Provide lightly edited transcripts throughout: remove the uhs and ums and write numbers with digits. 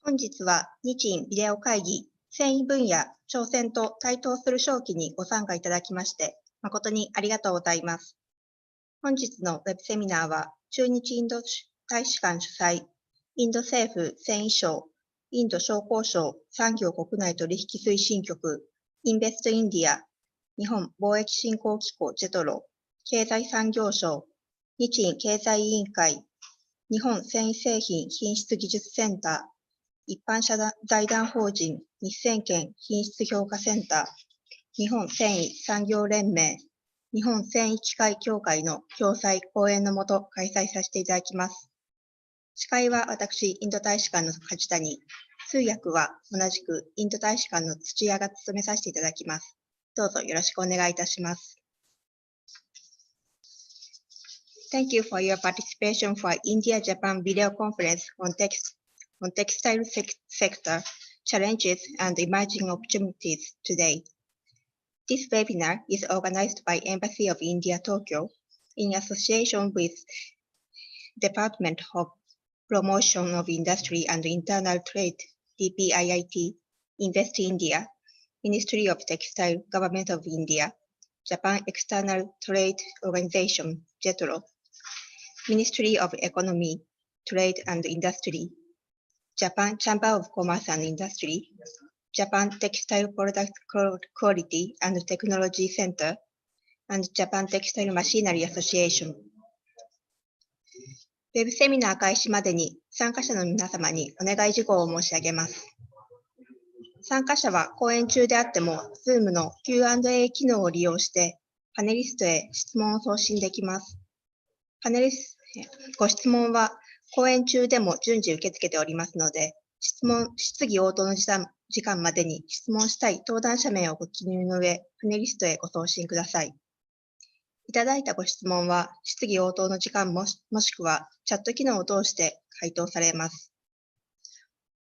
本日は日印ビデオ会議、繊維分野挑戦と対等する商機にご参加いただきまして、誠にありがとうございます。本日のウェブセミナーは、駐日インド大使館主催、インド政府繊維省、インド商工省産業国内取引推進局、インベストインディア、日本貿易振興機構ジェトロ、経済産業省、日印経済委員会、日本繊維製品品質技術センター、一般社財団法人日鮮研品質評価センター、日本繊維産業連盟、日本繊維機械協会の共催講演のもと開催させていただきます。司会は私、インド大使館の梶谷、通訳は同じくインド大使館の土屋が務めさせていただきます。どうぞよろしくお願いいたします。Thank you for your participation for India-Japan video conference on textile sector, challenges and emerging opportunities today. This webinar is organized by Embassy of India, Tokyo, in association with Department of Promotion of Industry and Internal Trade, DPIIT, Invest India, Ministry of Textile, Government of India, Japan External Trade Organization, JETRO, Ministry of Economy, Trade and Industry, Japan Chamber of Commerce and Industry, Japan Textile Product Quality and Technology Center, and Japan Textile Machinery Association. ウェブセミナー開始までに参加者の皆様にお願い事項を申し上げます。参加者は講演中であっても、Zoom の Q&A 機能を利用して、パネリストへ質問を送信できます。ご質問は講演中でも順次受け付けておりますので、質疑応答の時間までに質問したい登壇者名をご記入の上、パネリストへご送信ください。いただいたご質問は、質疑応答の時間もしくはチャット機能を通して回答されます。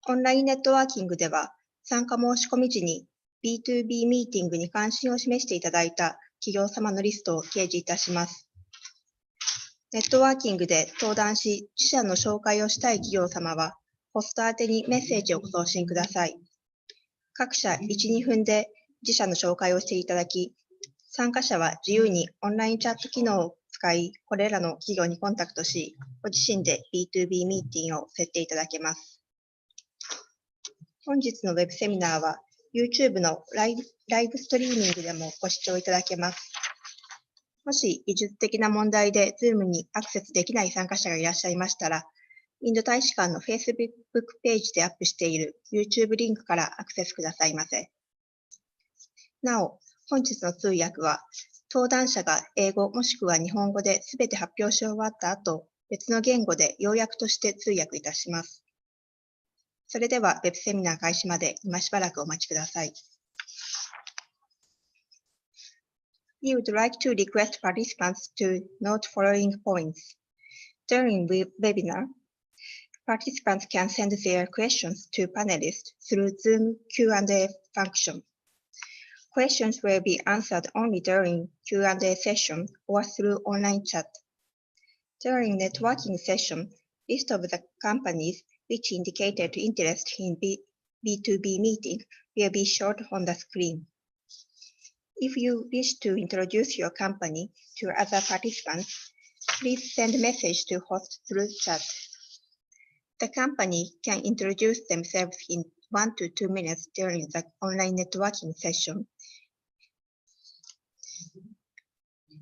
オンラインネットワーキングでは、参加申し込み時に B2B ミーティングに関心を示していただいた企業様のリストを掲示いたします。ネットワーキングで登壇し、自社の紹介をしたい企業様は、ホスト宛てにメッセージをご送信ください。各社1、2分で自社の紹介をしていただき、参加者は自由にオンラインチャット機能を使い、これらの企業にコンタクトし、ご自身で B2B ミーティングを設定いただけます。本日のウェブセミナーは、YouTube のライブストリーミングでもご視聴いただけます。もし技術的な問題で Zoom にアクセスできない参加者がいらっしゃいましたら、インド大使館の Facebook ページでアップしている YouTube リンクからアクセスくださいませ。なお、本日の通訳は、登壇者が英語もしくは日本語で全て発表し終わった後、別の言語で要約として通訳いたします。それでは、ウェブセミナー開始まで今しばらくお待ちください。We would like to request participants to note following points. During the webinar, participants can send their questions to panelists through Zoom Q&A function. Questions will be answered only during Q&A session or through online chat. During networking session, list of the companies which indicated interest in B2B meeting will be showed on the screen. If you wish to introduce your company to other participants, please send message to host through chat. The company can introduce themselves in 1 to 2 minutes during the online networking session.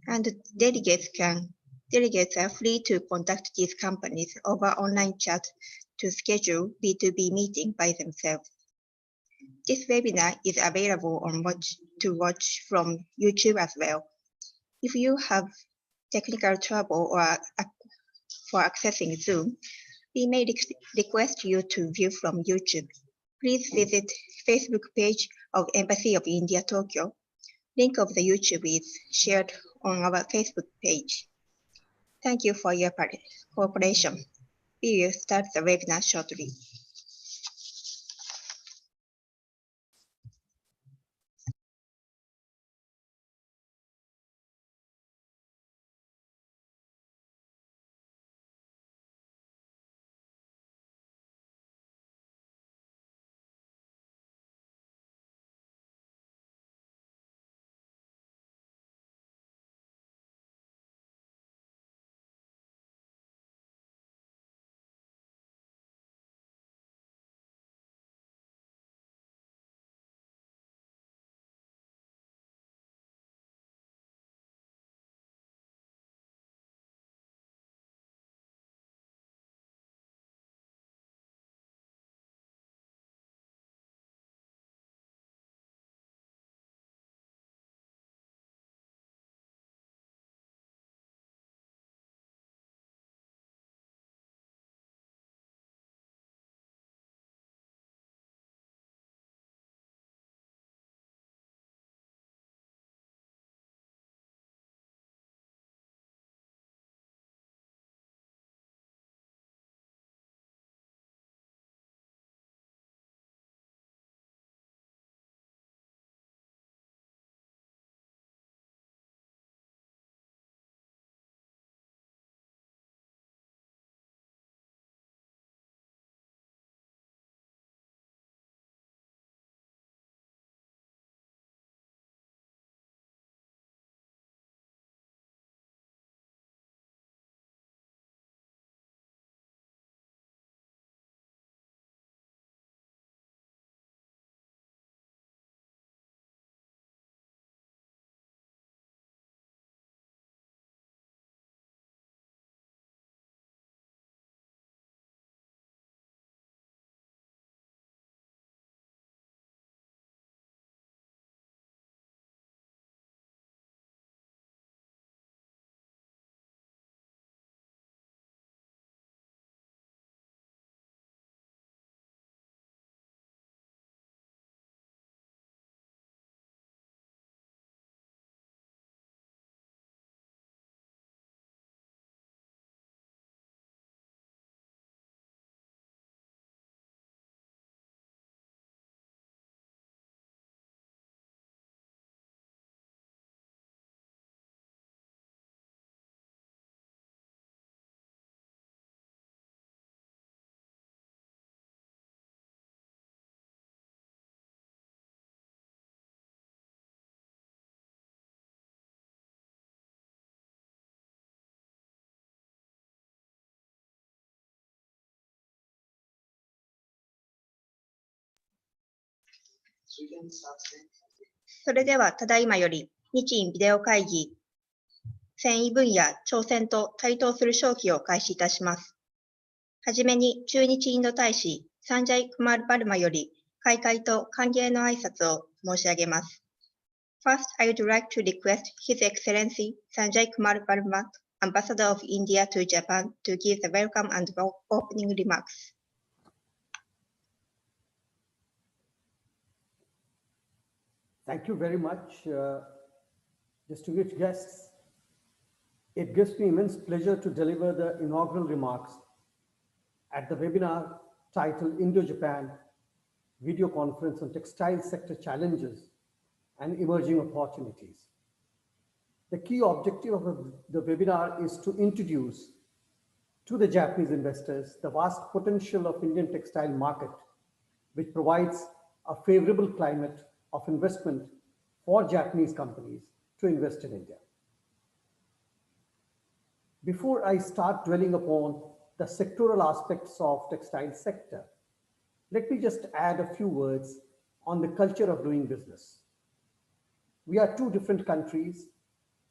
And delegates are free to contact these companies over online chat to schedule B2B meeting by themselves. This webinar is available to watch from YouTube as well. If you have technical trouble for accessing Zoom, we may request you to view from YouTube. Please visit Facebook page of Embassy of India, Tokyo. Link of the YouTube is shared on our Facebook page. Thank you for your cooperation. We will start the webinar shortly. それでは、ただいまより、日印ビデオ会議、繊維分野挑戦と対等する商機を開始いたします。はじめに、駐日インド大使、サンジャイ・クマル・バルマより、開会と歓迎の挨拶を申し上げます。First, I would like to request His Excellency Sanjay Kumar Verma, Ambassador of India to Japan, to give the welcome and opening remarks. Thank you very much, distinguished guests. It gives me immense pleasure to deliver the inaugural remarks at the webinar titled Indo-Japan Video Conference on Textile Sector Challenges and Emerging Opportunities. The key objective of the webinar is to introduce to the Japanese investors the vast potential of Indian textile market, which provides a favorable climate of investment for Japanese companies to invest in India. Before I start dwelling upon the sectoral aspects of textile sector, let me just add a few words on the culture of doing business. We are two different countries,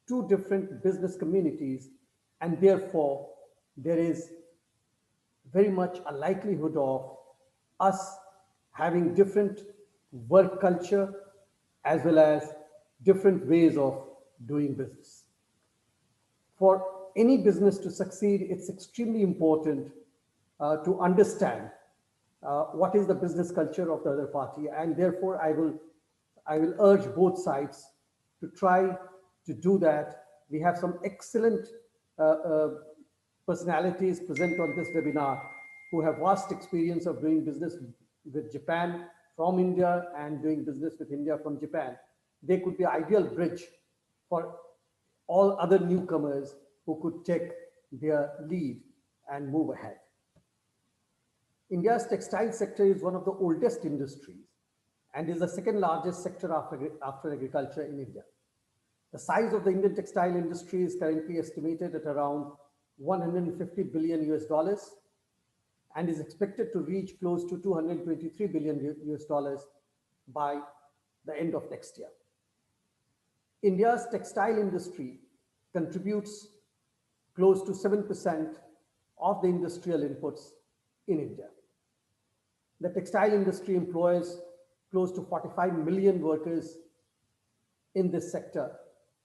two different business communities, and therefore there is very much a likelihood of us having different work culture as well as different ways of doing business. For any business to succeed, it's extremely important to understand what is the business culture of the other party, and therefore I will urge both sides to try to do that. We have some excellent personalities present on this webinar who have vast experience of doing business with Japan from India and doing business with India from Japan. They could be ideal bridge for all other newcomers who could take their lead and move ahead. India's textile sector is one of the oldest industries and is the second largest sector after agriculture in India. The size of the Indian textile industry is currently estimated at around 150 billion US dollars and is expected to reach close to 223 billion US dollars by the end of next year. India's textile industry contributes close to 7% of the industrial inputs in India. The textile industry employs close to 45 million workers in this sector,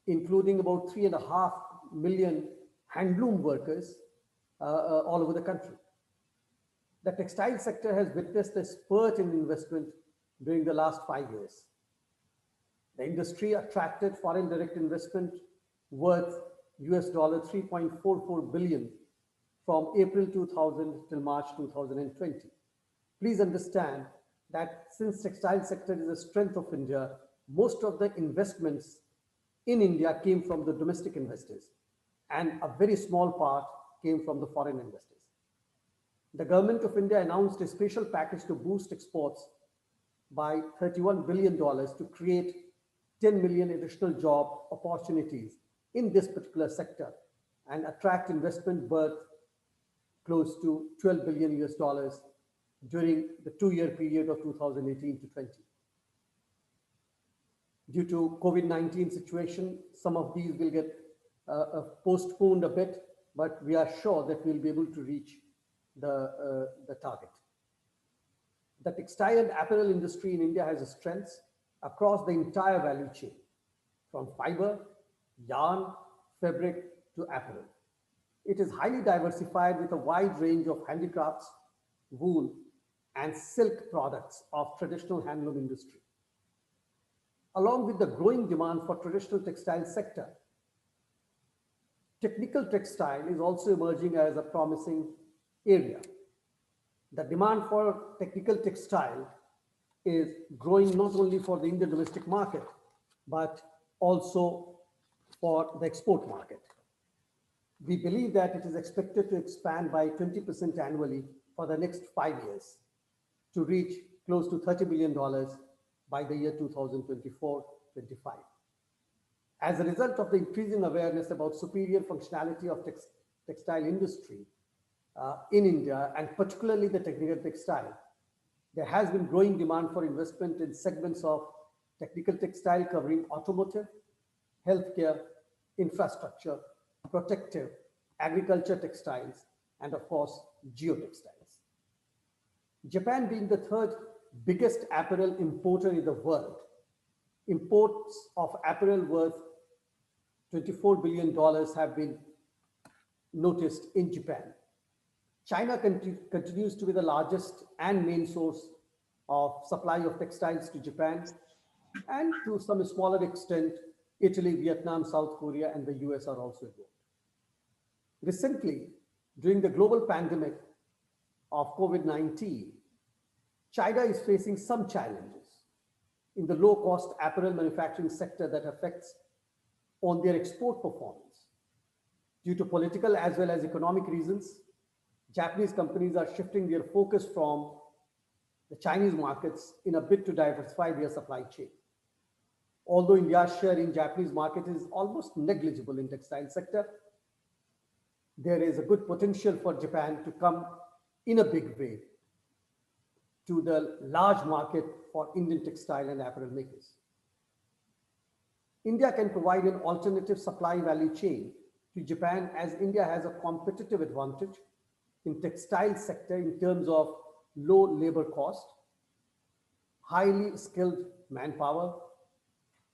including about 3.5 million handloom workers all over the country. The textile sector has witnessed a spurt in investment during the last 5 years. The industry attracted foreign direct investment worth US $3.44 billion from April 2000 till March 2020. Please understand that since textile sector is a strength of India, most of the investments in India came from the domestic investors and a very small part came from the foreign investors. The government of India announced a special package to boost exports by $31 billion to create 10 million additional job opportunities in this particular sector and attract investment worth close to 12 billion US dollars during the 2-year period of 2018 to 20. Due to COVID-19 situation, some of these will get postponed a bit, but we are sure that we'll be able to reach the target. The textile and apparel industry in India has strengths across the entire value chain, from fiber, yarn, fabric to apparel. It is highly diversified with a wide range of handicrafts, wool, and silk products of traditional handloom industry. Along with the growing demand for traditional textile sector, technical textile is also emerging as a promising area. The demand for technical textile is growing not only for the Indian domestic market, but also for the export market. We believe that it is expected to expand by 20% annually for the next 5 years to reach close to $30 billion by the year 2024-25. As a result of the increasing awareness about superior functionality of textile industry in India, and particularly the technical textile, There has been growing demand for investment in segments of technical textile covering automotive, healthcare, infrastructure, protective, agriculture textiles, and of course, geotextiles. Japan, being the third biggest apparel importer in the world, imports of apparel worth $24 billion have been noticed in Japan. China continues to be the largest and main source of supply of textiles to Japan, and to some smaller extent, Italy, Vietnam, South Korea, and the US are also involved. Recently, during the global pandemic of COVID-19, China is facing some challenges in the low-cost apparel manufacturing sector that affects on their export performance. Due to political as well as economic reasons, Japanese companies are shifting their focus from the Chinese markets in a bid to diversify their supply chain. Although India's share in Japanese market is almost negligible in textile sector, there is a good potential for Japan to come in a big way to the large market for Indian textile and apparel makers. India can provide an alternative supply value chain to Japan, as India has a competitive advantage in textile sector in terms of low labor cost, highly skilled manpower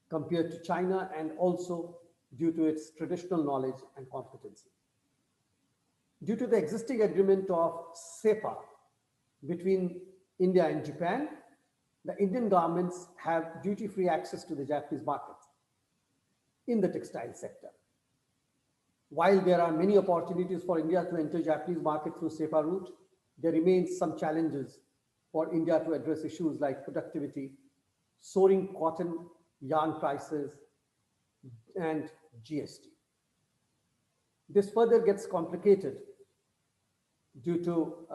compared to China, and also due to its traditional knowledge and competency. Due to the existing agreement of CEPA between India and Japan, the Indian garments have duty-free access to the Japanese market in the textile sector. While there are many opportunities for India to enter Japanese market through CEPA route, there remains some challenges for India to address issues like productivity, soaring cotton yarn prices, and GST. This further gets complicated due to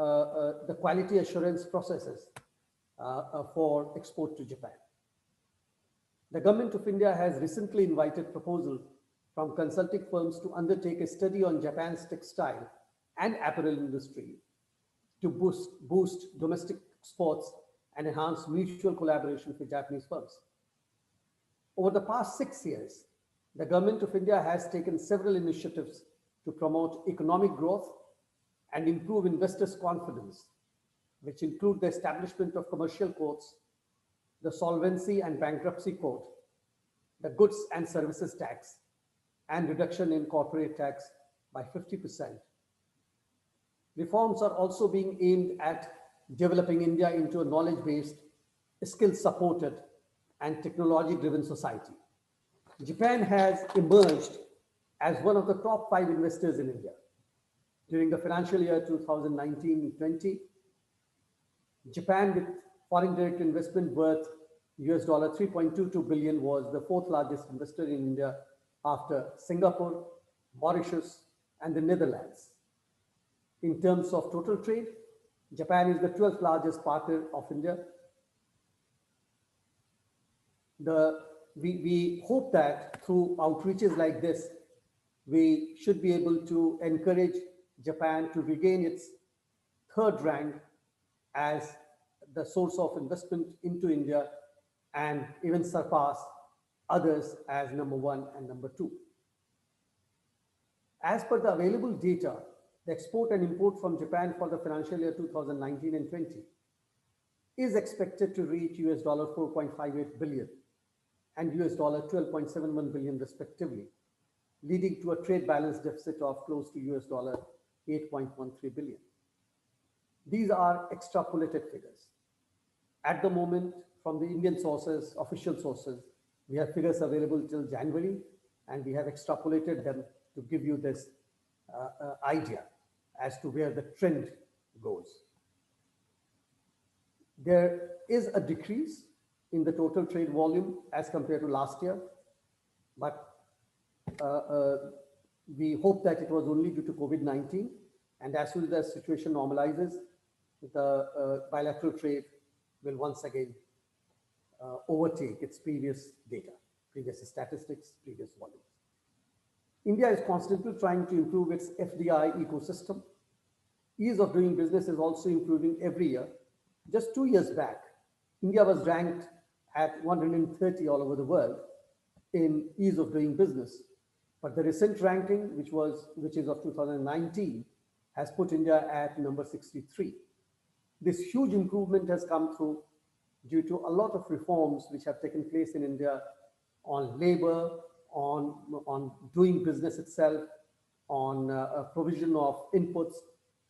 the quality assurance processes for export to Japan. The government of India has recently invited proposal from consulting firms to undertake a study on Japan's textile and apparel industry to boost domestic exports and enhance mutual collaboration with Japanese firms. Over the past 6 years, the government of India has taken several initiatives to promote economic growth and improve investors' confidence, which include the establishment of commercial courts, the solvency and bankruptcy court, the goods and services tax, and reduction in corporate tax by 50%. Reforms are also being aimed at developing India into a knowledge-based, skill-supported, and technology-driven society. Japan has emerged as one of the top 5 investors in India. During the financial year 2019-20, Japan, with foreign direct investment worth $3.22 billion, was the 4th largest investor in India after Singapore, Mauritius, and the Netherlands. In terms of total trade, Japan is the 12th largest partner of India. We hope that through outreaches like this, we should be able to encourage Japan to regain its 3rd rank as the source of investment into India, and even surpass others as number 1 and number 2. As per the available data, the export and import from Japan for the financial year 2019 and 20 is expected to reach $4.58 billion and $12.71 billion respectively, leading to a trade balance deficit of close to $8.13 billion. These are extrapolated figures. At the moment, from the Indian sources, official sources, we have figures available till January, and we have extrapolated them to give you this idea as to where the trend goes. There is a decrease in the total trade volume as compared to last year, but we hope that it was only due to COVID-19, and as soon as the situation normalizes, the bilateral trade will once again overtake its previous data, previous statistics, previous volumes. India is constantly trying to improve its FDI ecosystem. Ease of doing business is also improving every year, Just 2 years back, India was ranked at 130 all over the world in ease of doing business. But the recent ranking, which is of 2019, has put India at number 63. This huge improvement has come through due to a lot of reforms which have taken place in India on labor, on doing business itself, on provision of inputs.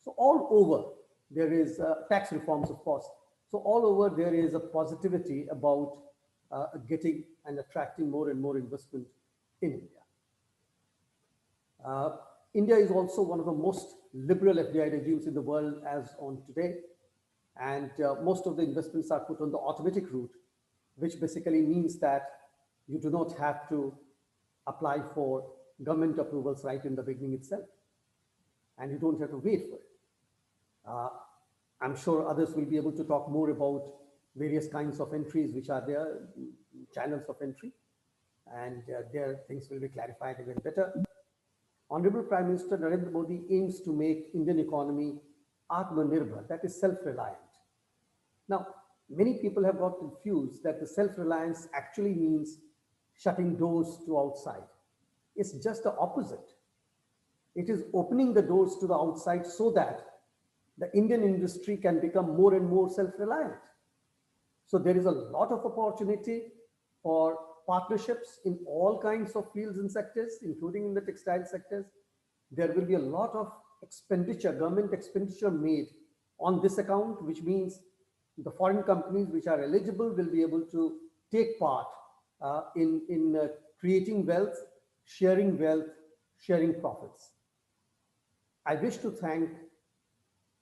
So all over, there is tax reforms, of course. So all over, there is a positivity about getting and attracting more and more investment in India. India is also one of the most liberal FDI regimes in the world as on today. And most of the investments are put on the automatic route, which basically means that you do not have to apply for government approvals right in the beginning itself. And you don't have to wait for it. I'm sure others will be able to talk more about various kinds of entries which are there, channels of entry, and there things will be clarified even better. Honorable Prime Minister Narendra Modi aims to make Indian economy Atmanirbhar, that is self-reliant. Now, many people have got confused that the self-reliance actually means shutting doors to outside. It's just the opposite. It is opening the doors to the outside so that the Indian industry can become more and more self-reliant. So there is a lot of opportunity for partnerships in all kinds of fields and sectors, including in the textile sectors. There will be a lot of expenditure, government expenditure made on this account, which means the foreign companies which are eligible will be able to take part in creating wealth, sharing profits. I wish to thank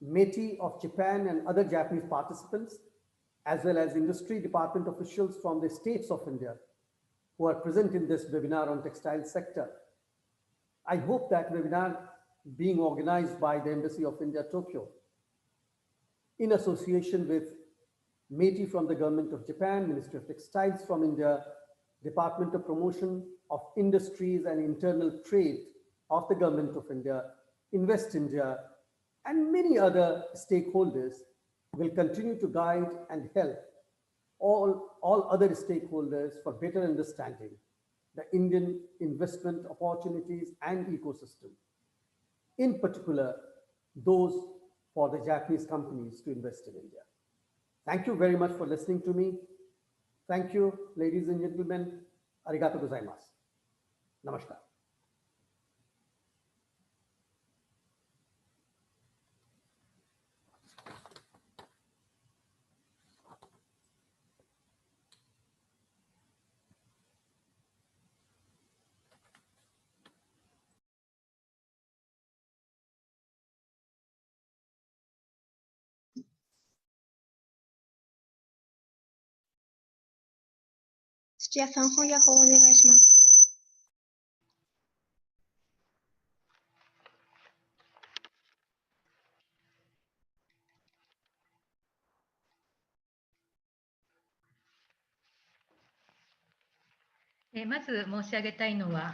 METI of Japan and other Japanese participants, as well as industry department officials from the states of India who are present in this webinar on textile sector. I hope that webinar being organized by the Embassy of India, Tokyo, in association with METI from the Government of Japan, Ministry of Textiles from India, Department of Promotion of Industries and Internal Trade of the Government of India, Invest India, and many other stakeholders will continue to guide and help all other stakeholders for better understanding the Indian investment opportunities and ecosystem, in particular, those for the Japanese companies to invest in India. Thank you very much for listening to me. Thank you, ladies and gentlemen. Arigato gozaimasu. Namaskar.土屋さん、翻訳をお願いします。まず申し上げたいのは、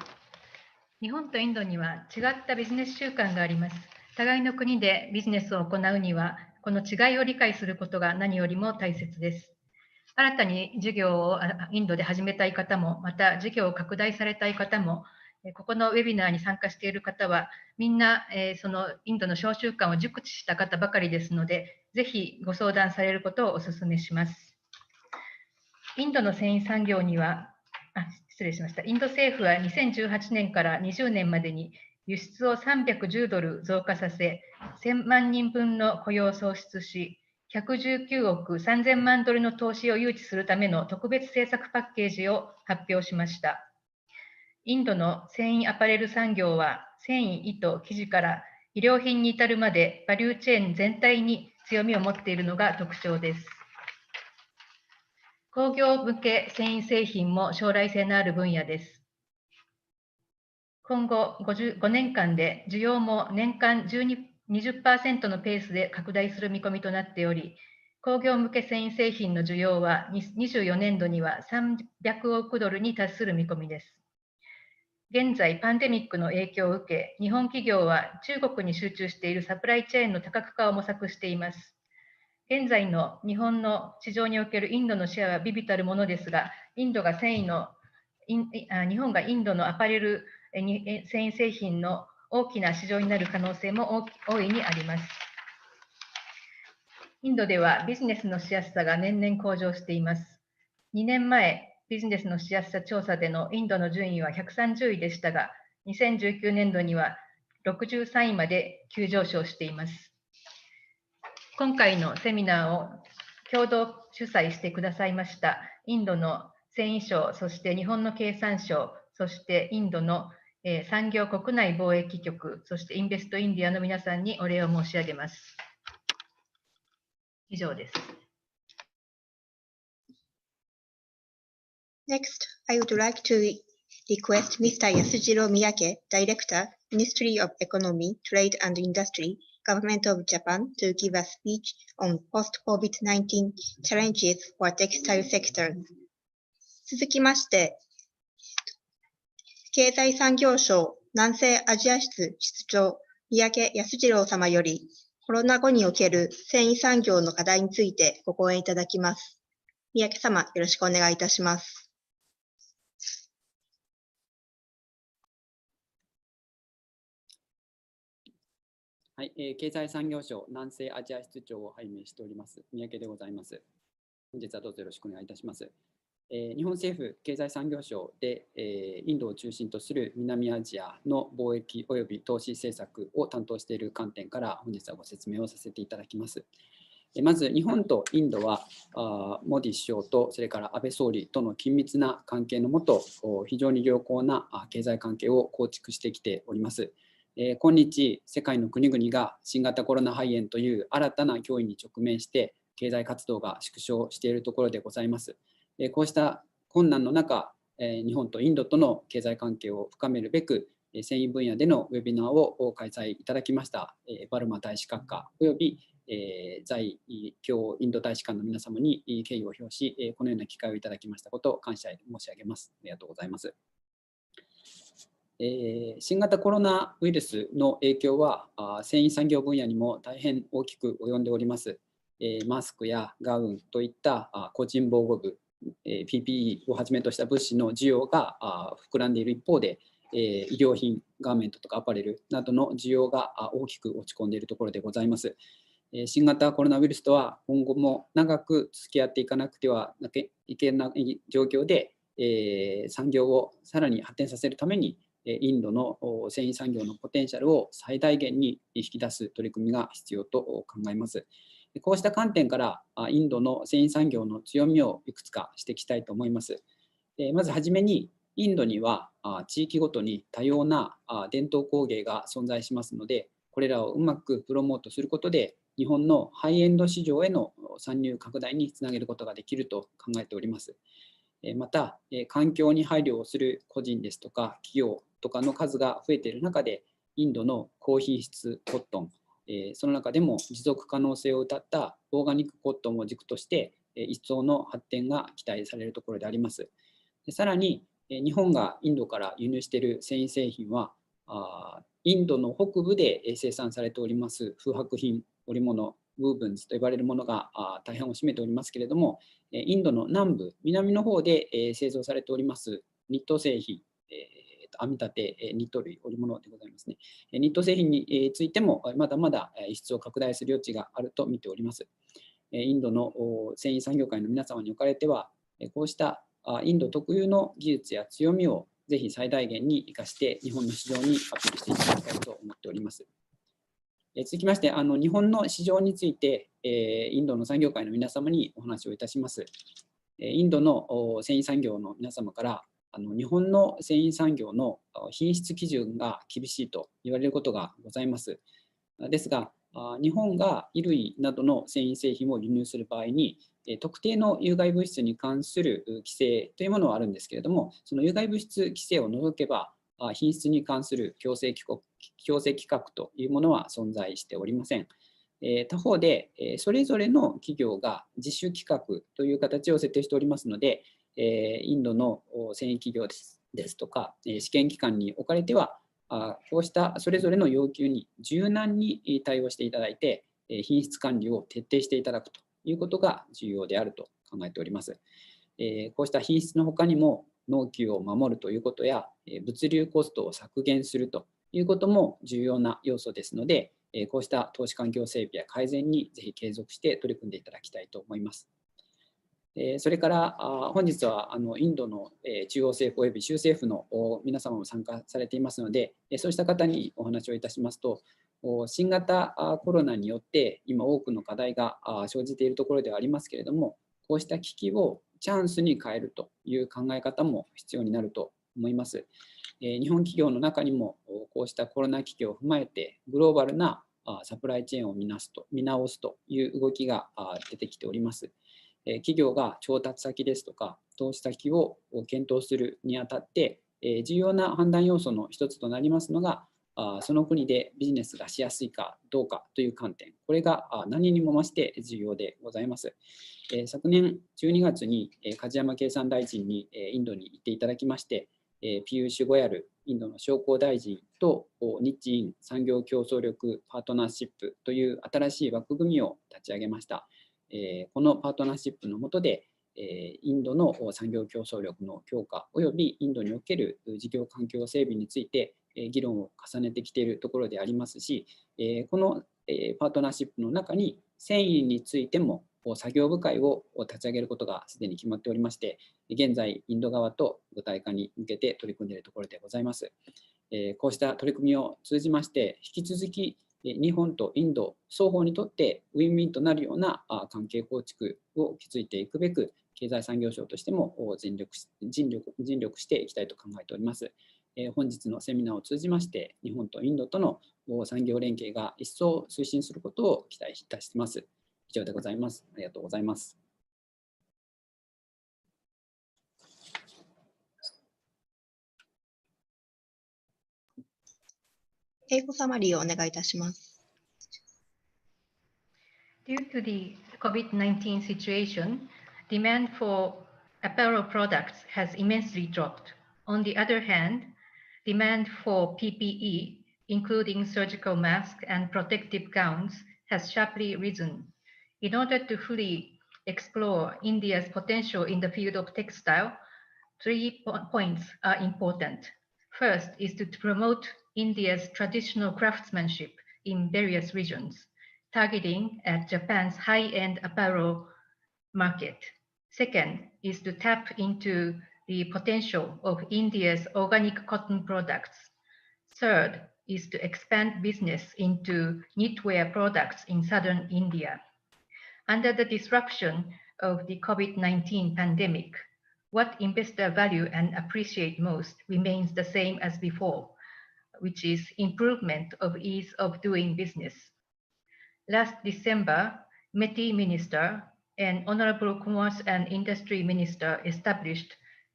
日本とインドには違ったビジネス習慣があります。互いの国でビジネスを行うには、この違いを理解することが何よりも大切です。新たに事業をインドで始めたい方も、また事業を拡大されたい方も、ここのウェビナーに参加している方は、みんなそのインドの商習慣を熟知した方ばかりですので、ぜひご相談されることをお勧めします。インドの繊維産業には、失礼しました。インド政府は2018年から20年までに輸出を310ドル増加させ、1000万人分の雇用を創出し、119億3000万ドルの投資を誘致するための特別政策パッケージを発表しました。インドの繊維アパレル産業は、繊維、糸、生地から衣料品に至るまでバリューチェーン全体に強みを持っているのが特徴です。工業向け繊維製品も将来性のある分野です。今後5年間で需要も年間20% のペースで拡大する見込みとなっており、工業向け繊維製品の需要は24年度には300億ドルに達する見込みです。現在、パンデミックの影響を受け、日本企業は中国に集中しているサプライチェーンの多角化を模索しています。現在の日本の市場におけるインドのシェアは微々たるものですが、日本がインドのアパレル繊維製品の大きな市場になる可能性も大いにあります。インドではビジネスのしやすさが年々向上しています。2年前、ビジネスのしやすさ調査でのインドの順位は130位でしたが、2019年度には63位まで急上昇しています。今回のセミナーを共同主催してくださいましたインドの繊維省、そして日本の経産省、そしてインドの産業国内貿易局、そしてインベストインディアの皆さんにお礼を申し上げます。以上です。Next, I would like to request Mr. Yasujiro Miyake, Director, Ministry of Economy, Trade and Industry, Government of Japan, to give a speech on post-COVID-19 challenges for textile sector. 続きまして、経済産業省南西アジア室室長、三宅康次郎様より、コロナ後における繊維産業の課題についてご講演いただきます。三宅様、よろしくお願いいたします。はい、経済産業省南西アジア室長を拝命しております三宅でございます。本日はどうぞよろしくお願いいたします。日本政府経済産業省で、インドを中心とする南アジアの貿易及び投資政策を担当している観点から本日はご説明をさせていただきます。まず日本とインドはモディ首相とそれから安倍総理との緊密な関係のもと非常に良好な経済関係を構築してきております。今日、世界の国々が新型コロナ肺炎という新たな脅威に直面して経済活動が縮小しているところでございます。こうした困難の中、日本とインドとの経済関係を深めるべく、繊維分野でのウェビナーを開催いただきましたバルマ大使閣下および在京インド大使館の皆様に敬意を表し、このような機会をいただきましたことを感謝申し上げます。ありがとうございます。新型コロナウイルスの影響は繊維産業分野にも大変大きく及んでおります。マスクやガウンといった個人防護具、PPE をはじめとした物資の需要が膨らんでいる一方で、医療品、ガーメントとかアパレルなどの需要が大きく落ち込んでいるところでございます。新型コロナウイルスとは今後も長く付き合っていかなくてはいけない状況で、産業をさらに発展させるためにインドの繊維産業のポテンシャルを最大限に引き出す取り組みが必要と考えます。こうした観点からインドの繊維産業の強みをいくつか指摘したいと思います。まずはじめにインドには地域ごとに多様な伝統工芸が存在しますので、これらをうまくプロモートすることで日本のハイエンド市場への参入拡大につなげることができると考えております。また、環境に配慮をする個人ですとか企業とかの数が増えている中で、インドの高品質コットン、その中でも持続可能性を謳ったオーガニックコットンを軸として一層の発展が期待されるところであります。さらに日本がインドから輸入している繊維製品はインドの北部で生産されております風白品、織物、ウーブンズと呼ばれるものが大半を占めておりますけれども、インドの南部、南の方で製造されておりますニット製品、編み立て、ニット類、織物でございますね。ニット製品についてもまだまだ輸出を拡大する余地があると見ております。インドの繊維産業界の皆様におかれては、こうしたインド特有の技術や強みをぜひ最大限に生かして日本の市場にアピールしていただきたいと思っております。続きまして、日本の市場について、インドの産業界の皆様にお話をいたします。インドの繊維産業の皆様から日本の繊維産業の品質基準が厳しいと言われることがございます。ですが、日本が衣類などの繊維製品を輸入する場合に、特定の有害物質に関する規制というものはあるんですけれども、その有害物質規制を除けば、品質に関する強制規格というものは存在しておりません。他方で、それぞれの企業が自主規格という形を設定しておりますので、インドの繊維企業ですとか、試験機関におかれては、こうしたそれぞれの要求に柔軟に対応していただいて、品質管理を徹底していただくということが重要であると考えております。こうした品質のほかにも、納期を守るということや、物流コストを削減するということも重要な要素ですので、こうした投資環境整備や改善にぜひ継続して取り組んでいただきたいと思います。それから本日はインドの中央政府および州政府の皆様も参加されていますので、そうした方にお話をいたしますと、新型コロナによって今多くの課題が生じているところではありますけれども、こうした危機をチャンスに変えるという考え方も必要になると思います。日本企業の中にもこうしたコロナ危機を踏まえてグローバルなサプライチェーンを見直すという動きが出てきております。企業が調達先ですとか投資先を検討するにあたって重要な判断要素の一つとなりますのが、その国でビジネスがしやすいかどうかという観点、これが何にも増して重要でございます。昨年12月に梶山経産大臣にインドに行っていただきまして、ピユーシュ・ゴヤルインドの商工大臣と日印産業競争力パートナーシップという新しい枠組みを立ち上げました。このパートナーシップの下で、インドの産業競争力の強化およびインドにおける事業環境整備について議論を重ねてきているところでありますし、このパートナーシップの中に繊維についても作業部会を立ち上げることがすでに決まっておりまして、現在インド側と具体化に向けて取り組んでいるところでございます。こうした取り組みを通じまして引き続き日本とインド双方にとってウィンウィンとなるような関係構築を築いていくべく、経済産業省としても尽力していきたいと考えております。本日のセミナーを通じまして日本とインドとの産業連携が一層推進することを期待いたしています。以上でございます。ありがとうございます。英語サマリーをお願いいたします。Due to the COVID-19 situation, demand for apparel products has immensely dropped. On the other hand, demand for PPE, including surgical masks and protective gowns, has sharply risen. In order to fully explore India's potential in the field of textile, 3 points are important. First is to promote India's traditional craftsmanship in various regions, targeting at Japan's high-end apparel market. Second is to tap into the potential of India's organic cotton products. Third is to expand business into knitwear products in southern India. Under the disruption of the COVID-19 pandemic, what investors value and appreciate most remains the same as before, which is improvement of ease of doing business. Last December, METI Minister and Honorable Commerce and Industry Minister established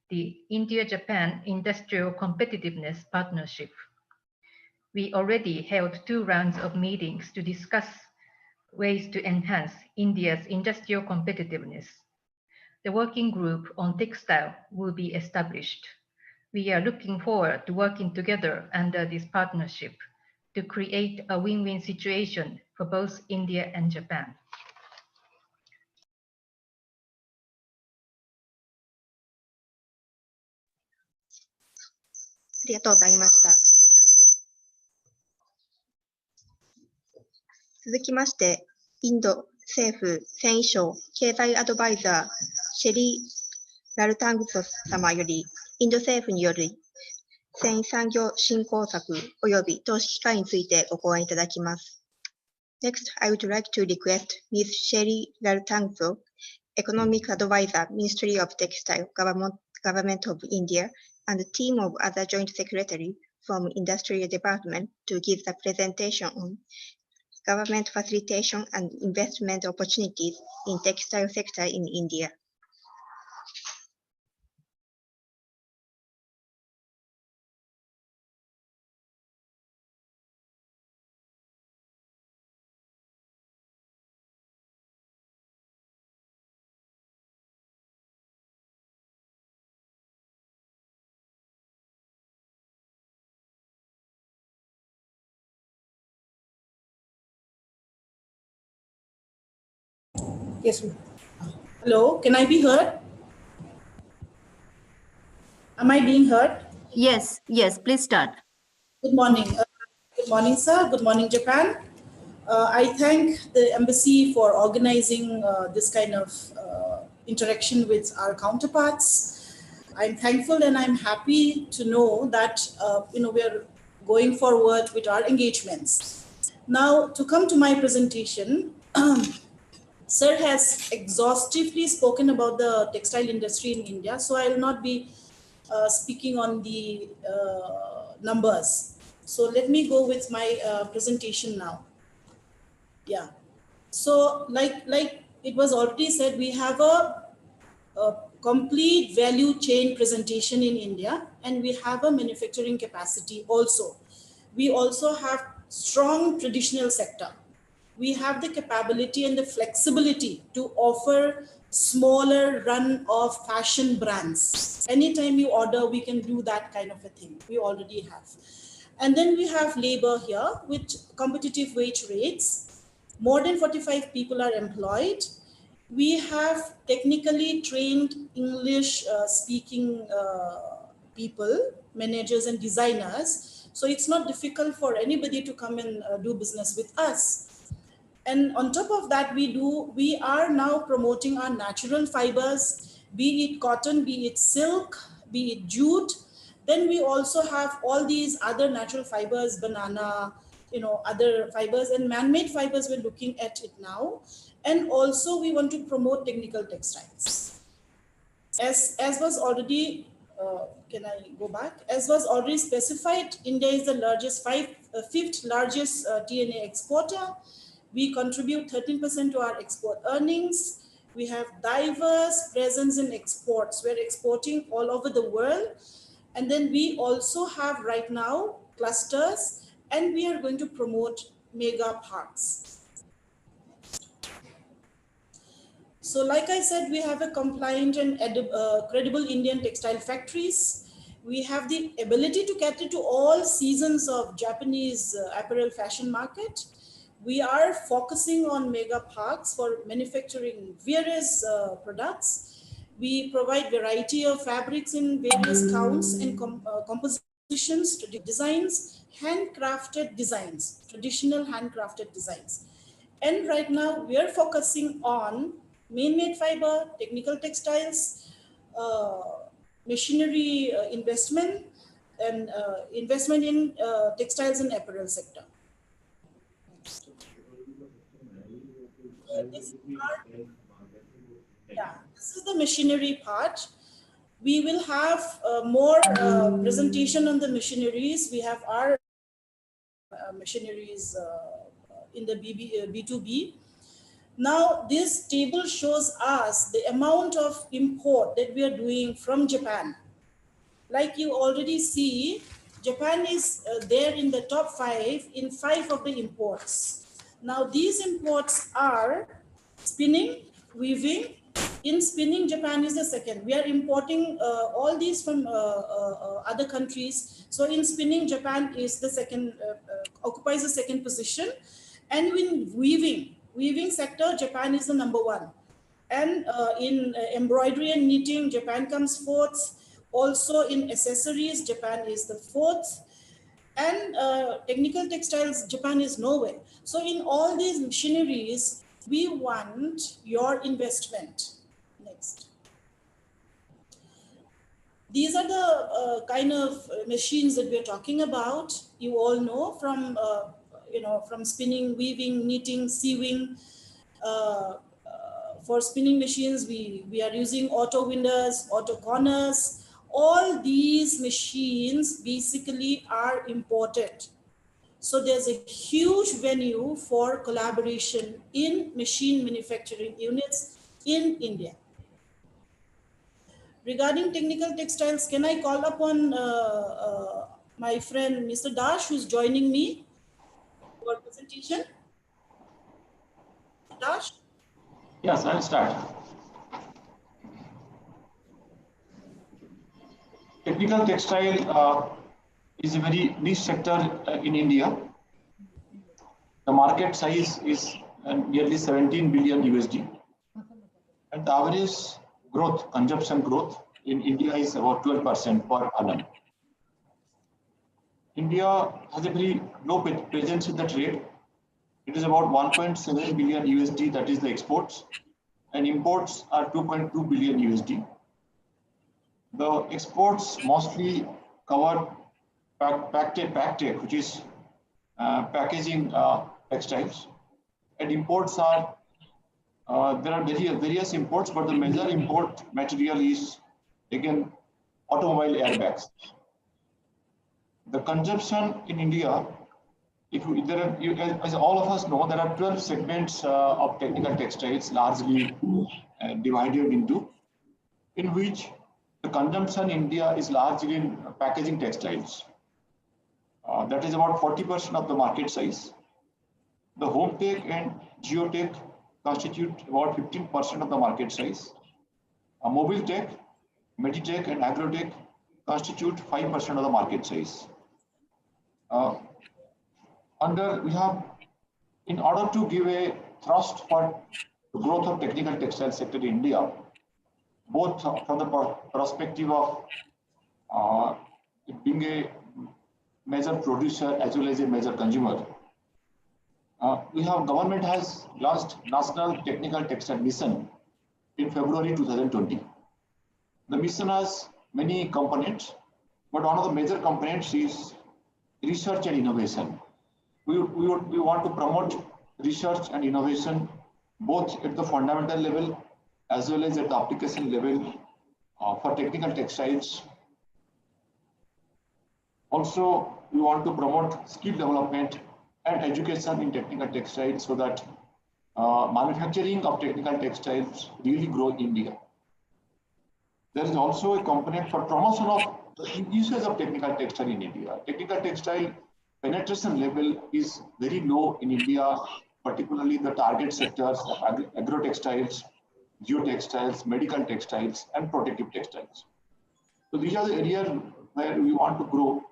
the India-Japan Industrial Competitiveness Partnership. We already held 2 rounds of meetings to discuss ways to enhance India's industrial competitiveness. The working group on textile will be established. We are looking forward to working together under this partnership to create a win-win situation for both India and Japan. ありがとうございました。続きまして、インド政府繊維省経済アドバイザー、シェリー・ラルタングソス様より、インド政府による繊維産業振興策及び投資機会についてご講演いただきます。Next, I would like to request Ms. Sherry Laltangso, Economic Advisor, Ministry of Textile, Government of India, and a team of other Joint Secretary from Industrial Department to give the presentation on government facilitation and investment opportunities in textile sector in India. Yes. Hello, can I be heard? Am I being heard? Yes, yes, please start. Good morning. Good morning, sir. Good morning, Japan. I thank the embassy for organizing this kind of interaction with our counterparts. I'm thankful and I'm happy to know that we are going forward with our engagements. Now, to come to my presentation, Sir has exhaustively spoken about the textile industry in India, so I will not be speaking on the numbers. So let me go with my presentation now. Yeah. So like it was already said, we have a complete value chain presentation in India, and we have a manufacturing capacity also. We also have strong traditional sector. We have the capability and the flexibility to offer smaller run of fashion brands. Anytime you order, we can do that kind of a thing. We already have. And then we have labor here with competitive wage rates. More than 45 people are employed. We have technically trained English speaking people, managers and designers. So it's not difficult for anybody to come and do business with us. And on top of that, we are now promoting our natural fibers, be it cotton, be it silk, be it jute. Then we also have all these other natural fibers, banana, other fibers, and man-made fibers. We're looking at it now. And also we want to promote technical textiles. As was already, can I go back? As was already specified, India is the fifth largest TNA exporter. We contribute 13% to our export earnings. We have diverse presence in exports. We're exporting all over the world. And then we also have right now clusters, and we are going to promote mega parks. So like I said, we have a compliant and credible Indian textile factories. We have the ability to cater to all seasons of Japanese apparel fashion market. We are focusing on mega parks for manufacturing various products. We provide variety of fabrics in various counts and compositions, designs, handcrafted designs, traditional handcrafted designs. And right now we are focusing on man-made fiber, technical textiles, machinery investment, and investment in textiles and apparel sector. This is the machinery part. We will have more presentation on the machineries. We have our machineries in the B2B. Now, this table shows us the amount of import that we are doing from Japan. Like you already see, Japan is there in the top 5 in 5 of the imports. Now, these imports are spinning, weaving. In spinning, Japan is the second. We are importing all these from other countries. So in spinning, Japan is the second, occupies the second position. And in weaving sector, Japan is the number 1. And in embroidery and knitting, Japan comes 4th. Also in accessories, Japan is the 4th. And technical textiles, Japan is nowhere. So in all these machineries, we want your investment. Next. These are the kind of machines that we're talking about. You all know from from spinning, weaving, knitting, sewing. For spinning machines, we are using auto winders, auto corners. All these machines basically are imported. So there's a huge venue for collaboration in machine manufacturing units in India. Regarding technical textiles, can I call upon my friend Mr. Dash, who's joining me for presentation? Dash? Yes, I'll start. Technical textile is a very niche sector in India. The market size is nearly 17 billion USD. And the average growth, consumption growth in India is about 12% per annum. India has a very low presence in the trade. It is about 1.7 billion USD, that is the exports, and imports are 2.2 billion USD. The exports mostly cover packtech, which is packaging textiles, and imports are there are various imports, but the major import material is again automobile airbags. The consumption in India, as all of us know, there are 12 segments of technical textiles, largely divided into, in which the consumption in India is largely in packaging textiles. That is about 40% of the market size. The home tech and geotech constitute about 15% of the market size. Mobile tech, meditech, and agrotech constitute 5% of the market size. In order to give a thrust for the growth of technical textile sector in India, both from the perspective of being a major producer as well as a major consumer, government has launched National Technical Textile Mission in February 2020. The mission has many components, but one of the major components is research and innovation. We want to promote research and innovation both at the fundamental level as well as at the application level for technical textiles. Also, we want to promote skill development and education in technical textiles so that manufacturing of technical textiles really grow in India. There is also a component for promotion of the usage of technical textile in India. Technical textile penetration level is very low in India, particularly the target sectors of agro-textiles, geotextiles, medical textiles, and protective textiles. So these are the areas where we want to grow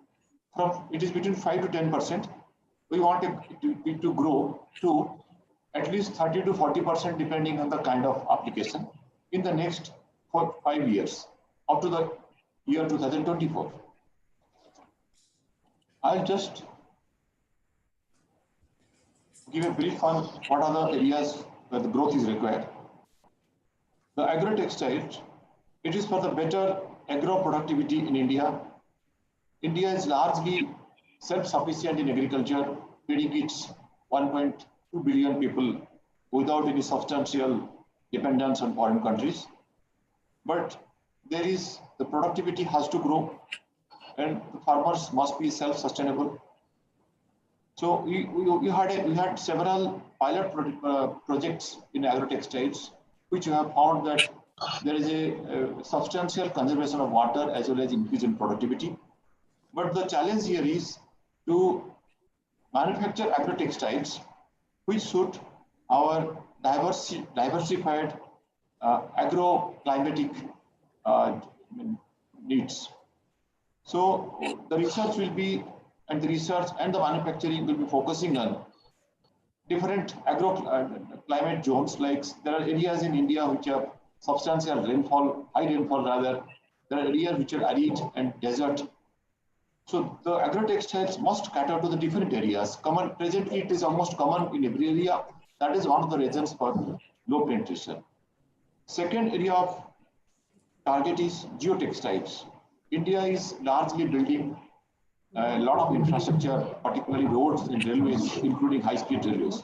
from. It is between 5 to 10%. We want it to grow to at least 30 to 40% depending on the kind of application in the next 5 years up to the year 2024. I'll just give a brief on what are the areas where the growth is required. The agro-textiles, it is for the better agro productivity in India. India is largely self-sufficient in agriculture, feeding its 1.2 billion people without any substantial dependence on foreign countries. But the productivity has to grow and the farmers must be self-sustainable. So we had several pilot projects in agro-textiles, which we have found that there is a substantial conservation of water as well as increase in productivity. But the challenge here is to manufacture agro-textiles which suit our diversified agro-climatic needs. So the research and the manufacturing will be focusing on different agro-climate zones. Like there are areas in India which have substantial rainfall, high rainfall rather. There are areas which are arid and desert. So the agro-textiles must cater to the different areas. Presently, it is almost common in every area. That is one of the reasons for low penetration. Second area of target is geotextiles. India is largely building a lot of infrastructure, particularly roads and railways, including high-speed railways,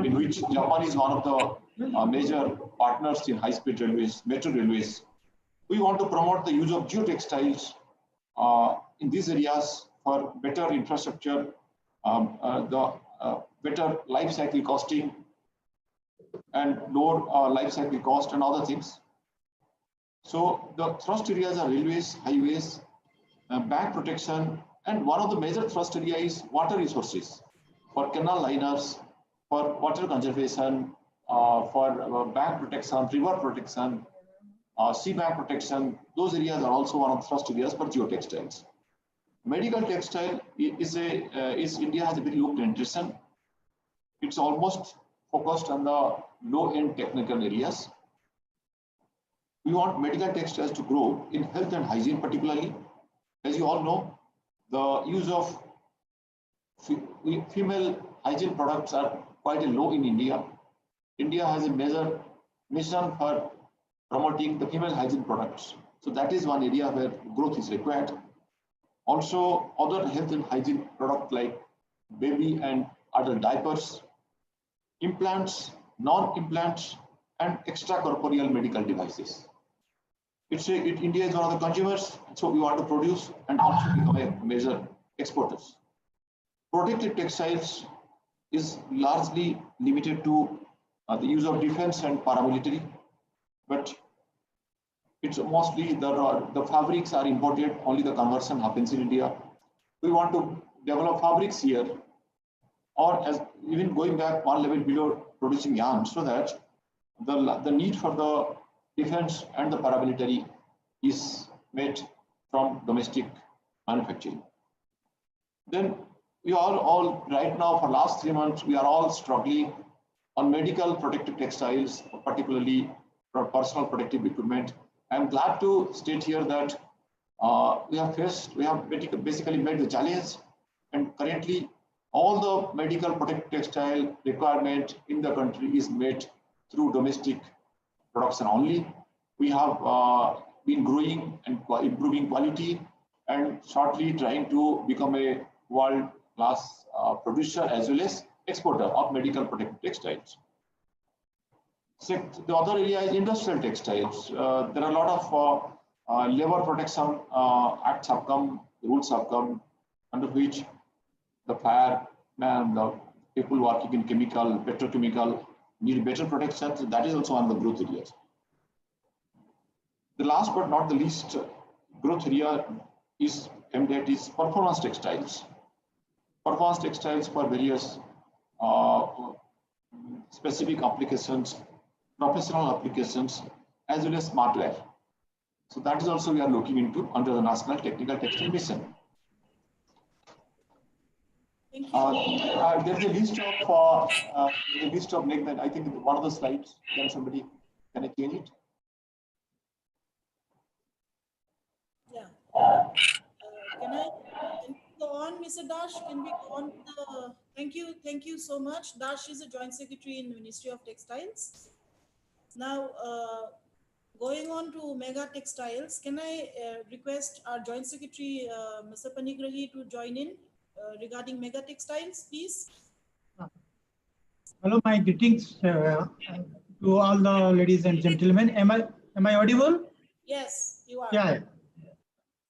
in which Japan is one of the major partners in high-speed railways, metro railways. We want to promote the use of geotextiles in these areas for better infrastructure, better life cycle costing, and lower life cycle cost and other things. So the thrust areas are railways, highways, bank protection, and one of the major thrust areas is water resources for canal liners, for water conservation, for bank protection, river protection, sea bank protection. Those areas are also one of the thrust areas for geotextiles. Medical textile India has a very low penetration. It's almost focused on the low-end technical areas. we want medical textiles to grow in health and hygiene particularly. As you all know, the use of female hygiene products are quite low in India. India has a major mission for promoting the female hygiene products. So that is one area where growth is required. Also, other health and hygiene products like baby and adult diapers, implants, non-implants, and extracorporeal medical devices. India is one of the consumers, so we want to produce and also become a major exporters. Protective textiles is largely limited to the use of defense and paramilitary, but it's mostly the fabrics are imported, only the conversion happens in India. We want to develop fabrics here, or as even going back one level below, producing yarn, so that the need for the defense and the paramilitary is met from domestic manufacturing. Then we are all right now for last 3 months, we are all struggling on medical protective textiles, particularly for personal protective equipment. I'm glad to state here that we have basically made the challenge, and currently all the medical protective textile requirement in the country is met through domestic production only. We have been growing and improving quality and shortly trying to become a world-class producer as well as exporter of medical protective textiles. So the other area is industrial textiles. There are a lot of labor protection acts have come, rules have come, under which the firemen, the people working in chemical, petrochemical need better protection. So that is also one of the growth areas. The last but not the least growth area is performance textiles. Performance textiles for various specific applications, professional applications, as well as smartware. So that is also we are looking into under the National Technical Textile Mission. Thank you. There's a list of I think one of the slides. Can somebody can I change it? Yeah. Can we go on, Mr. Dash? Can we go on? Thank you so much. Dash is a Joint Secretary in the Ministry of Textiles. Now, going on to Mega Textiles, can I request our Joint Secretary, Mr. Panigrahi, to join in regarding Mega Textiles, please? Hello, my greetings to all the ladies and gentlemen. Am I audible? Yes, you are. Yeah.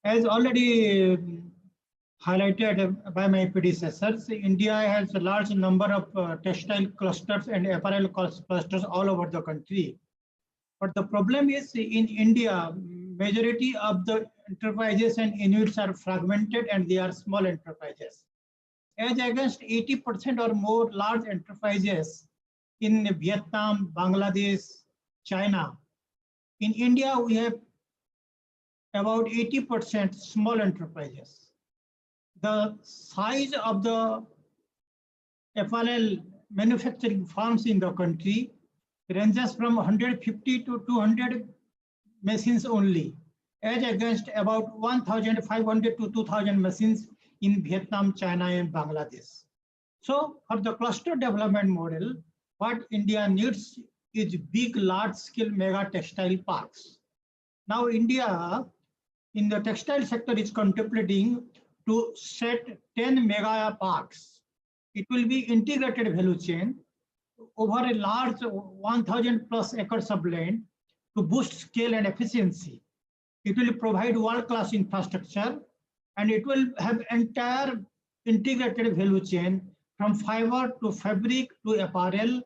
As already highlighted by my predecessors, India has a large number of textile clusters and apparel clusters all over the country. But the problem is in India, majority of the enterprises and units are fragmented and they are small enterprises. As against 80% or more large enterprises in Vietnam, Bangladesh, China. In India, we have about 80% small enterprises. The size of the apparel manufacturing firms in the country ranges from 150 to 200 machines only, as against about 1,500 to 2,000 machines in Vietnam, China, and Bangladesh. So for the cluster development model, what India needs is big, large-scale mega textile parks. Now India, in the textile sector, is contemplating to set 10 mega parks. It will be integrated value chain over a large 1,000 plus acres of land to boost scale and efficiency. It will provide world-class infrastructure, and it will have entire integrated value chain from fiber to fabric to apparel,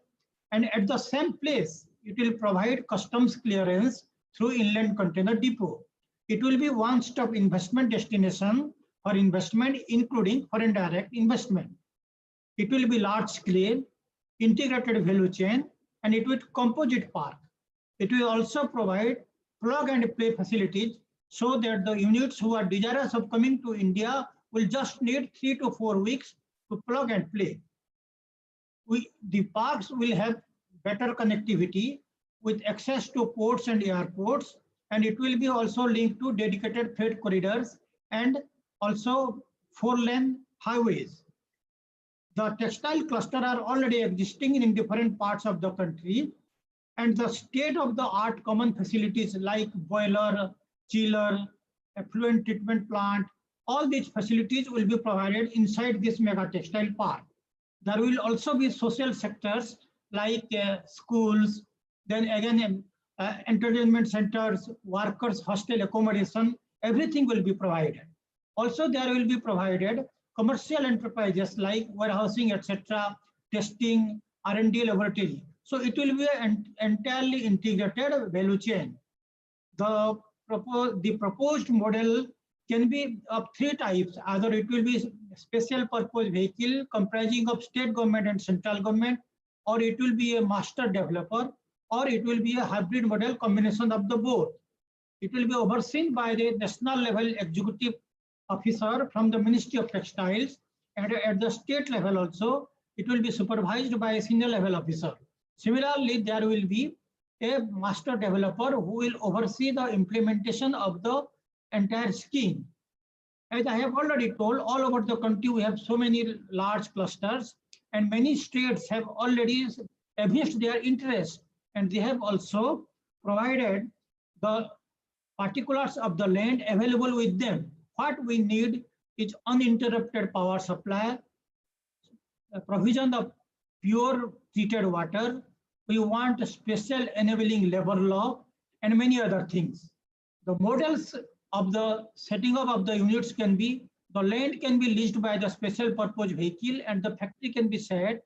and at the same place, it will provide customs clearance through inland container depot. It will be one-stop investment destination for investment, including foreign direct investment. It will be large scale, integrated value chain, and it will composite park. It will also provide plug and play facilities so that the units who are desirous of coming to India will just need 3 to 4 weeks to plug and play. The parks will have better connectivity with access to ports and airports, and it will be also linked to dedicated freight corridors and also 4-lane highways. The textile cluster are already existing in different parts of the country, and the state-of-the-art common facilities like boiler, chiller, effluent treatment plant, all these facilities will be provided inside this mega textile park. There will also be social sectors like schools, then again entertainment centers, workers, hostel accommodation, everything will be provided. Also, there will be provided commercial enterprises like warehousing, etc., testing, R&D laboratory. So it will be an entirely integrated value chain. The proposed model can be of 3 types. Either it will be special purpose vehicle comprising of state government and central government, or it will be a master developer, or it will be a hybrid model combination of the both. It will be overseen by the national level executive officer from the Ministry of Textiles, and at the state level also, it will be supervised by a senior level officer. Similarly, there will be a master developer who will oversee the implementation of the entire scheme. As I have already told, all over the country we have so many large clusters, and many states have already evinced their interest, and they have also provided the particulars of the land available with them. What we need is uninterrupted power supply, provision of pure treated water. We want a special enabling labor law and many other things. The models of the setting up of the units can be, the land can be leased by the special purpose vehicle and the factory can be set,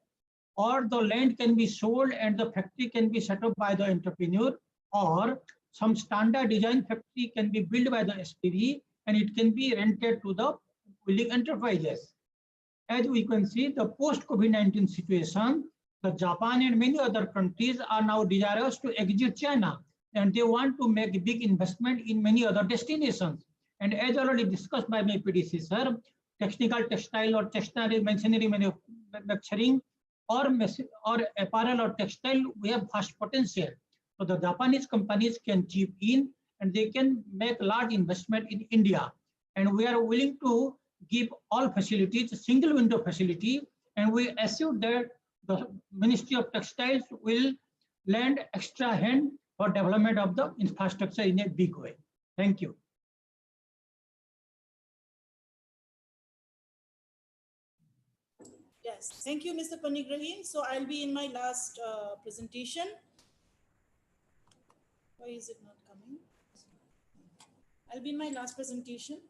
or the land can be sold and the factory can be set up by the entrepreneur, or some standard design factory can be built by the SPV and it can be rented to the willing enterprises. As we can see, the post-COVID-19 situation, the Japan and many other countries are now desirous to exit China, and they want to make big investment in many other destinations. And as already discussed by my predecessor, technical textile or textile machinery manufacturing or apparel or textile, we have vast potential. So the Japanese companies can chip in and they can make large investment in India. And we are willing to give all facilities a single window facility, and we assume that the Ministry of Textiles will lend extra hand for development of the infrastructure in a big way. Thank you. Yes, thank you, Mr. Panigrahi. So I'll be in my last presentation. Why is it not coming? I'll be in my last presentation.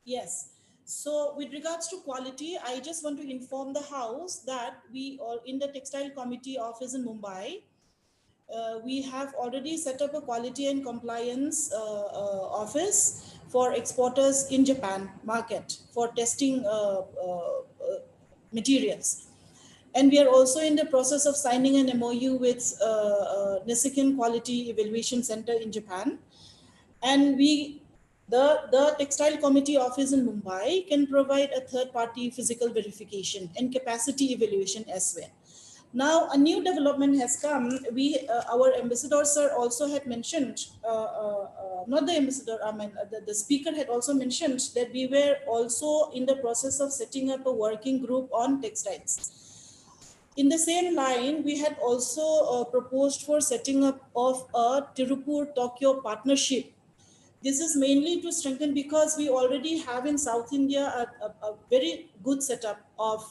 Yes. So with regards to quality, I just want to inform the House that we are in the Textile Committee office in Mumbai. We have already set up a quality and compliance office for exporters in Japan market for testing materials. And we are also in the process of signing an MOU with Nissenken Quality Evaluation Center in Japan. And the Textile Committee office in Mumbai can provide a third-party physical verification and capacity evaluation as well. Now, a new development has come. Our ambassador, sir, also had mentioned, not the ambassador, I mean, the speaker had also mentioned that we were also in the process of setting up a working group on textiles. In the same line, we had also proposed for setting up of a Tiruppur-Tokyo partnership. This is mainly to strengthen, because we already have in South India a very good setup of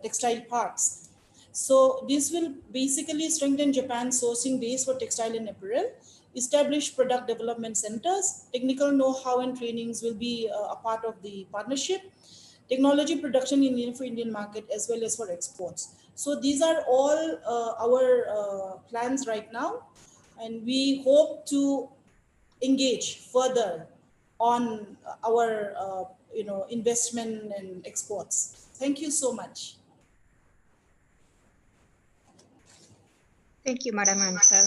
textile parks. So this will basically strengthen Japan's sourcing base for textile and apparel, establish product development centers, technical know-how and trainings will be a part of the partnership, technology production in for Indian market as well as for exports. So these are all our plans right now, and we hope to engage further on our investment and exports. Thank you so much. Thank you, Madam Ansel.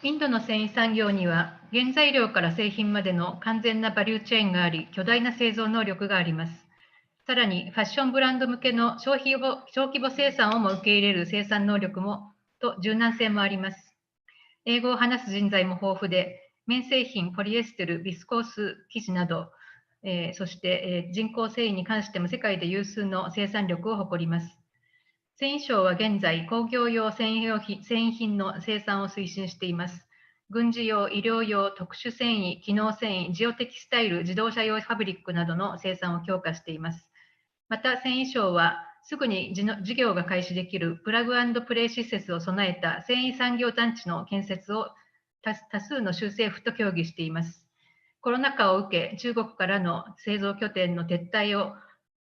インドの繊維産業には原材料から製品までの完全なバリューチェーンがあり、巨大な製造能力があります。さらにファッションブランド向けの小規模生産をも受け入れる生産能力と柔軟性もあります。英語を話す人材も豊富で、綿製品、ポリエステル、ビスコース生地など、そして、人工繊維に関しても世界で有数の生産力を誇ります。繊維省は現在、工業用繊維品の生産を推進しています。軍事用、医療用、特殊繊維、機能繊維、ジオテキスタイル、自動車用ファブリックなどの生産を強化しています。また、繊維省は、すぐに事業が開始できるプラグ&プレイ施設を備えた繊維産業団地の建設を多数の州政府と協議しています。コロナ禍を受け、中国からの製造拠点の撤退を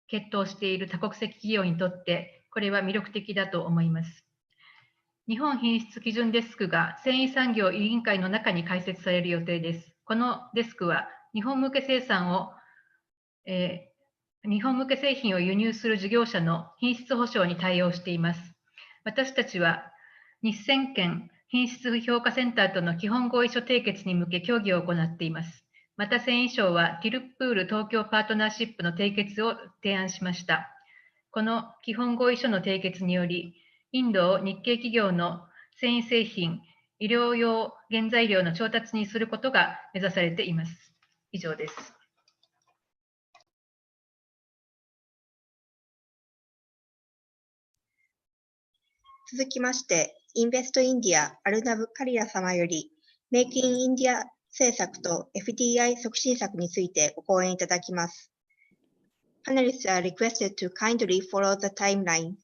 検討している多国籍企業にとって、これは魅力的だと思います。日本品質基準デスクが繊維産業委員会の中に開設される予定です。このデスクは日本向け製品を輸入する事業者の品質保証に対応しています。私たちはNissenken品質評価センターとの基本合意書締結に向け協議を行っています。また繊維省はティルップール東京パートナーシップの締結を提案しました。この基本合意書の締結により、インドを日系企業の繊維製品、医療用原材料の調達にすることが目指されています。以上です。続きまして、インベストインディア、アルナブ・カリラ様より、メイキン・インディア政策と FDI 促進策についてご講演いただきます。Panelists are requested to kindly follow the timeline.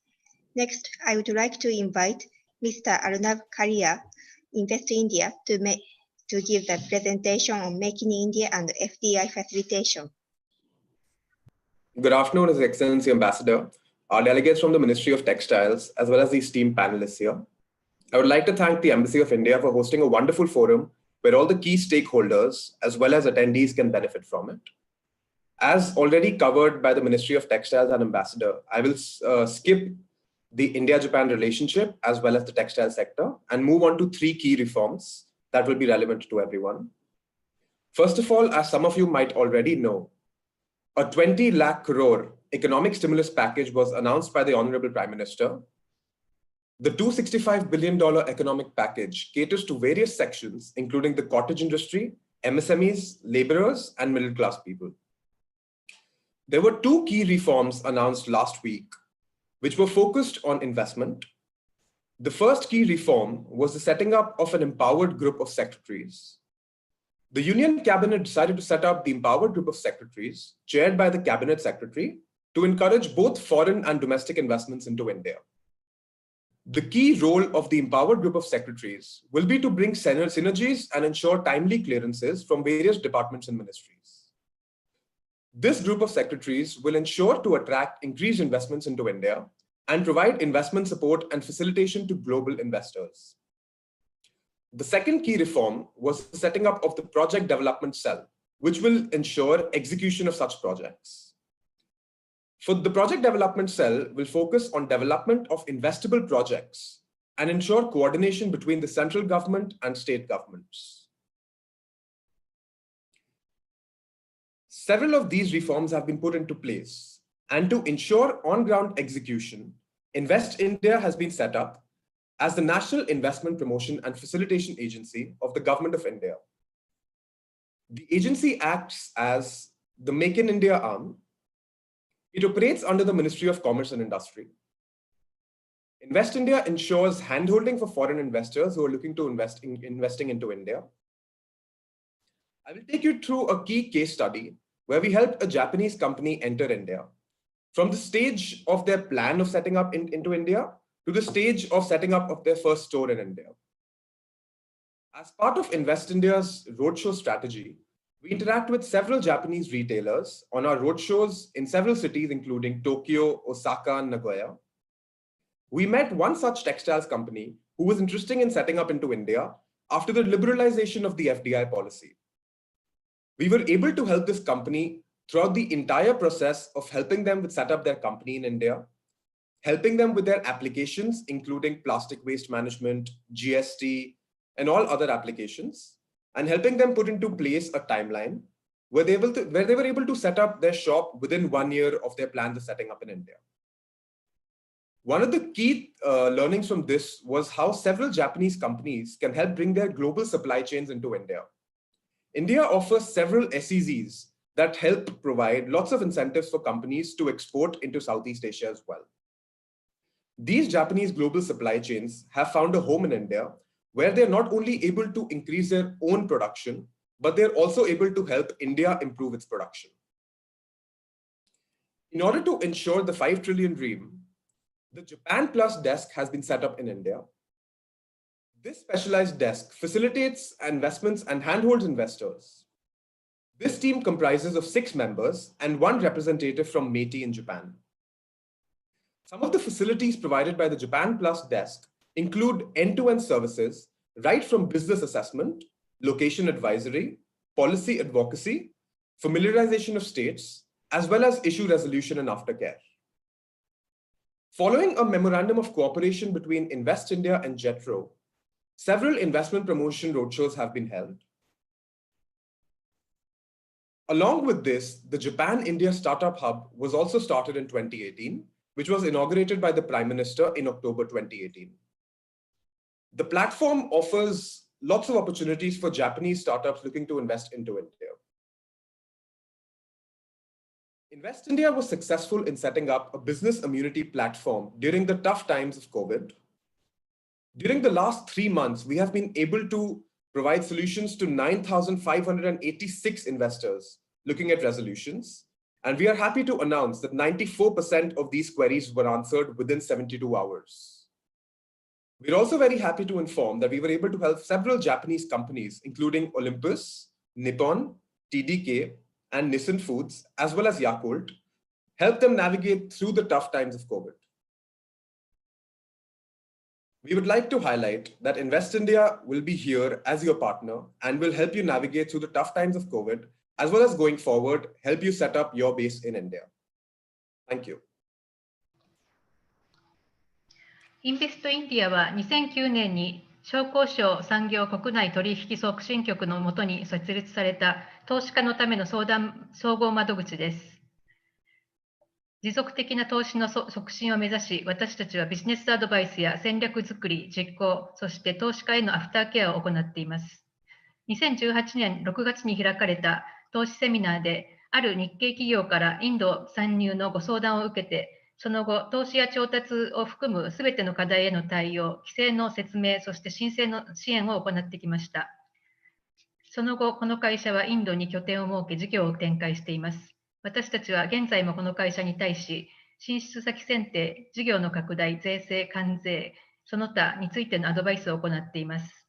Next, I would like to invite Mr. Arnav Karia, Invest India, to give the presentation on Making in India and FDI facilitation. Good afternoon, His Excellency Ambassador, our delegates from the Ministry of Textiles, as well as the esteemed panelists here. I would like to thank the Embassy of India for hosting a wonderful forum where all the key stakeholders, as well as attendees, can benefit from it. As already covered by the Ministry of Textiles and Ambassador, I will skip the India-Japan relationship as well as the textile sector and move on to 3 key reforms that will be relevant to everyone. First of all, as some of you might already know, a 20 lakh crore economic stimulus package was announced by the Honorable Prime Minister. The $265 billion economic package caters to various sections, including the cottage industry, MSMEs, laborers, and middle-class people. There were 2 key reforms announced last week, which were focused on investment. The first key reform was the setting up of an empowered group of secretaries. The Union Cabinet decided to set up the empowered group of secretaries, chaired by the Cabinet Secretary, to encourage both foreign and domestic investments into India. The key role of the empowered group of secretaries will be to bring synergies and ensure timely clearances from various departments and ministries. This group of secretaries will ensure to attract increased investments into India and provide investment support and facilitation to global investors. The second key reform was the setting up of the Project Development Cell, which will ensure execution of such projects. For the Project Development Cell will focus on development of investable projects and ensure coordination between the central government and state governments. Several of these reforms have been put into place, and to ensure on-ground execution, Invest India has been set up as the National Investment Promotion and Facilitation Agency of the Government of India. The agency acts as the Make in India arm. It operates under the Ministry of Commerce and Industry. Invest India ensures handholding for foreign investors who are looking to investing into India. I will take you through a key case study where we helped a Japanese company enter India from the stage of their plan of setting up into India to the stage of setting up of their first store in India. As part of Invest India's roadshow strategy, we interact with several Japanese retailers on our roadshows in several cities, including Tokyo, Osaka, and Nagoya. We met one such textiles company who was interested in setting up into India after the liberalization of the FDI policy. We were able to help this company throughout the entire process of helping them with set up their company in India, helping them with their applications, including plastic waste management, GST, and all other applications, and helping them put into place a timeline where they were able to set up their shop within 1 year of their plans of setting up in India. One of the key learnings from this was how several Japanese companies can help bring their global supply chains into India. India offers several SEZs that help provide lots of incentives for companies to export into Southeast Asia as well. These Japanese global supply chains have found a home in India where they're not only able to increase their own production, but they're also able to help India improve its production. In order to ensure the 5 trillion dream, the Japan Plus desk has been set up in India. This specialized desk facilitates investments and handholds investors. This team comprises of 6 members and 1 representative from METI in Japan. Some of the facilities provided by the Japan Plus desk include end-to-end services, right from business assessment, location advisory, policy advocacy, familiarization of states, as well as issue resolution and aftercare. Following a memorandum of cooperation between Invest India and JETRO, several investment promotion roadshows have been held. Along with this, the Japan-India Startup Hub was also started in 2018, which was inaugurated by the Prime Minister in October 2018. The platform offers lots of opportunities for Japanese startups looking to invest into India. Invest India was successful in setting up a business immunity platform during the tough times of COVID. During the last 3 months, we have been able to provide solutions to 9,586 investors looking at resolutions. And we are happy to announce that 94% of these queries were answered within 72 hours. We're also very happy to inform that we were able to help several Japanese companies, including Olympus, Nippon, TDK, and Nissan Foods, as well as Yakult, help them navigate through the tough times of COVID. We would like to highlight that Invest India will be here as your partner and will help you navigate through the tough times of COVID, as well as going forward, help you set up your base in India. Thank you. インベストインディアは2009年に商工省産業国内取引促進局の下に設立された投資家のための総合窓口です。持続的な投資の促進を目指し、私たちはビジネスアドバイスや戦略作り、実行、そして投資家へのアフターケアを行っています。2018年6月に開かれた投資セミナーで、ある日系企業からインド参入のご相談を受けて、その後、投資や調達を含むすべての課題への対応、規制の説明、そして申請の支援を行ってきました。その後、この会社はインドに拠点を設け、事業を展開しています。私たちは現在もこの会社に対し、進出先選定、事業の拡大、税制、関税、その他についてのアドバイスを行っています。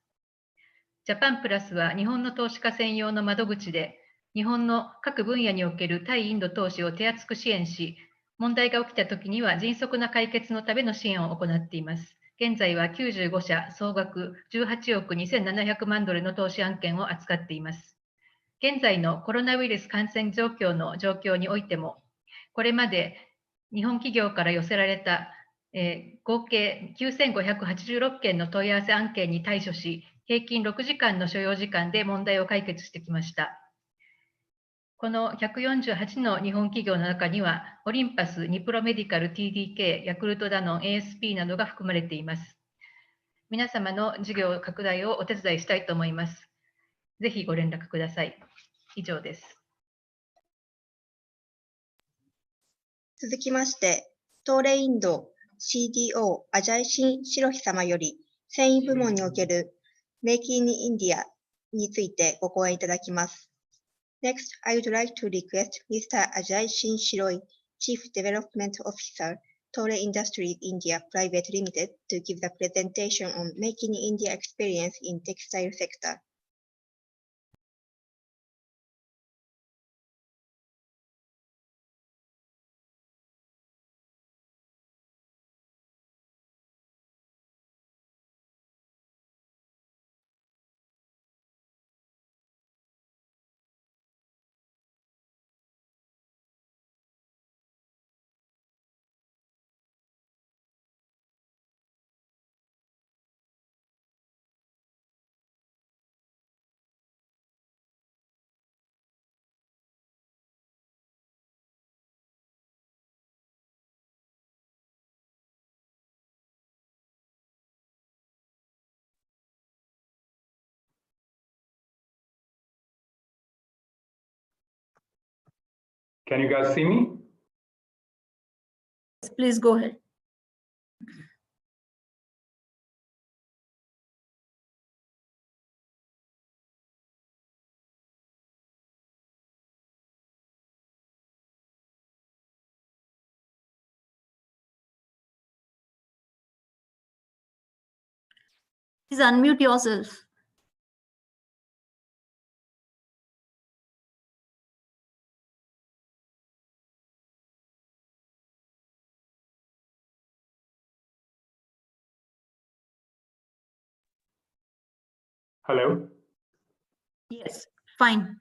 ジャパンプラスは日本の投資家専用の窓口で、日本の各分野における対インド投資を手厚く支援し、問題が起きたときには迅速な解決のための支援を行っています。現在は95社、総額18億2700万ドルの投資案件を扱っています。現在のコロナウイルス感染状況の状況においても、これまで日本企業から寄せられた、合計9586件の問い合わせ案件に対処し、平均6時間の所要時間で問題を解決してきました。この148の日本企業の中には、オリンパス、ニプロメディカル、TDK、ヤクルトダノン、ASP などが含まれています。皆様の事業拡大をお手伝いしたいと思います。ぜひご連絡ください。以上です。続きまして、東レインド CDO アジャイシン・シロヒ様より繊維部門におけるメイキングインディアについてご講演いただきます。Next, I would like to request Mr. Ajay Shin Shiroi, Chief Development Officer, Tore Industries India Private Limited, to give the presentation on Making in India experience in textile sector. Can you guys see me? Please go ahead. Please unmute yourself. Hello? Yes, fine.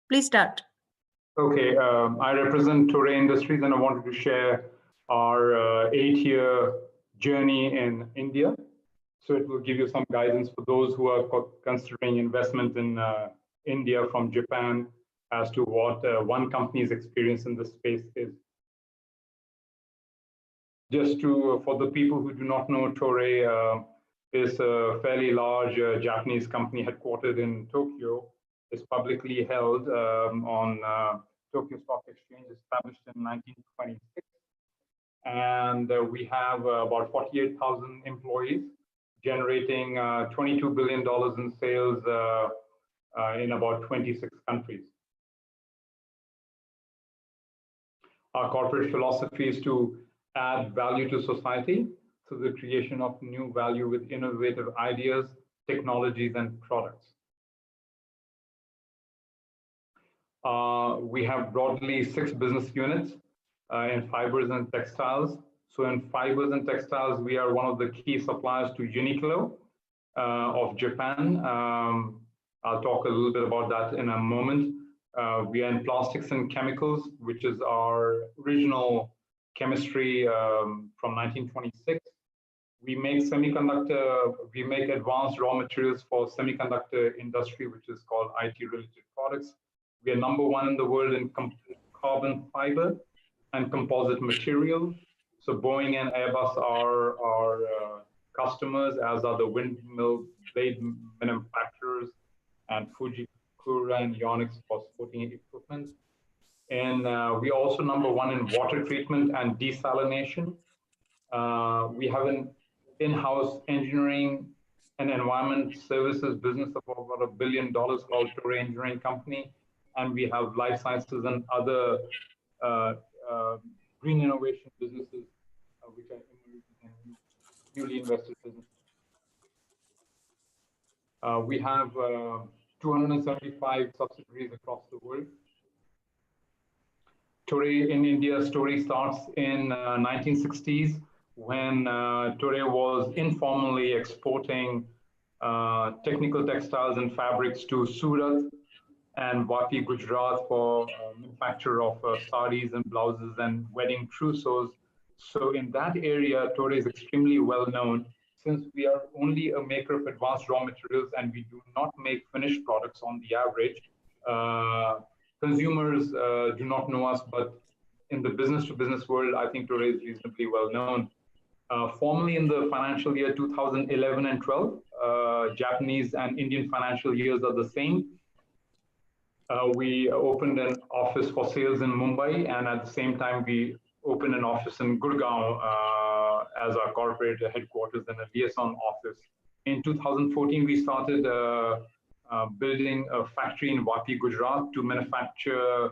Please start. Okay, I represent Toray Industries and I wanted to share our 8-year journey in India. So it will give you some guidance for those who are considering investment in India from Japan as to what one company's experience in this space is. Just to, for the people who do not know, Toray is a fairly large Japanese company headquartered in Tokyo. It's publicly held on Tokyo Stock Exchange, established in 1926. And we have about 48,000 employees, generating $22 billion in sales in about 26 countries. Our corporate philosophy is to add value to society through the creation of new value with innovative ideas, technologies, and products. We have broadly 6 business units in fibers and textiles. So in fibers and textiles, we are one of the key suppliers to Uniqlo of Japan. I'll talk a little bit about that in a moment. We are in plastics and chemicals, which is our original chemistry from 1926. We make we make advanced raw materials for semiconductor industry, which is called IT-related products. We are #1 in the world in carbon fiber and composite material. So Boeing and Airbus are our customers, as are the windmill blade manufacturers and Fujikura and Yonex for sporting equipment. And we are also #1 in water treatment and desalination. We have an in-house engineering and environment services business of about $1 billion called Toray Engineering Company. And we have life sciences and other green innovation businesses, which are emerging and newly invested businesses. We have 275 subsidiaries across the world. Toray in India's story starts in 1960s when Toray was informally exporting technical textiles and fabrics to Surat and Vapi, Gujarat for manufacture of saris and blouses and wedding trousseaux. So in that area, Toray is extremely well known since we are only a maker of advanced raw materials and we do not make finished products on the average. Consumers do not know us, but in the business-to-business world, I think Toray is reasonably well known. Formerly in the financial year 2011 and 12, Japanese and Indian financial years are the same. We opened an office for sales in Mumbai, and at the same time, we opened an office in Gurgaon as our corporate headquarters and a liaison office. In 2014, we started building a factory in Vapi, Gujarat to manufacture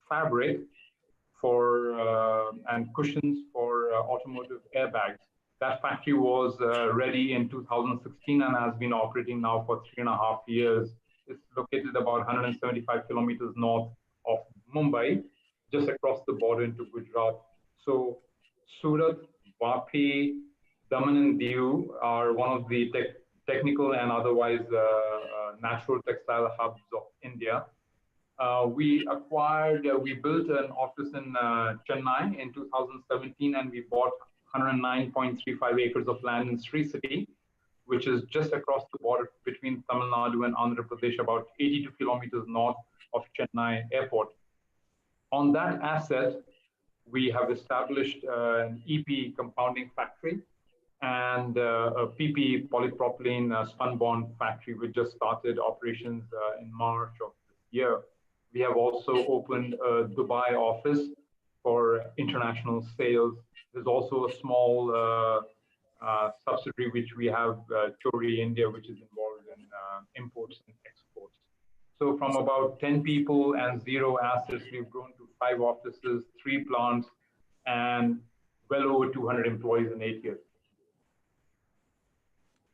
fabric for and cushions for automotive airbags. That factory was ready in 2016 and has been operating now for 3.5 years. It's located about 175 kilometers north of Mumbai, just across the border into Gujarat. So Surat, Vapi, Daman and Diu are one of the technical and otherwise natural textile hubs of India. We built an office in Chennai in 2017, and we bought 109.35 acres of land in Sri City, which is just across the border between Tamil Nadu and Andhra Pradesh, about 82 kilometers north of Chennai airport. On that asset, we have established an EP compounding factory and a PP polypropylene spun bond factory, which just started operations in March of this year, we have also opened a Dubai office for international sales. There's also a small subsidiary which we have, Tori India, which is involved in imports and exports. So from about 10 people and 0 assets, we've grown to 5 offices, 3 plants, and well over 200 employees in 8 years.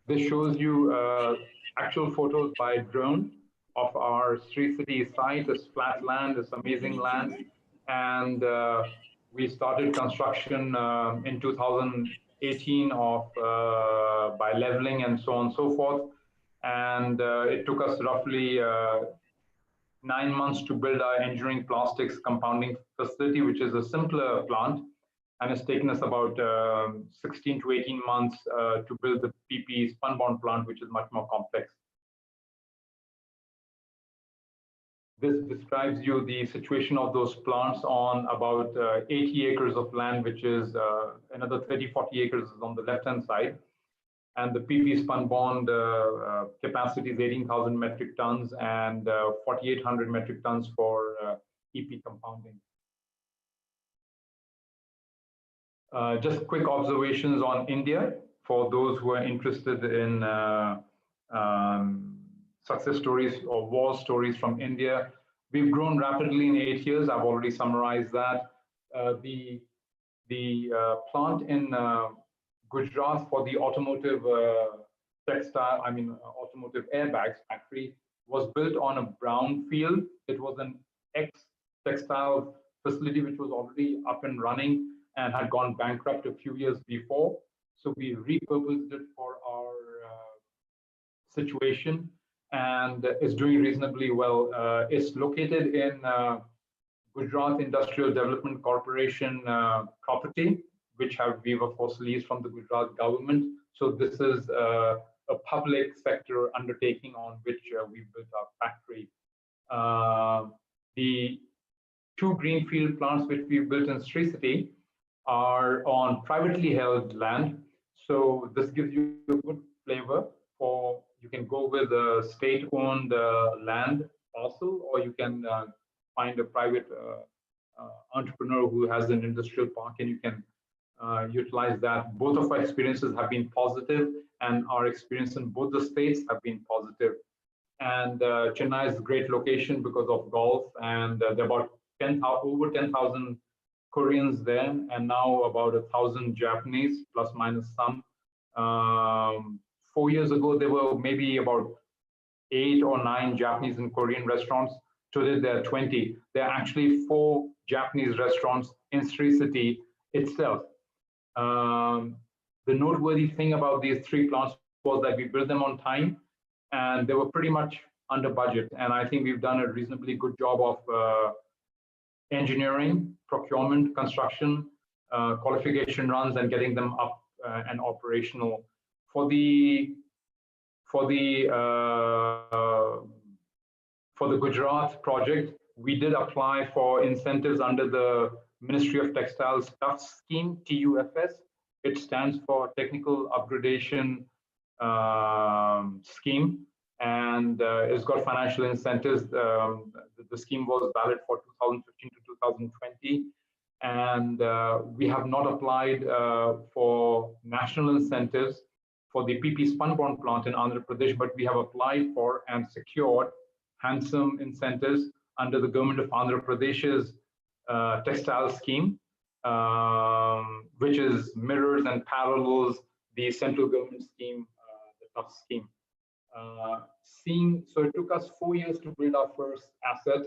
This shows you actual photos by drone of our Sri City site. It's flat land, it's amazing land. And we started construction in 2018 of by leveling and so on and so forth. And it took us roughly 9 months to build our engineering plastics compounding facility, which is a simpler plant. And it's taken us about 16 to 18 months to build the PP spunbond plant, which is much more complex. This describes you the situation of those plants on about 80 acres of land, which is another 30, 40 acres on the left-hand side. And the PP spunbond capacity is 18,000 metric tons and 4,800 metric tons for EP compounding. Just quick observations on India for those who are interested in success stories or war stories from India. We've grown rapidly in 8 years. I've already summarized that. The plant in Gujarat for the automotive textile, automotive airbags factory was built on a brownfield. It was an ex-textile facility which was already up and running and had gone bankrupt a few years before. So we repurposed it for our situation, and is doing reasonably well. It's located in Gujarat Industrial Development Corporation property, which we've of course leased from the Gujarat government. So this is a public sector undertaking on which we built our factory. The 2 greenfield plants which we built in Sri City are on privately held land. So this gives you a good flavor for, you can go with a state-owned land parcel, or you can find a private entrepreneur who has an industrial park, and you can utilize that. Both of our experiences have been positive, and our experience in both the states have been positive. And Chennai is a great location because of golf, and there are about over 10,000 Koreans there, and now about 1,000 Japanese, plus minus some. 4 years ago, there were maybe about 8 or 9 Japanese and Korean restaurants. Today, there are 20. There are actually 4 Japanese restaurants in Sri City itself. The noteworthy thing about these 3 plants was that we built them on time, and they were pretty much under budget. And I think we've done a reasonably good job of engineering, procurement, construction, qualification runs, and getting them up and operational. For the Gujarat project, we did apply for incentives under the Ministry of Textiles TUFS scheme, TUFS. It stands for Technical Upgradation Scheme, and it's got financial incentives. The scheme was valid for 2015 to 2020, and we have not applied for national incentives for the PP spunbond plant in Andhra Pradesh, but we have applied for and secured handsome incentives under the government of Andhra Pradesh's textile scheme, which is mirrors and parallels the central government scheme, the TUFS scheme. So it took us 4 years to build our first asset.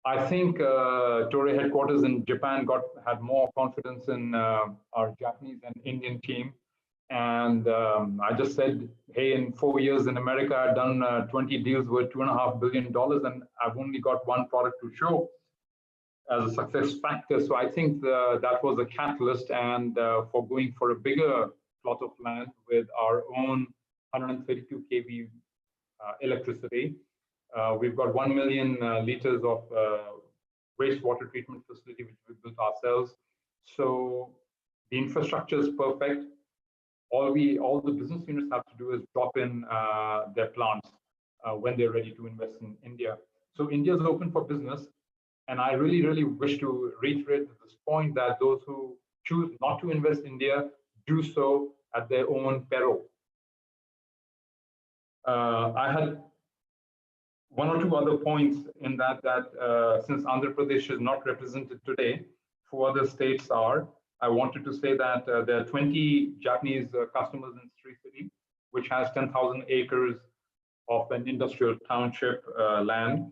I think Toray headquarters in Japan had more confidence in our Japanese and Indian team. And I just said, hey, in 4 years in America, I've done 20 deals worth $2.5 billion, and I've only got one product to show as a success factor. So I think that was a catalyst, and for going for a bigger plot of land with our own 132 kV electricity. We've got 1 million liters of wastewater treatment facility, which we built ourselves. So the infrastructure is perfect. All the business units have to do is drop in their plants. when they're ready to invest in India. So India is open for business. And I really, really wish to reiterate this point that those who choose not to invest in India do so at their own peril. I had one or two other points in that since Andhra Pradesh is not represented today, 4 other states are. I wanted to say that there are 20 Japanese customers in Sri City, which has 10,000 acres of an industrial township land.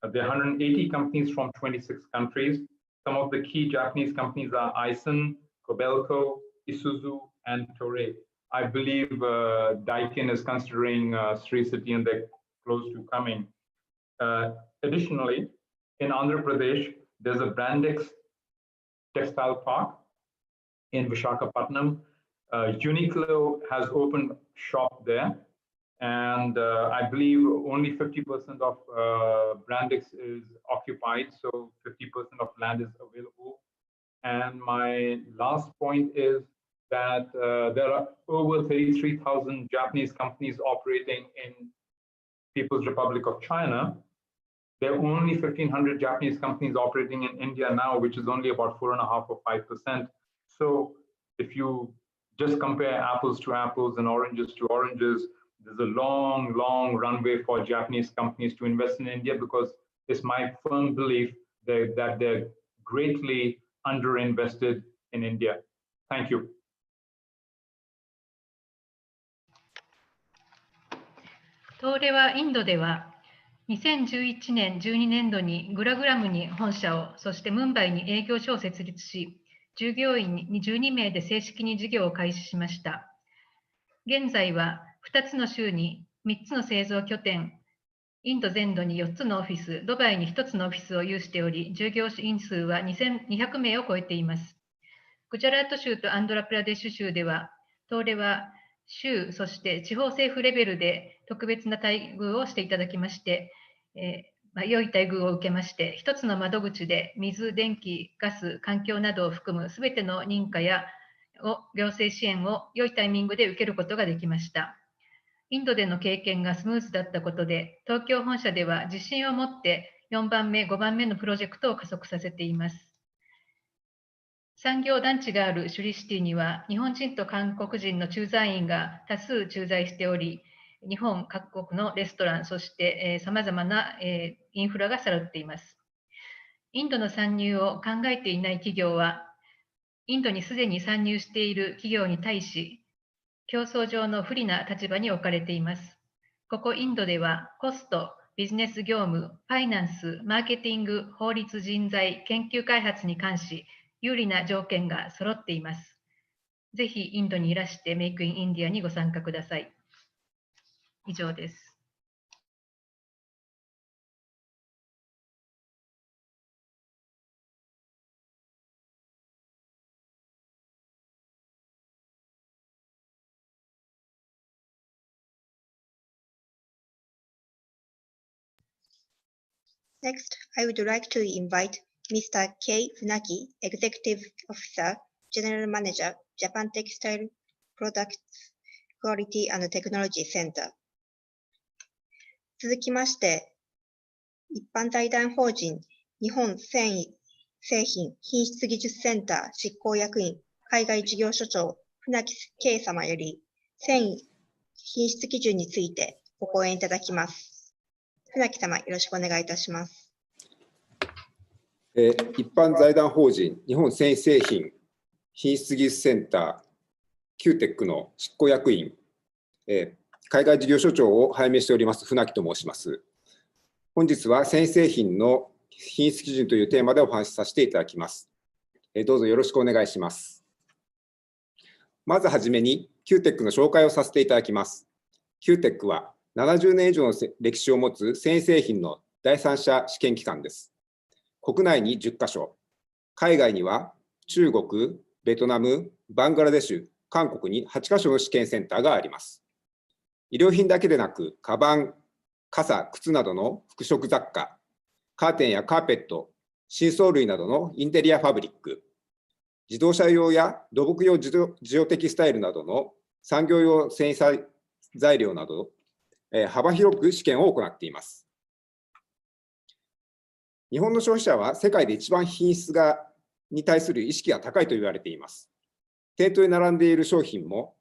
There are 180 companies from 26 countries. Some of the key Japanese companies are Aisin, Kobelco, Isuzu, and Toray. I believe Daikin is considering Sri City and they're close to coming. Additionally, in Andhra Pradesh, there's a Brandex textile park in Visakhapatnam. Uniqlo has opened shop there. And I believe only 50% of Brandex is occupied, so 50% of land is available. And my last point is that there are over 33,000 Japanese companies operating in People's Republic of China. There are only 1,500 Japanese companies operating in India now, which is only about 4.5 or 5%. So if you just compare apples to apples and oranges to oranges, there's a long, long runway for Japanese companies to invest in India because it's my firm belief that they're greatly underinvested in India. Thank you. 東レはインドでは2011年12年度にグラグラムに本社を、そしてムンバイに営業所を設立し、従業員12名で正式に事業を開始しました。現在は2つの州に3つの製造拠点、インド全土に4つのオフィス、ドバイに1つのオフィスを有しており、従業員数は2200名を超えています。グジャラート州とアンドラプラデシュ州では、東レは州、そして地方政府レベルで特別な待遇をしていただきまして、良い待遇を受けまして、1つの窓口で水、電気、ガス、環境などを含むすべての認可や行政支援を良いタイミングで受けることができました。インドでの経験がスムーズだったことで、東京本社では自信を持って4番目、5番目のプロジェクトを加速させています。産業団地があるシュリシティには、日本人と韓国人の駐在員が多数駐在しており、日本各国のレストラン、そしてさまざまなインフラが揃っています。インドの参入を考えていない企業は、インドにすでに参入している企業に対し、競争上の不利な立場に置かれています。ここインドではコスト、ビジネス業務、ファイナンス、マーケティング、法律人材、研究開発に関し、有利な条件が揃っています。ぜひインドにいらしてメイクインインディアにご参加ください。以上です。Next, I would like to invite Mr. Kei Funaki, Executive Officer, General Manager, Japan Textile Products Quality and Technology Center。続きまして、一般財団法人日本繊維製品品質技術センター執行役員海外事業所長船木圭様より繊維品質基準についてご講演いただきます。船木様、よろしくお願いいたします。一般財団法人日本繊維製品品質技術センター QTEC の執行役員、海外事業所長を拝命しております船木と申します。本日は繊維製品の品質基準というテーマでお話しさせていただきます。どうぞよろしくお願いします。まずはじめに QTEC の紹介をさせていただきます。QTEC は70年以上の歴史を持つ繊維製品の第三者試験機関です。国内に10カ所、海外には中国、ベトナム、バングラデシュ、韓国に8カ所の試験センターがあります。衣料品だけでなく、カバン、傘、靴などの服飾雑貨、カーテンやカーペット、新装類などのインテリアファブリック、自動車用や土木用自動テキスタイルなどの産業用繊維材料など、幅広く試験を行っています。日本の消費者は世界で一番品質に対する意識が高いと言われています。店頭に並んでいる商品も、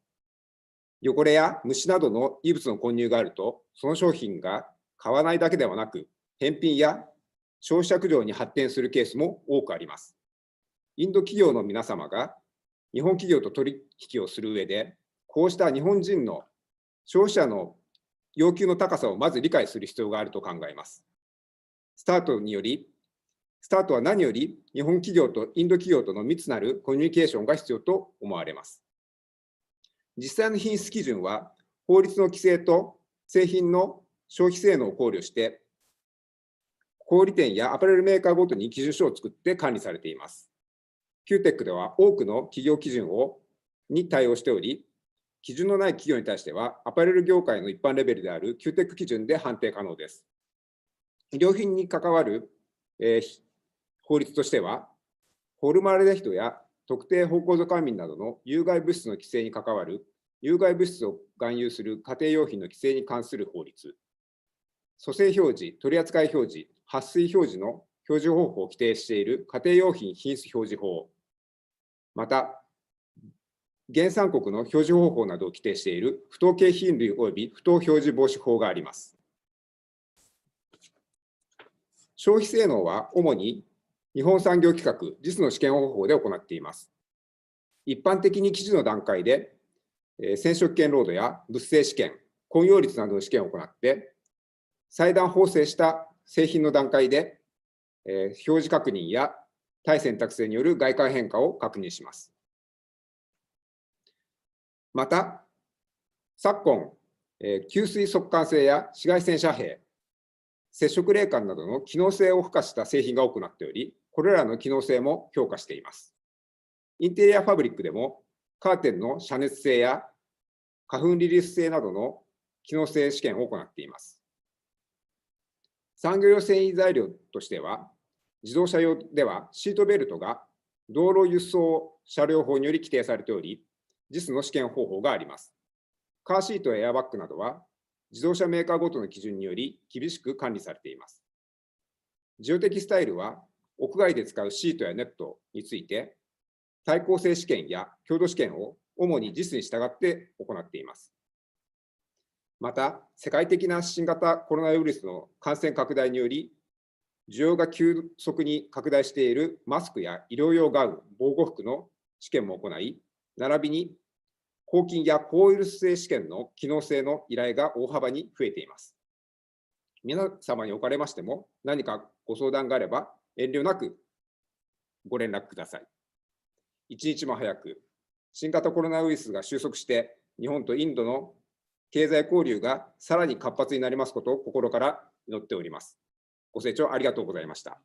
汚れや虫などの異物の混入があると、その商品が買わないだけではなく、返品や消費者苦情に発展するケースも多くあります。インド企業の皆様が日本企業と取引をする上で、こうした日本人の消費者の要求の高さをまず理解する必要があると考えます。スタートは何より日本企業とインド企業との密なるコミュニケーションが必要と思われます。実際の品質基準は法律の規制と製品の消費性能を考慮して、小売店やアパレルメーカーごとに基準書を作って管理されています。QTech では多くの企業基準に対応しており、基準のない企業に対しては、アパレル業界の一般レベルである QTech 基準で判定可能です。衣料品に関わる、法律としては、フォルマルデヒドや特定芳香素甘味などの有害物質の規制に関わる有害物質を含有する家庭用品の規制に関する法律、組成表示、取扱表示、撥水表示の表示方法を規定している家庭用品品質表示法、また、原産国の表示方法などを規定している不当景品類及び不当表示防止法があります。消費性能は主に日本産業規格、実の試験方法で行っています。一般的に記事の段階で、染色権ロードや物性試験、混用率などの試験を行って、裁断縫製した製品の段階で、表示確認や対選択性による外観変化を確認します。また、昨今、吸水速乾性や紫外線遮蔽、接触冷感などの機能性を付加した製品が多くなっており、これらの機能性も評価しています。インテリアファブリックでも、カーテンの遮熱性や花粉リリース性などの機能性試験を行っています。産業用繊維材料としては、自動車用ではシートベルトが道路輸送車両法により規定されており、JISの試験方法があります。カーシートやエアバッグなどは、自動車メーカーごとの基準により厳しく管理されています。ジオテキスタイルは、屋外で使うシートやネットについて、耐候性試験や強度試験を主にJISに従って行っています。また、世界的な新型コロナウイルスの感染拡大により、需要が急速に拡大しているマスクや医療用ガウン、防護服の試験も行い、並びに抗菌や抗ウイルス性試験の機能性の依頼が大幅に増えています。皆様におかれましても、何かご相談があれば遠慮なくご連絡ください。一日も早く新型コロナウイルスが収束して、日本とインドの経済交流がさらに活発になりますことを心から祈っております。ご清聴ありがとうございました。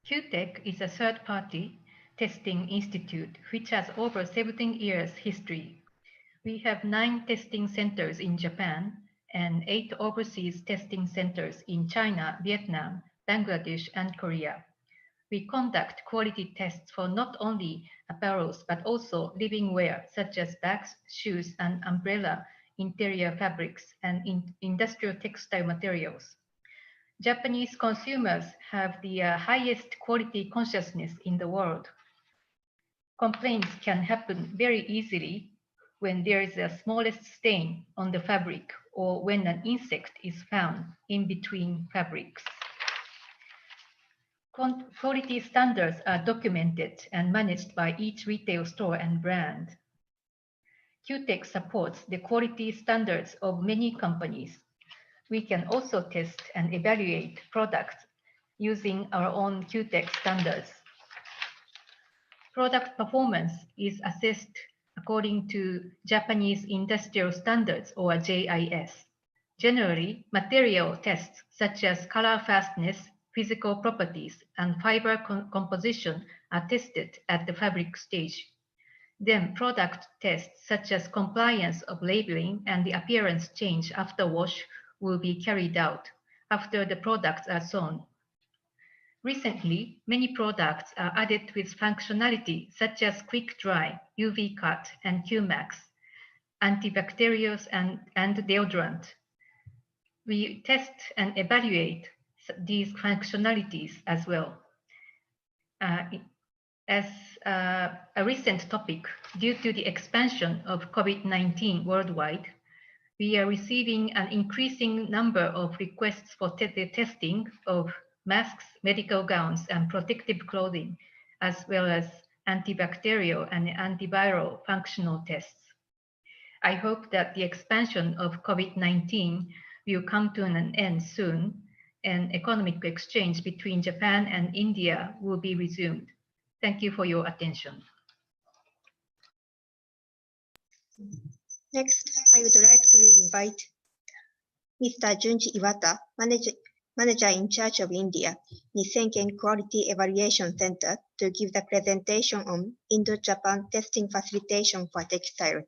QTech is a third-party testing institute which has over 17 years history. We have 9 testing centers in Japan and 8 overseas testing centers in China, Vietnam, Bangladesh, and Korea. We conduct quality tests for not only apparels but also living wear such as bags, shoes, and umbrella, interior fabrics, and industrial textile materials. Japanese consumers have the highest quality consciousness in the world. Complaints can happen very easily when there is the smallest stain on the fabric or when an insect is found in between fabrics. Quality standards are documented and managed by each retail store and brand. QTech supports the quality standards of many companies. We can also test and evaluate products using our own QTech standards. Product performance is assessed according to Japanese Industrial Standards or JIS. Generally, material tests such as color fastness, physical properties, and fiber composition are tested at the fabric stage. Then product tests such as compliance of labeling and the appearance change after wash will be carried out after the products are sewn. Recently, many products are added with functionality such as quick dry, UV cut, and Qmax, antibacterials, and deodorant. We test and evaluate these functionalities as well. As a recent topic, due to the expansion of COVID-19 worldwide, we are receiving an increasing number of requests for the testing of masks, medical gowns, and protective clothing, as well as antibacterial and antiviral functional tests. I hope that the expansion of COVID-19 will come to an end soon, and economic exchange between Japan and India will be resumed. Thank you for your attention. Next, I would like to invite Mr. Junji Iwata, Manager in charge of India, Nissenken Quality Evaluation Center, to give the presentation on Indo-Japan Testing Facilitation for Textiles.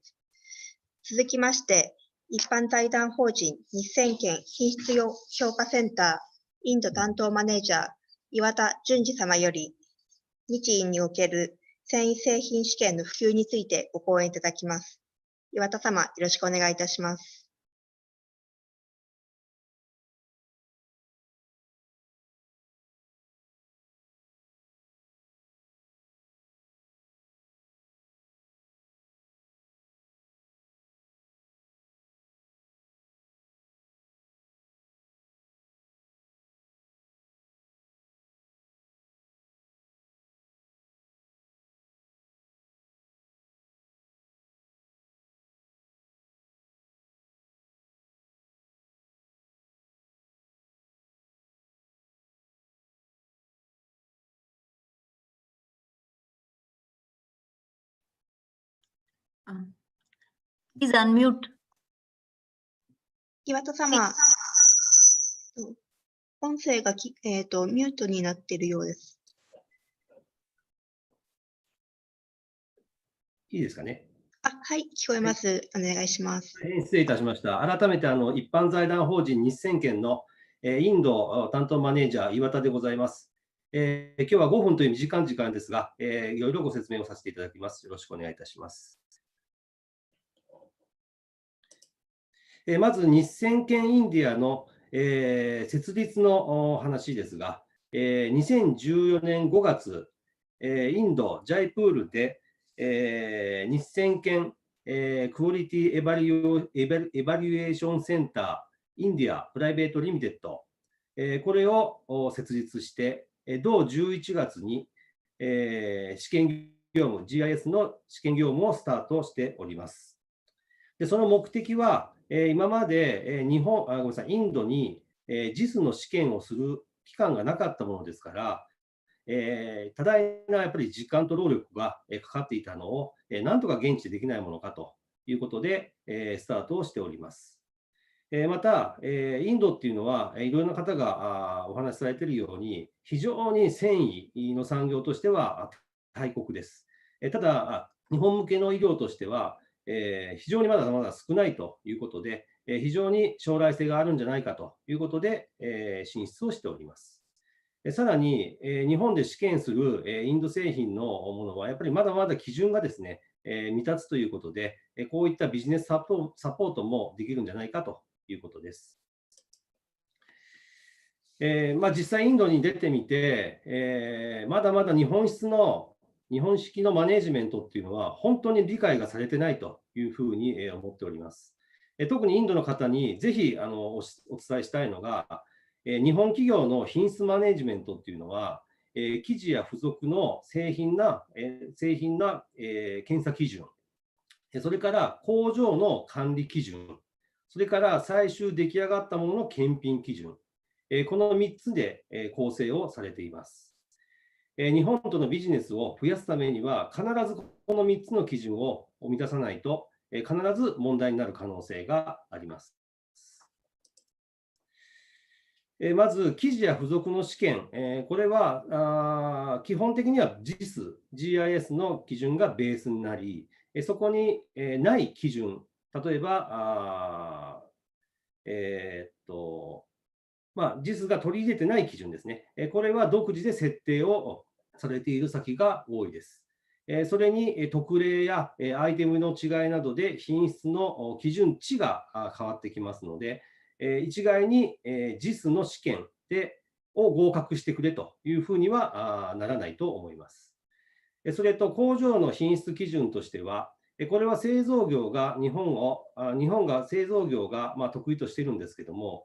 続きまして、一般財団法人Nissenken品質評価センターインド担当マネージャー岩田淳二様より、日印における繊維製品試験の普及についてご講演いただきます。岩田様、よろしくお願いいたします。Please unmute. 岩田様、音声がミュートになっているようです。いいですかね。はい、聞こえます。お願いします。大変失礼いたしました。改めて一般財団法人日鮮研のインド担当マネージャー岩田でございます。今日は5分という短い時間ですが、いろいろご説明をさせていただきます。よろしくお願いいたします。まず日鮮研インディアの設立の話ですが、2014年5月、インド・ジャイプールで日鮮研クオリティエバリュエーションセンターインディアプライベートリミテッド、これを設立して、同11月に試験業務、GIS の試験業務をスタートしております。でその目的は、今までインドにJIS の試験をする期間がなかったものですから、多大なやっぱり時間と労力がかかっていたのを、なんとか現地でできないものかということで、スタートをしております。また、インドっていうのは、いろいろな方がお話しされているように、非常に繊維の産業としては大国です。ただ、日本向けの医療としては、非常にまだまだ少ないということで、非常に将来性があるんじゃないかということで、進出をしております。さらに、日本で試験するインド製品のものは、やっぱりまだまだ基準がですね、未達ということで、こういったビジネスサポートもできるんじゃないかということです。実際インドに出てみて、まだまだ日本式のマネジメントっていうのは本当に理解がされてないというふうに思っております。特にインドの方にぜひお伝えしたいのが、日本企業の品質マネジメントっていうのは、生地や付属の製品な検査基準、それから工場の管理基準、それから最終出来上がったものの検品基準、この3つで構成をされています。日本とのビジネスを増やすためには、必ずこの3つの基準を満たさないと、必ず問題になる可能性があります。まず、生地や付属の試験、これは基本的には JIS、GIS の基準がベースになり、そこにない基準、例えば、JIS が取り入れてない基準ですね。これは独自で設定をされている先が多いです。それに特例やアイテムの違いなどで品質の基準値が変わってきますので、一概に JIS の試験を合格してくれというふうにはならないと思います。それと工場の品質基準としては、これは製造業が日本が製造業が得意としているんですけども、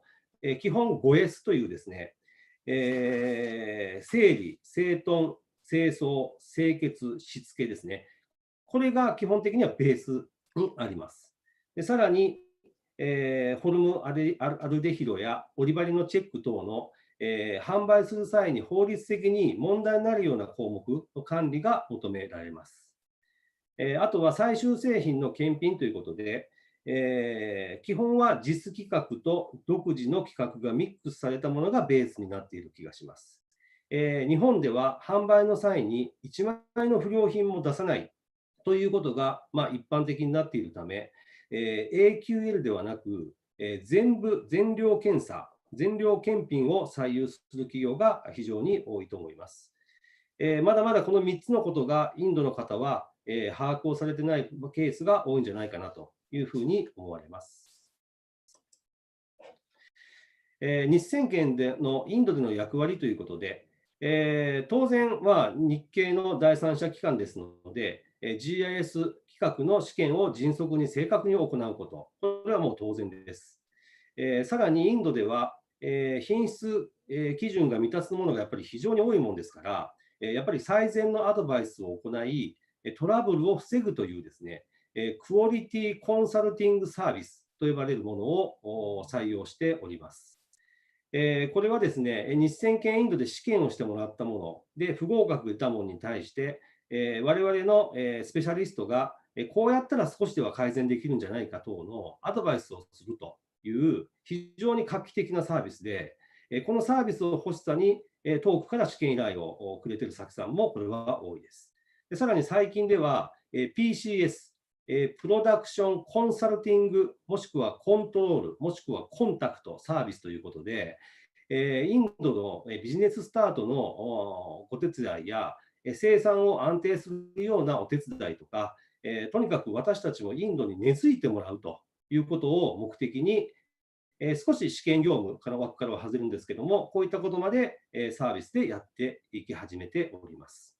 基本 5S というですね、整理、整頓、清掃、清潔、しつけですね。これが基本的にはベースにあります。でさらに、フォルムアルデヒドや折り張りのチェック等の、販売する際に法律的に問題になるような項目の管理が求められます。あとは最終製品の検品ということで、基本はJIS規格と独自の規格がミックスされたものがベースになっている気がします。日本では販売の際に1枚の不良品も出さないということが一般的になっているため、AQL ではなく、全量検査、全量検品を採用する企業が非常に多いと思います。まだまだこの3つのことがインドの方は、把握をされていないケースが多いんじゃないかなというふうに思われます。日銭圏でのインドでの役割ということで、当然は日系の第三者機関ですので、GIS 規格の試験を迅速に正確に行うこと、これはもう当然です。さらにインドでは、品質基準が満たすものがやっぱり非常に多いものですから、やっぱり最善のアドバイスを行い、トラブルを防ぐというですね、クオリティコンサルティングサービスと呼ばれるものを採用しております。これはですね、日銭圏インドで試験をしてもらったもので不合格が出たものに対して、我々のスペシャリストがこうやったら少しでは改善できるんじゃないか等のアドバイスをするという非常に画期的なサービスで、このサービスを欲しさに遠くから試験依頼をくれている先さんもこれは多いです。でさらに最近では PCS、プロダクションコンサルティング、もしくはコントロール、もしくはコンタクトサービスということで、インドのビジネススタートのお手伝いや、生産を安定するようなお手伝いとか、とにかく私たちもインドに根付いてもらうということを目的に、少し試験業務から枠からは外れるんですけども、こういったことまでサービスでやっていき始めております。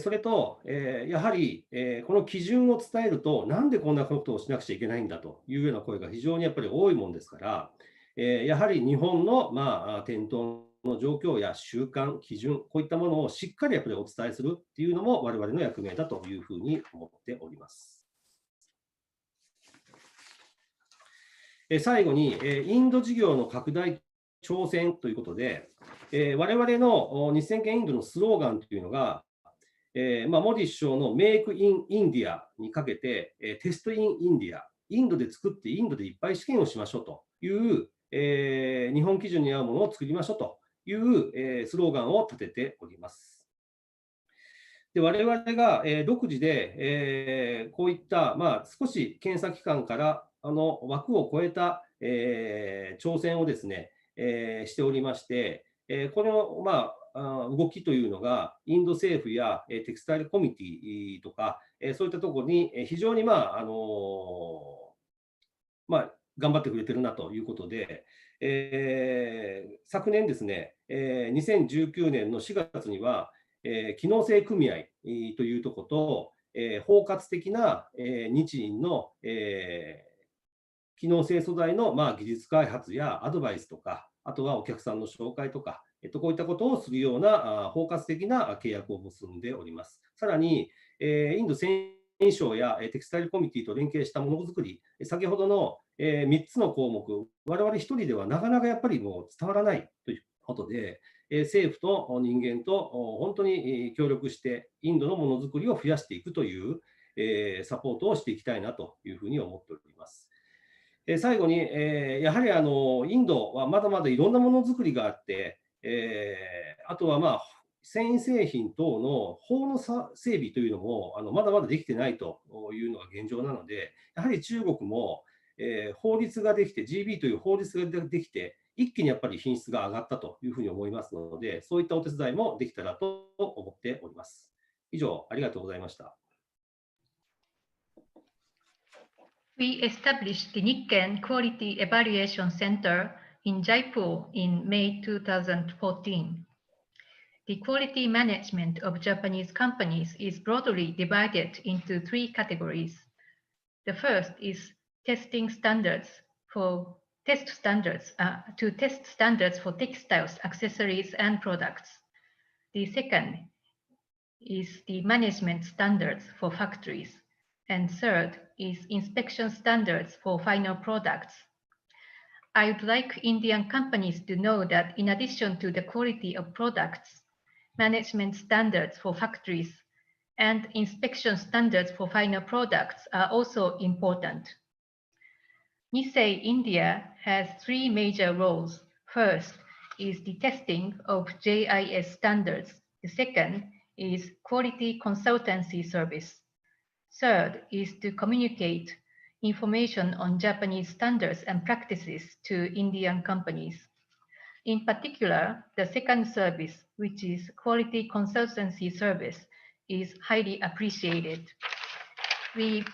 それと、やはり、この基準を伝えると、なんでこんなことをしなくちゃいけないんだというような声が非常にやっぱり多いもんですから、やはり日本の、店頭の状況や習慣、基準、こういったものをしっかりやっぱりお伝えするっていうのも我々の役目だというふうに思っております。最後に、インド事業の拡大挑戦ということで、我々の日銭圏インドのスローガンというのが、モディ首相のメイクインインディアにかけて、テストインインディア、インドで作ってインドでいっぱい試験をしましょうという、日本基準に合うものを作りましょうという、スローガンを立てております。で我々が、独自で、こういった、少し検査機関から枠を超えた、挑戦をですね、しておりまして、この、動きというのが、インド政府やテキスタイルコミュニティとか、そういったところに非常に、頑張ってくれてるなということで、昨年ですね、2019年の4月には、機能性組合というところと、包括的な日印の機能性素材の技術開発やアドバイスとか、あとはお客さんの紹介とか、こういったことをするような包括的な契約を結んでおります。さらに、インド繊維省やテキスタイルコミュニティと連携したものづくり、先ほどの3つの項目、我々一人ではなかなかやっぱりもう伝わらないということで、政府と人間と本当に協力して、インドのものづくりを増やしていくというサポートをしていきたいなというふうに思っております。最後に、やはりインドはまだまだいろんなものづくりがあって、あとは繊維製品等の法の整備というのもまだまだできてないというのが現状なので、やはり中国も、法律ができて、GB という法律ができて、一気にやっぱり品質が上がったというふうに思いますので、そういったお手伝いもできたらと思っております。以上、ありがとうございました。We established the Nikken Quality Evaluation Center in Jaipur in May 2014. The quality management of Japanese companies is broadly divided into three categories. The first is testing standards to test standards for textiles, accessories, and products. The second is the management standards for factories. And third is inspection standards for final products. I would like Indian companies to know that in addition to the quality of products, management standards for factories and inspection standards for final products are also important. Nissei India has three major roles. First is the testing of JIS standards. The second is quality consultancy service. Third is to communicate information on Japanese standards and practices to Indian companies. In particular, the second service, which is quality consultancy service, is highly appreciated. We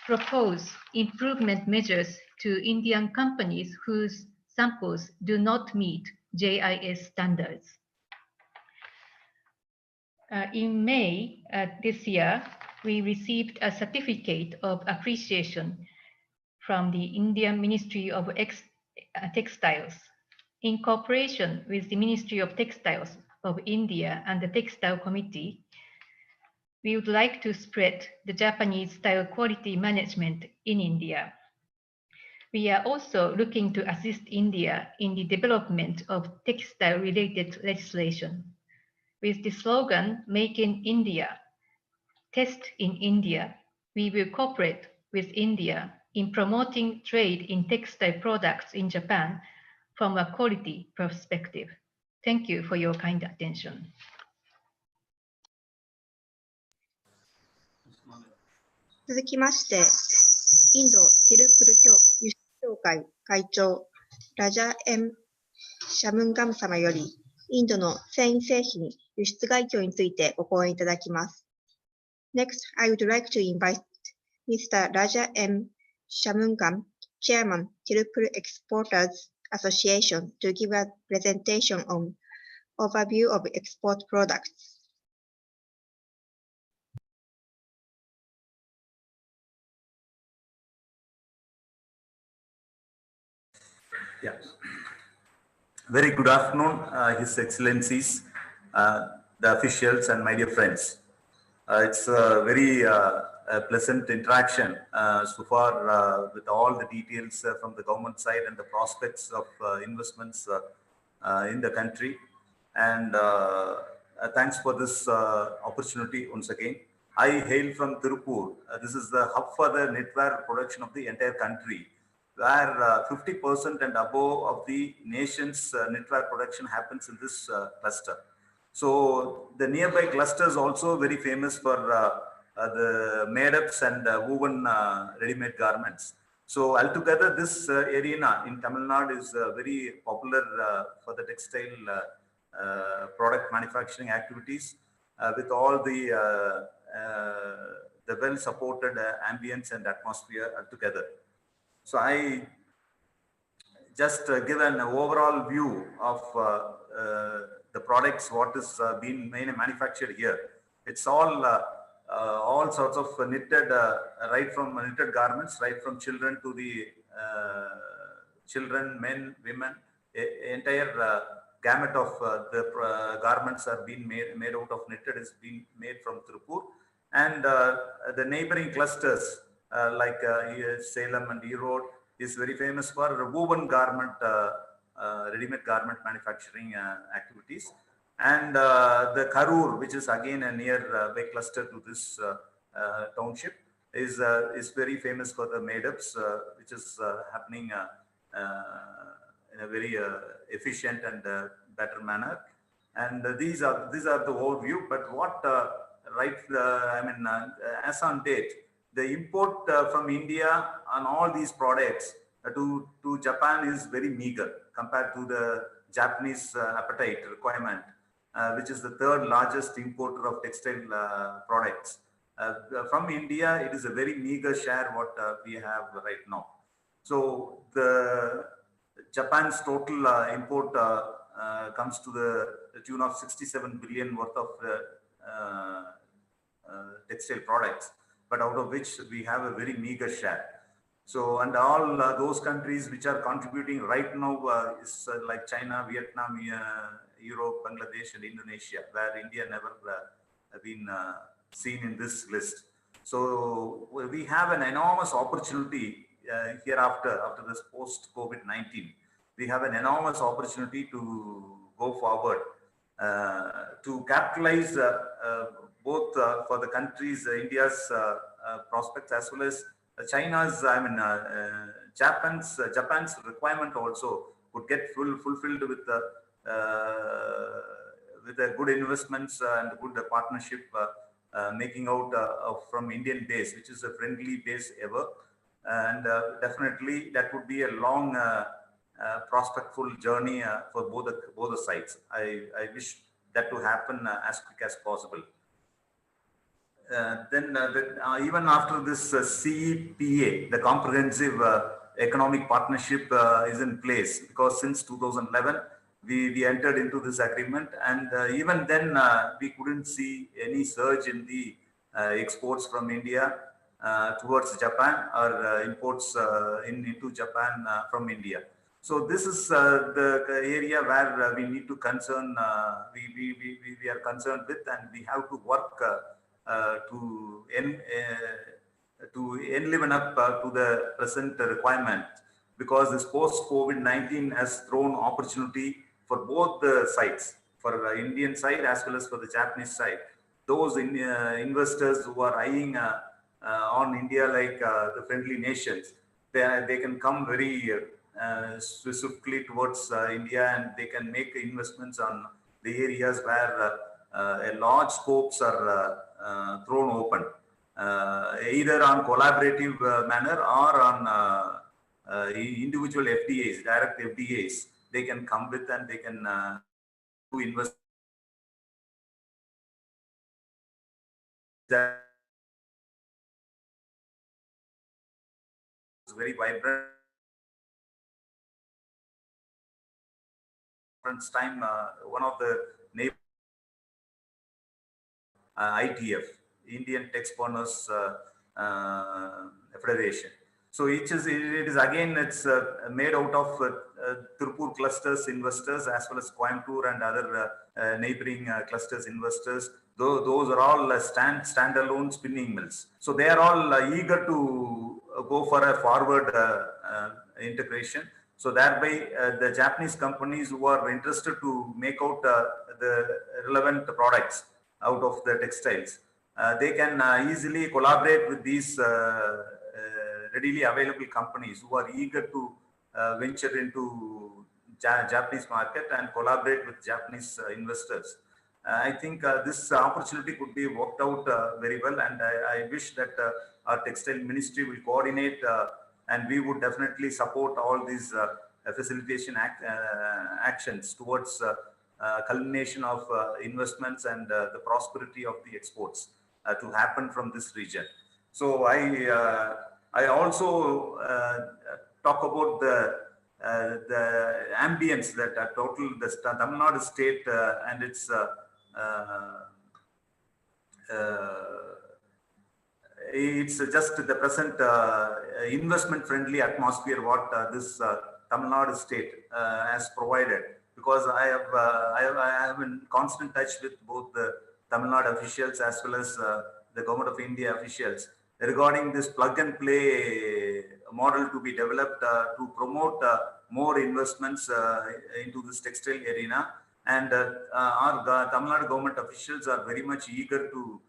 propose improvement measures to Indian companies whose samples do not meet JIS standards. In May this year, we received a certificate of appreciation from the Indian Ministry of Textiles. In cooperation with the Ministry of Textiles of India and the Textile Committee, we would like to spread the Japanese style quality management in India. We are also looking to assist India in the development of textile-related legislation. With the slogan, Make in India, Test in India, we will cooperate with India in promoting trade in textile products in Japan from a quality perspective. Thank you for your kind attention. 続きまして、インド・ティルプル輸出協会会長、ラジャ・エム・シャムンガム様より、インドの繊維製品輸出概況についてご講演いただきます。Next, I would like to invite Mr. Raja M. Shamungam, Chairman, Tiruppur Exporters Association, to give a presentation on overview of export products. Yeah. Very good afternoon, His Excellencies, the officials, and my dear friends. It's a very pleasant interaction so far with all the details from the government side and the prospects of investments in the country. And thanks for this opportunity once again. I hail from Tiruppur. This is the hub for the knitwear production of the entire country, where 50% and above of the nation's knitwear production happens in this cluster. So the nearby cluster is also very famous for the made-ups and woven ready-made garments. So altogether, this arena in Tamil Nadu is very popular for the textile product manufacturing activities with all the well-supported ambience and atmosphere altogether. So I just give an overall view of the products, what is being manufactured here. It's all sorts of knitted, right from knitted garments, right from children to the children, men, women, entire gamut of the garments are being made out of knitted is being made from Tiruppur. And the neighboring clusters like Salem and Erode is very famous for woven garment, ready-made garment manufacturing activities. And the Karur, which is again a nearby cluster to this township, is very famous for the made-ups, which is happening in a very efficient and better manner. And these are the overview. But what as on date, the import from India on all these products to Japan is very meager compared to the Japanese appetite requirement, which is the third largest importer of textile products. From India, it is a very meager share what we have right now. So the Japan's total import comes to the tune of 67 billion worth of textile products, but out of which we have a very meager share. So, and all those countries which are contributing right now is like China, Vietnam, Europe, Bangladesh, and Indonesia, where India never been seen in this list. So we have an enormous opportunity hereafter, after this post-COVID-19. We have an enormous opportunity to go forward to capitalize both for the countries, India's prospects, as well as China's, Japan's requirement also would get fulfilled with the good investments and good partnership making out from Indian base, which is a friendly base ever. And definitely that would be a long prospectful journey for both the sides. I wish that to happen as quick as possible. Even after this CEPA, the Comprehensive Economic Partnership is in place, because since 2011 we entered into this agreement, and even then we couldn't see any surge in the exports from India towards Japan, or imports into Japan from India. So this is the area where we need to concern, we are concerned with, and we have to work to enliven up to the present requirement, because this post-COVID-19 has thrown opportunity for both the sides, for the Indian side as well as for the Japanese side. Those investors who are eyeing on India like the friendly nations, they can come very swiftly towards India, and they can make investments on the areas where large scopes are thrown open, either on collaborative manner or on individual FDAs, direct FDAs. They can come with, and they can do invest. That is very vibrant. Time, one of the neighbors, ITF, Indian Textiles Federation. So it is again, it's made out of Tiruppur clusters investors, as well as Coimbatore and other neighboring clusters investors. Those are all standalone spinning mills. So they are all eager to go for a forward integration. So thereby, the Japanese companies who are interested to make out the relevant products out of the textiles, they can easily collaborate with these readily available companies who are eager to venture into Japanese market and collaborate with Japanese investors. I think this opportunity could be worked out very well, and I wish that our textile ministry will coordinate, and we would definitely support all these facilitation actions towards culmination of investments and the prosperity of the exports to happen from this region. So I also talk about the ambience that the Tamil Nadu state and its it's just the present investment friendly atmosphere what this Tamil Nadu state has provided, because I have in constant touch with both the Tamil Nadu officials as well as the Government of India officials regarding this plug and play model to be developed to promote more investments into this textile arena. And our Tamil Nadu government officials are very much eager to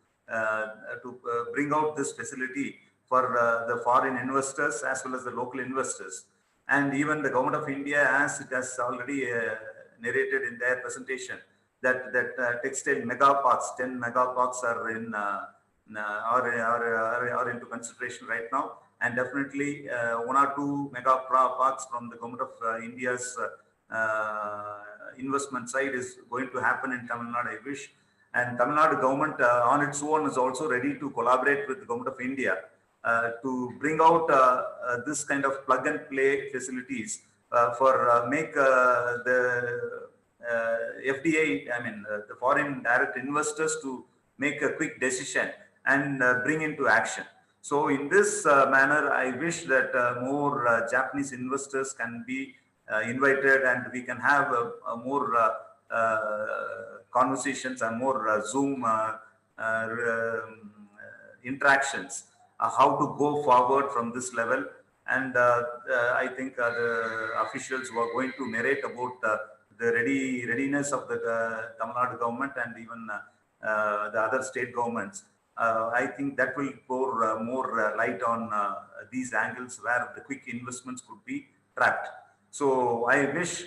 bring out this facility for the foreign investors as well as the local investors. And even the Government of India, as it has already narrated in their presentation, that textile mega parks, 10 mega parks are into consideration right now, and definitely 1 or 2 mega parks from the government of India's investment side is going to happen in Tamil Nadu, I wish. And Tamil Nadu government on its own is also ready to collaborate with the government of India to bring out this kind of plug and play facilities for make the FDI, I mean the foreign direct investors to make a quick decision and bring into action. So in this manner, I wish that more Japanese investors can be invited, and we can have more conversations and more Zoom interactions, how to go forward from this level. And I think the officials were going to narrate about the readiness of the Tamil Nadu government and even the other state governments. I think that will pour more light on these angles where the quick investments could be trapped. So I wish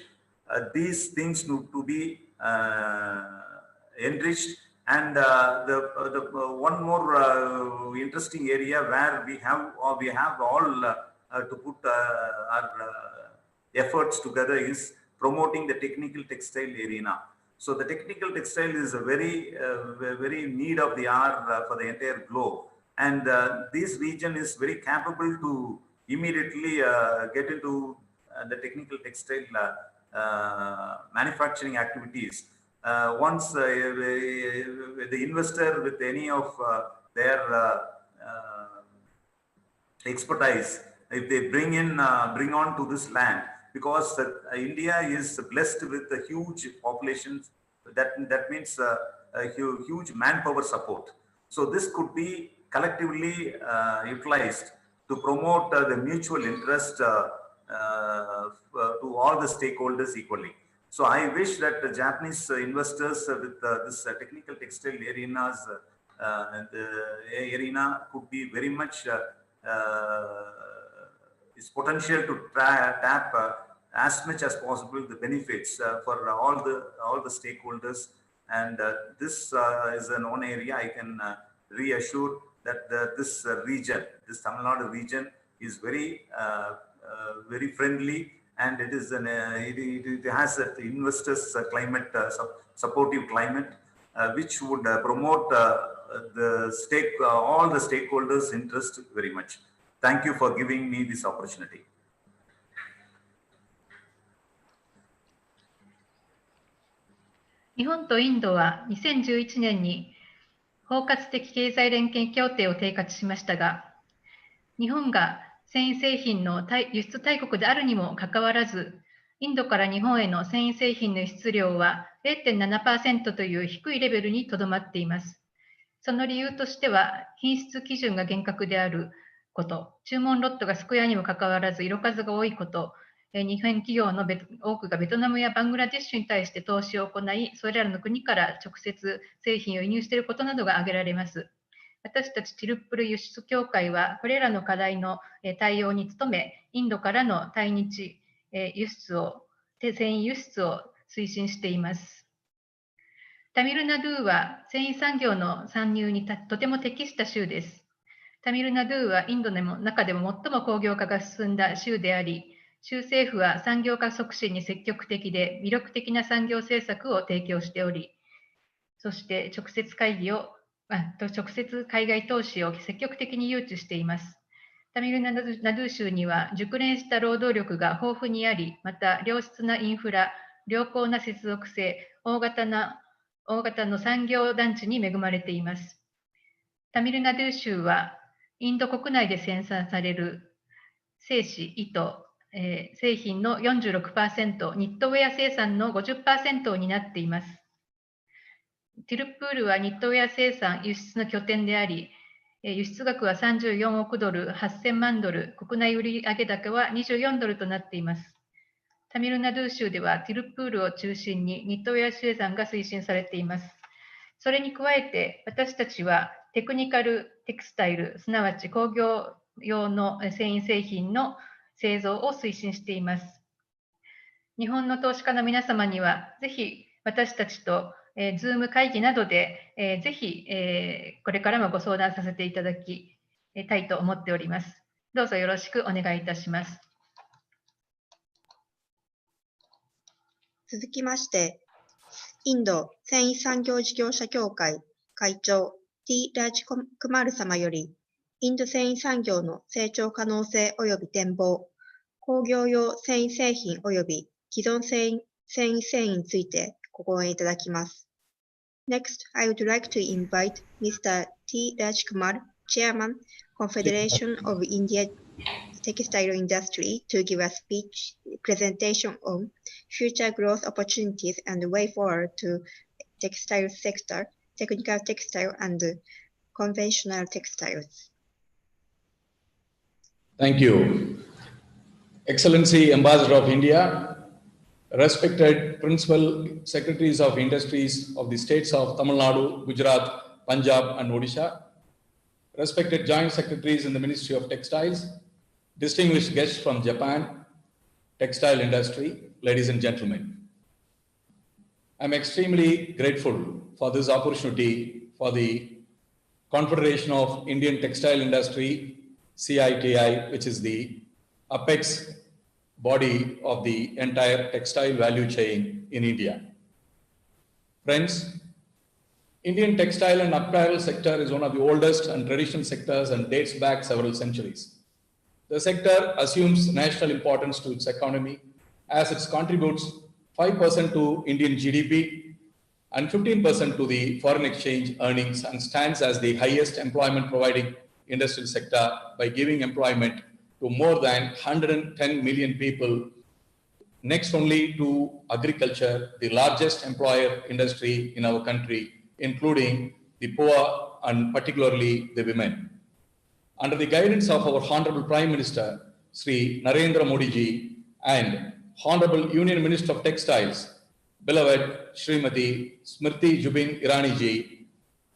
these things to be enriched. And the one more interesting area where we have all to put our efforts together is promoting the technical textile arena. So the technical textile is a very need of the hour for the entire globe, and this region is very capable to immediately get into the technical textile manufacturing activities. Once the investor with any of their expertise, if they bring on to this land, because India is blessed with a huge population, that means a huge manpower support. So this could be collectively utilized to promote the mutual interest to all the stakeholders equally. So I wish that the Japanese investors with this technical textile arenas, arena could be very much its potential to tap as much as possible the benefits for all the stakeholders. And this is an one area I can reassure that this region, this Tamil Nadu region, is very friendly, and it is it has an investors climate, supportive climate, which would promote all the stakeholders' interest very much. Thank you for giving me this opportunity.日本とインドは2011年に包括的経済連携協定を締結しましたが、日本が繊維製品の輸出大国であるにもかかわらず、インドから日本への繊維製品の輸出量は 0.7% という低いレベルにとどまっています。その理由としては、品質基準が厳格であること、注文ロットが少ないにもかかわらず色数が多いこと、日本企業の多くがベトナムやバングラデシュに対して投資を行い、それらの国から直接製品を輸入していることなどが挙げられます。私たちティルップル輸出協会は、これらの課題の対応に努め、インドからの対日輸出を、繊維輸出を推進しています。タミルナドゥは繊維産業の参入にとても適した州です。タミルナドゥはインドの中でも最も工業化が進んだ州であり、州政府は産業化促進に積極的で魅力的な産業政策を提供しており、そして直接海外投資を積極的に誘致しています。タミルナドゥ州には熟練した労働力が豊富にあり、また良質なインフラ、良好な接続性、大型の産業団地に恵まれています。タミルナドゥ州はインド国内で生産される製紙、糸、製品の 46%、ニットウェア生産の 50% を担っています。ティルップールはニットウェア生産・輸出の拠点であり、輸出額は34億ドル、8000万ドル、国内売上高は24ドルとなっています。タミルナドゥ州ではティルップールを中心にニットウェア生産が推進されています。それに加えて、私たちはテクニカルテクスタイル、すなわち工業用の繊維製品の製造を推進しています。日本の投資家の皆様には、ぜひ私たちと Zoom 会議などで、ぜひ、これからもご相談させていただきたいと思っております。どうぞよろしくお願いいたします。続きまして、インド繊維産業事業者協会会長 T. ラージクマール様より、インド繊維産業の成長可能性及び展望、工業用繊維製品及び既存繊維についてご講演いただきます。Next, I would like to invite Mr. T. Rajkumar, Chairman, Confederation of India Textile Industry, to give a speech presentation on future growth opportunities and the way forward to textile sector, technical textile and conventional textiles. Thank you. Excellency Ambassador of India, respected Principal Secretaries of Industries of the states of Tamil Nadu, Gujarat, Punjab and Odisha, respected Joint Secretaries in the Ministry of Textiles, distinguished guests from Japan, textile industry, ladies and gentlemen. I'm extremely grateful for this opportunity for the Confederation of Indian Textile Industry, CITI, which is the apex body of the entire textile value chain in India. Friends, Indian textile and apparel sector is one of the oldest and traditional sectors and dates back several centuries. The sector assumes national importance to its economy as it contributes 5% to Indian GDP and 15% to the foreign exchange earnings and stands as the highest employment providing industrial sector by giving employment to more than 110 million people, next only to agriculture, the largest employer industry in our country, including the poor and particularly the women. Under the guidance of our Honorable Prime Minister, Sri Narendra Modi ji, and Honorable Union Minister of Textiles, beloved Srimati Smriti Zubin Irani ji,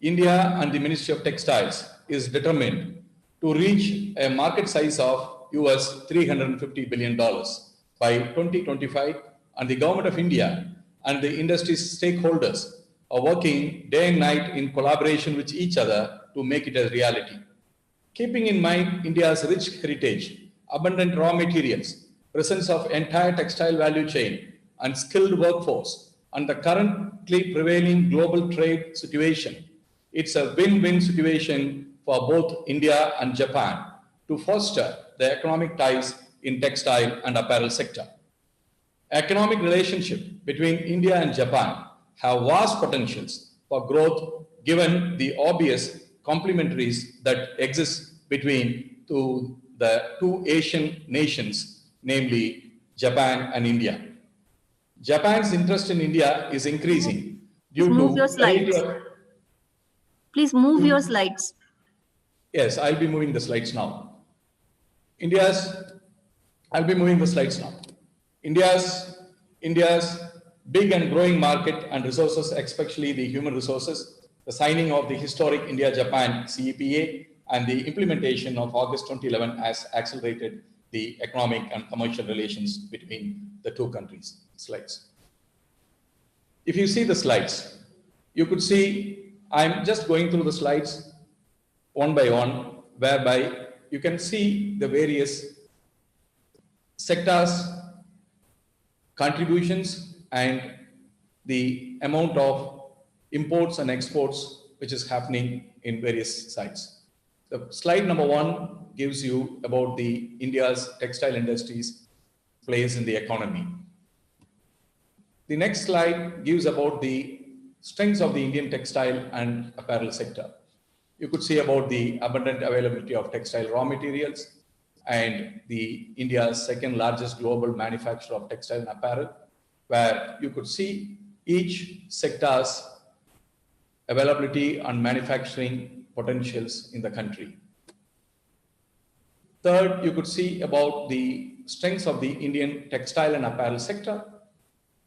India and the Ministry of Textiles is determined to reach a market size of US $350 billion by 2025, and the Government of India and the industry stakeholders are working day and night in collaboration with each other to make it a reality. Keeping in mind India's rich heritage, abundant raw materials, presence of entire textile value chain and skilled workforce, and the currently prevailing global trade situation, it's a win-win situation for both India and Japan to foster the economic ties in textile and apparel sector. Economic relationship between India and Japan have vast potentials for growth given the obvious complementaries that exist between the two Asian nations, namely Japan and India. Japan's interest in India is increasing due to move your slides. Please move your slides. Yes, I'll be moving the slides now. I'll be moving the slides now. India's big and growing market and resources, especially the human resources, the signing of the historic India-Japan CEPA and the implementation of August 2011 has accelerated the economic and commercial relations between the two countries. Slides. If you see the slides, you could see I'm just going through the slides one by one, whereby you can see the various sectors, contributions, and the amount of imports and exports which is happening in various sites. The slide number 1 gives you about the India's textile industries place in the economy. The next slide gives about the strengths of the Indian textile and apparel sector. You could see about the abundant availability of textile raw materials and the India's second largest global manufacturer of textile and apparel, where you could see each sector's availability and manufacturing potentials in the country. Third, you could see about the strengths of the Indian textile and apparel sector,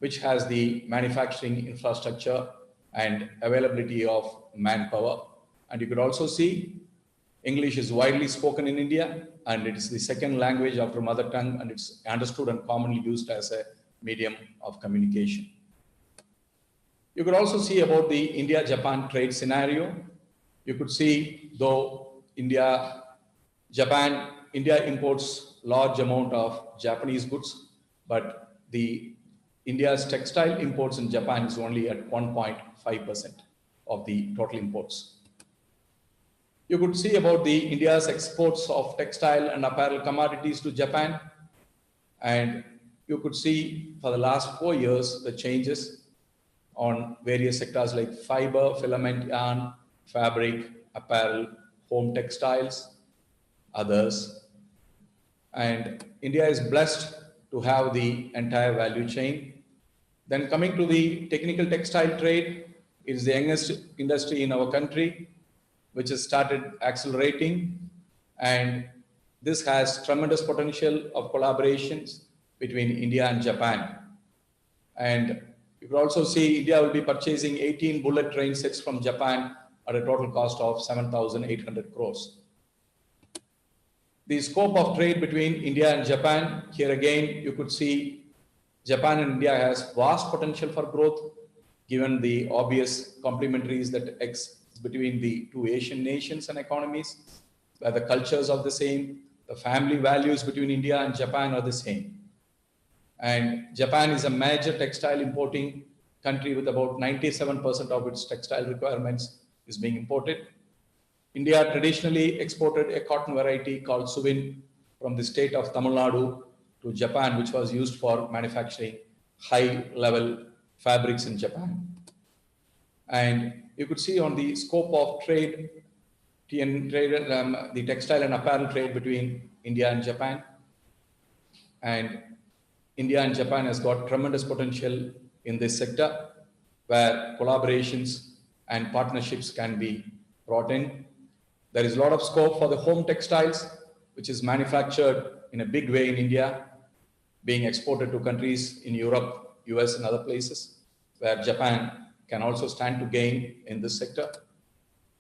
which has the manufacturing infrastructure and availability of manpower. And you could also see English is widely spoken in India, and it is the second language after mother tongue, and it's understood and commonly used as a medium of communication. You could also see about the India-Japan trade scenario. You could see, though India imports large amount of Japanese goods, but India's textile imports in Japan is only at 1.5% of the total imports. You could see about the India's exports of textile and apparel commodities to Japan, and you could see for the last 4 years the changes on various sectors like fiber, filament, yarn, fabric, apparel, home textiles, others. And India is blessed to have the entire value chain. Then coming to the technical textile trade, it is the youngest industry in our country, which has started accelerating. And this has tremendous potential of collaborations between India and Japan. And you could also see India will be purchasing 18 bullet train sets from Japan at a total cost of 7,800 crores. The scope of trade between India and Japan, here again, you could see Japan and India has vast potential for growth, given the obvious complementaries that exist between the two Asian nations and economies, where the cultures are the same, the family values between India and Japan are the same. And Japan is a major textile importing country with about 97% of its textile requirements is being imported. India traditionally exported a cotton variety called Suvin from the state of Tamil Nadu to Japan, which was used for manufacturing high-level fabrics in Japan. And you could see on the scope of trade, the textile and apparel trade between India and Japan. And India and Japan has got tremendous potential in this sector, where collaborations and partnerships can be brought in. There is a lot of scope for the home textiles, which is manufactured in a big way in India, being exported to countries in Europe, US, and other places, where Japan can also stand to gain in this sector.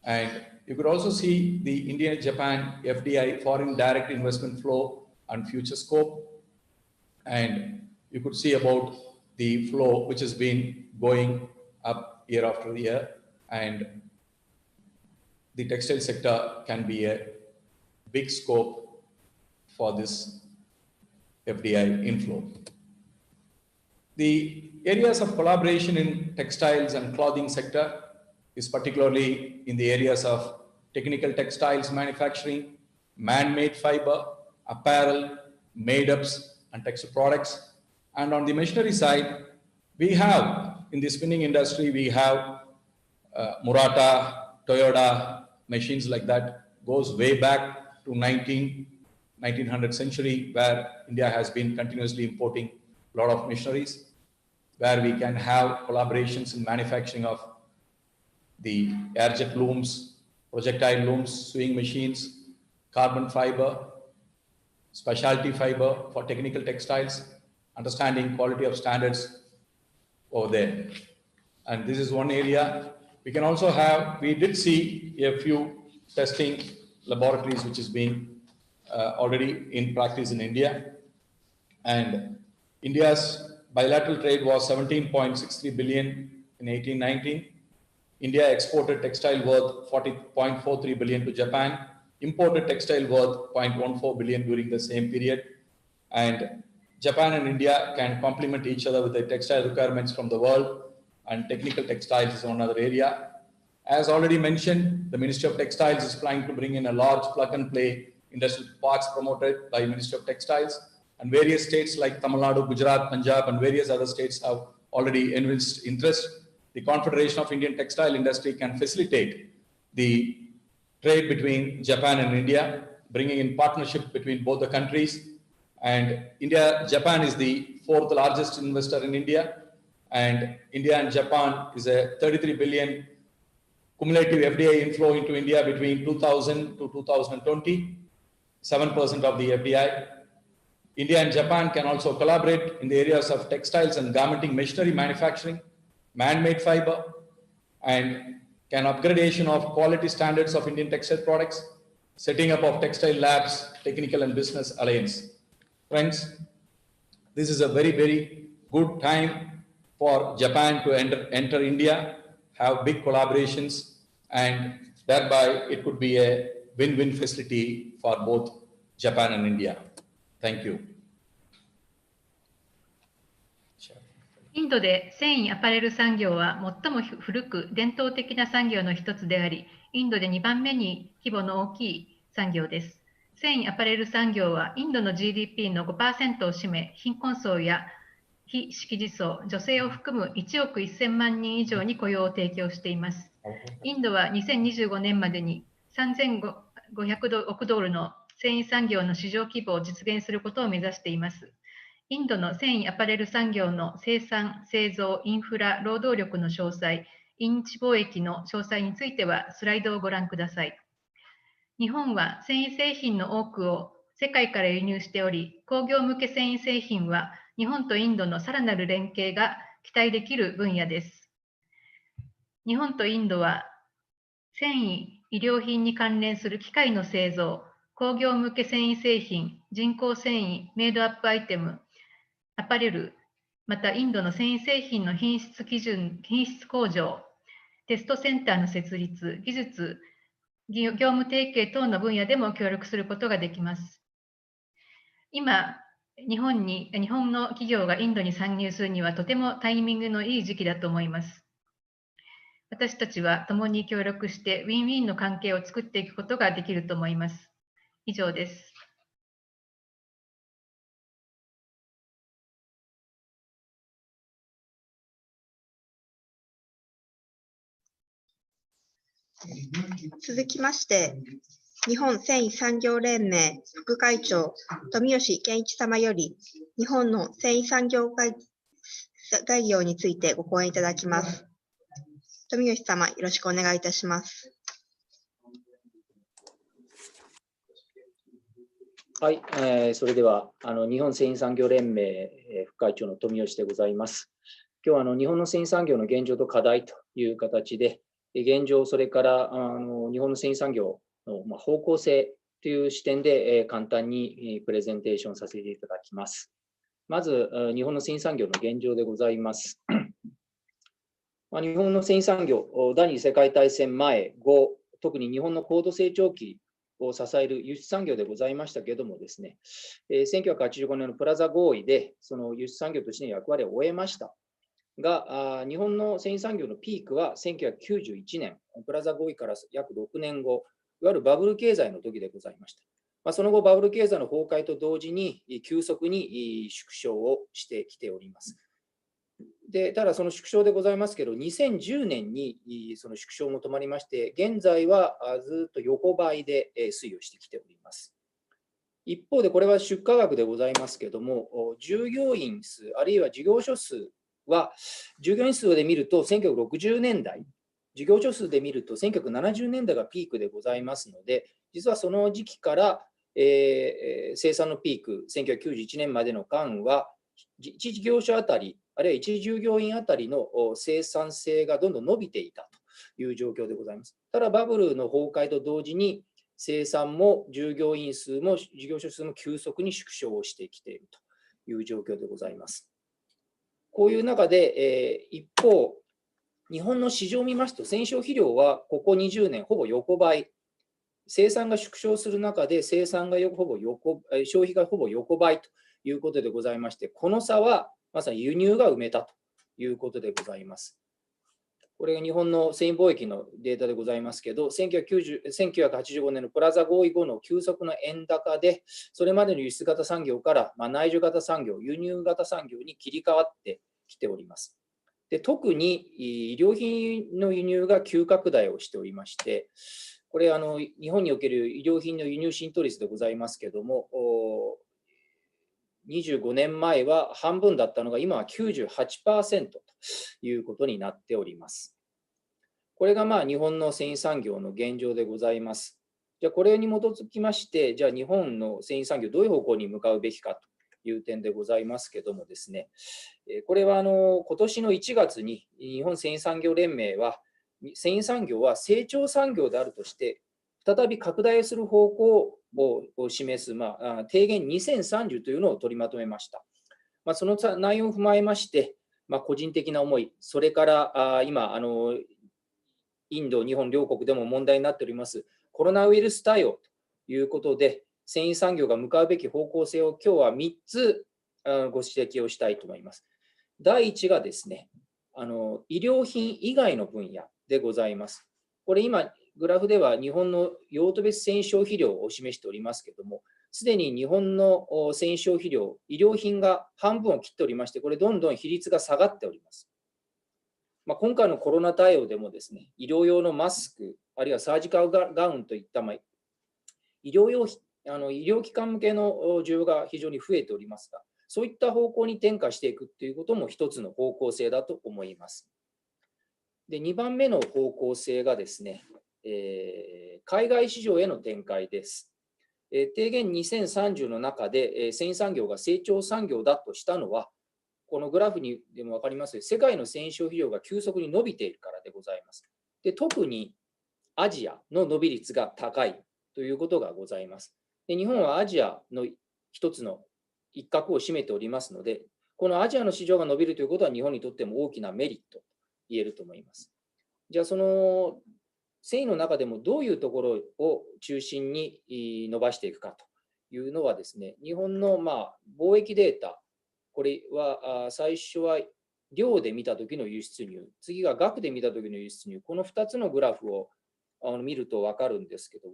And you could also see the India-Japan FDI, foreign direct investment flow and future scope. And you could see about the flow, which has been going up year after year. And the textile sector can be a big scope for this FDI inflow. The areas of collaboration in textiles and clothing sector is particularly in the areas of technical textiles manufacturing, man-made fiber, apparel, made-ups, and textile products. And on the machinery side, we have, in the spinning industry, we have Murata, Toyota, machines like that, goes way back to 1900th century, where India has been continuously importing a lot of machineries, where we can have collaborations in manufacturing of the airjet looms, projectile looms, sewing machines, carbon fiber, specialty fiber for technical textiles, understanding quality of standards over there. And this is one area. We can also have, we did see a few testing laboratories which is being already in practice in India. And India's bilateral trade was 17.63 billion in 1819. India exported textile worth 40.43 billion to Japan, imported textile worth 0.14 billion during the same period. And Japan and India can complement each other with the textile requirements from the world, and technical textiles is another area. As already mentioned, the Ministry of Textiles is planning to bring in a large plug-and-play industrial parks promoted by Ministry of Textiles, and various states like Tamil Nadu, Gujarat, Punjab, and various other states have already evinced interest. The Confederation of Indian Textile Industry can facilitate the trade between Japan and India, bringing in partnership between both the countries. And Japan is the fourth largest investor in India, and India and Japan is a 33 billion cumulative FDI inflow into India between 2000 to 2020, 7% of the FDI. India and Japan can also collaborate in the areas of textiles and garmenting machinery manufacturing, man-made fiber, and can upgradation of quality standards of Indian textile products, setting up of textile labs, technical and business alliance. Friends, this is a very, very good time for Japan to enter India, have big collaborations, and thereby it could be a win-win facility for both Japan and India. Thank you. インドで繊維アパレル産業は最も古く伝統的な産業の一つであり、インドで2番目に規模の大きい産業です。繊維アパレル産業はインドの GDP の 5% を占め、貧困層や非識字層、女性を含む1億1000万人以上に雇用を提供しています。インドは2025年までに3500億ドルの繊維産業の市場規模を実現することを目指しています。インドの繊維アパレル産業の生産、製造、インフラ、労働力の詳細、因地貿易の詳細についてはスライドをご覧ください。日本は繊維製品の多くを世界から輸入しており、工業向け繊維製品は日本とインドのさらなる連携が期待できる分野です。日本とインドは繊維、医療品に関連する機械の製造、工業向け繊維製品、人工繊維、メイドアップアイテム、アパレル、またインドの繊維製品の品質向上、テストセンターの設立、技術、業務提携等の分野でも協力することができます。今、日本の企業がインドに参入するにはとてもタイミングのいい時期だと思います。私たちは共に協力してウィンウィンの関係を作っていくことができると思います。以上です。続きまして、日本繊維産業連盟副会長、富吉健一様より、日本の繊維産業概要についてご講演いただきます。富吉様、よろしくお願いいたします。はい、それでは日本繊維産業連盟副会長の富吉でございます。今日は日本の繊維産業の現状と課題という形で、現状、それから日本の繊維産業の方向性という視点で簡単にプレゼンテーションさせていただきます。まず、日本の繊維産業の現状でございます。日本の繊維産業、第二次世界大戦前後、特に日本の高度成長期を支える輸出産業でございましたけれどもですね、1985年のプラザ合意で、その輸出産業としての役割を終えました。が、日本の繊維産業のピークは1991年、プラザ合意から約6年後、いわゆるバブル経済の時でございました。その後、バブル経済の崩壊と同時に、急速に縮小をしてきております。で、ただ、その縮小でございますけど、2010年にその縮小も止まりまして、現在はずっと横ばいで推移をしてきております。一方で、これは出荷額でございますけども、従業員数、あるいは事業所数は、従業員数で見ると1960年代、事業所数で見ると1970年代がピークでございますので、実はその時期から、生産のピーク、1991年までの間は、1事業所あたり、あるいは1従業員あたりの生産性がどんどん伸びていたという状況でございます。ただ、バブルの崩壊と同時に、生産も従業員数も事業所数も急速に縮小をしてきているという状況でございます。こういう中で、一方、日本の市場を見ますと、繊維消費量はここ20年、ほぼ横ばい。生産が縮小する中で、消費がほぼ横ばいということでございまして、この差はまさに輸入が埋めたということでございます。これが日本の繊維貿易のデータでございますけど、1985年のプラザ合意後の急速な円高で、それまでの輸出型産業から内需型産業、輸入型産業に切り替わってきております。で、特に衣料品の輸入が急拡大をしておりまして、これ日本における衣料品の輸入浸透率でございますけれども、25年前は半分だったのが今は 98% ということになっております。これが日本の繊維産業の現状でございます。じゃあこれに基づきまして、じゃあ日本の繊維産業どういう方向に向かうべきかという点でございますけどもですね、これは今年の1月に日本繊維産業連盟は、繊維産業は成長産業であるとして、再び拡大する方向を示す、提言2030というのを取りまとめました。その内容を踏まえまして、個人的な思い、それから今インド、日本両国でも問題になっておりますコロナウイルス対応ということで、繊維産業が向かうべき方向性を今日は3つご指摘をしたいと思います。第1がですね、医療品以外の分野でございます。これ今、グラフでは日本の用途別繊維消費量を示しておりますけれども、すでに日本の繊維消費量、医療品が半分を切っておりまして、これどんどん比率が下がっております。今回のコロナ対応でもですね、医療用のマスク、あるいはサージカルガウンといった医療機関向けの需要が非常に増えておりますが、そういった方向に転化していくということも一つの方向性だと思います。で、2番目の方向性がですね、海外市場への展開です。提言2030の中で繊維産業が成長産業だとしたのは、このグラフにでも分かりますように、世界の繊維消費量が急速に伸びているからでございます。で、特にアジアの伸び率が高いということがございます。で、日本はアジアの一つの一角を占めておりますので、このアジアの市場が伸びるということは日本にとっても大きなメリットと言えると思います。じゃあ、その繊維の中でもどういうところを中心に伸ばしていくかというのはですね、日本の貿易データ、これは最初は量で見たときの輸出入、次が額で見たときの輸出入、この2つのグラフを見ると分かるんですけど、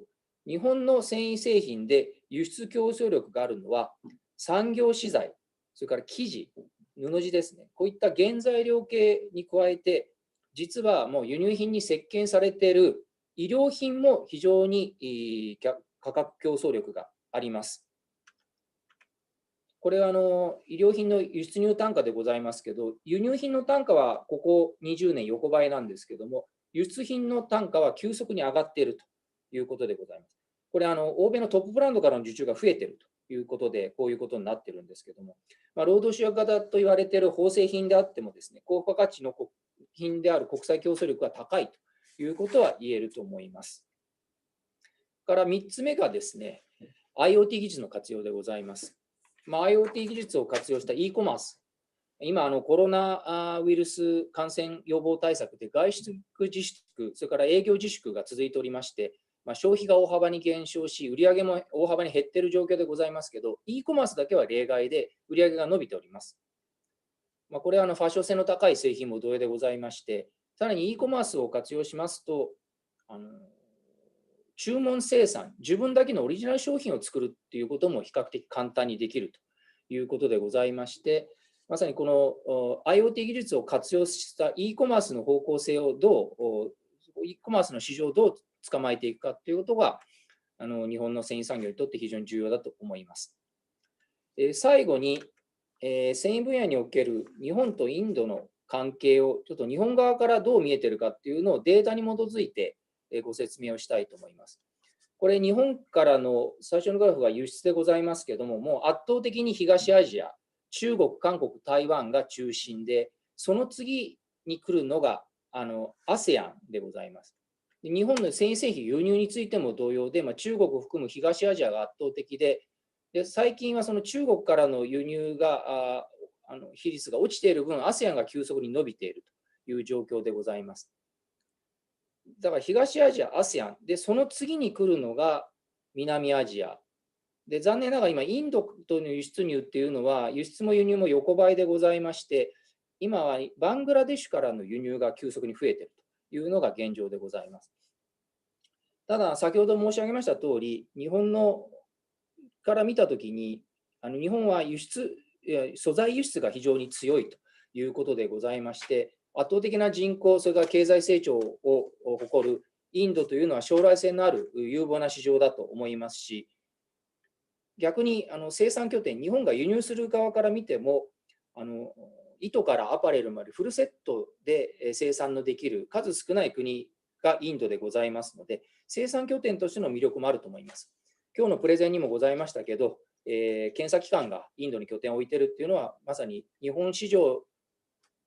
日本の繊維製品で輸出競争力があるのは、産業資材、それから生地、布地ですね、こういった原材料系に加えて、実はもう輸入品に席巻されている医療品も非常に価格競争力があります。これは医療品の輸出入単価でございますけど、輸入品の単価はここ20年横ばいなんですけども、輸出品の単価は急速に上がっているということでございます。これ欧米のトップブランドからの受注が増えているということで、こういうことになっているんですけども、労働集約型と言われている縫製品であってもですね、高付加価値の品である国際競争力が高いということは言えると思います。から3つ目がですね、IoT 技術の活用でございます。IoT 技術を活用した e コマース。今、コロナウイルス感染予防対策で外出自粛、それから営業自粛が続いておりまして、消費が大幅に減少し、売上も大幅に減っている状況でございますけど、e コマースだけは例外で売上が伸びております。これはファッション性の高い製品も同様でございまして、さらに e コマースを活用しますと、注文生産、自分だけのオリジナル商品を作るということも比較的簡単にできるということでございまして、まさにこの IoT 技術を活用した e コマースの方向性をe コマースの市場をどう捕まえていくかということが日本の繊維産業にとって非常に重要だと思います。最後に、繊維分野における日本とインドの関係をちょっと日本側からどう見えているかというのをデータに基づいてご説明をしたいと思います。これ日本からの最初のグラフが輸出でございますけれども、もう圧倒的に東アジア、中国、韓国、台湾が中心で、その次に来るのがASEAN でございます。日本の繊維製品輸入についても同様で、中国を含む東アジアが圧倒的で、最近はその中国からの輸入が比率が落ちている分、ASEAN が急速に伸びているという状況でございます。だから東アジア、ASEAN で、その次に来るのが南アジア。で、残念ながら今、インドとの輸出入っていうのは、輸出も輸入も横ばいでございまして、今はバングラデシュからの輸入が急速に増えているというのが現状でございます。ただ、先ほど申し上げました通り、日本から見たときに、日本は素材輸出が非常に強いということでございまして、圧倒的な人口、それから経済成長を誇るインドというのは将来性のある有望な市場だと思いますし、逆に生産拠点、日本が輸入する側から見ても、糸からアパレルまでフルセットで生産のできる数少ない国がインドでございますので、生産拠点としての魅力もあると思います。今日のプレゼンにもございましたけど、検査機関がインドに拠点を置いているっていうのは、まさに日本市場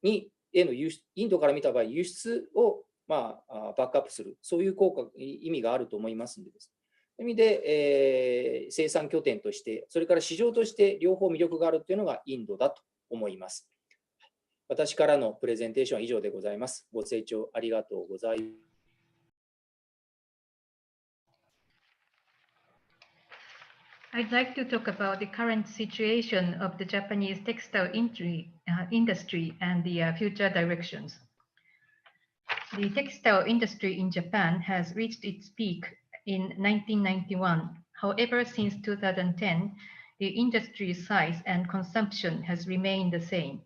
へのインドから見た場合、輸出をバックアップする、そういう意味があると思いますのでです。そういう意味で、生産拠点として、それから市場として両方魅力があるというのがインドだと思います。私からのプレゼンテーションは以上でございます。ご清聴ありがとうございます。I'd like to talk about the current situation of the Japanese textile industry and the future directions. The textile industry in Japan has reached its peak in 1991. However, since 2010, the industry's size and consumption has remained the same.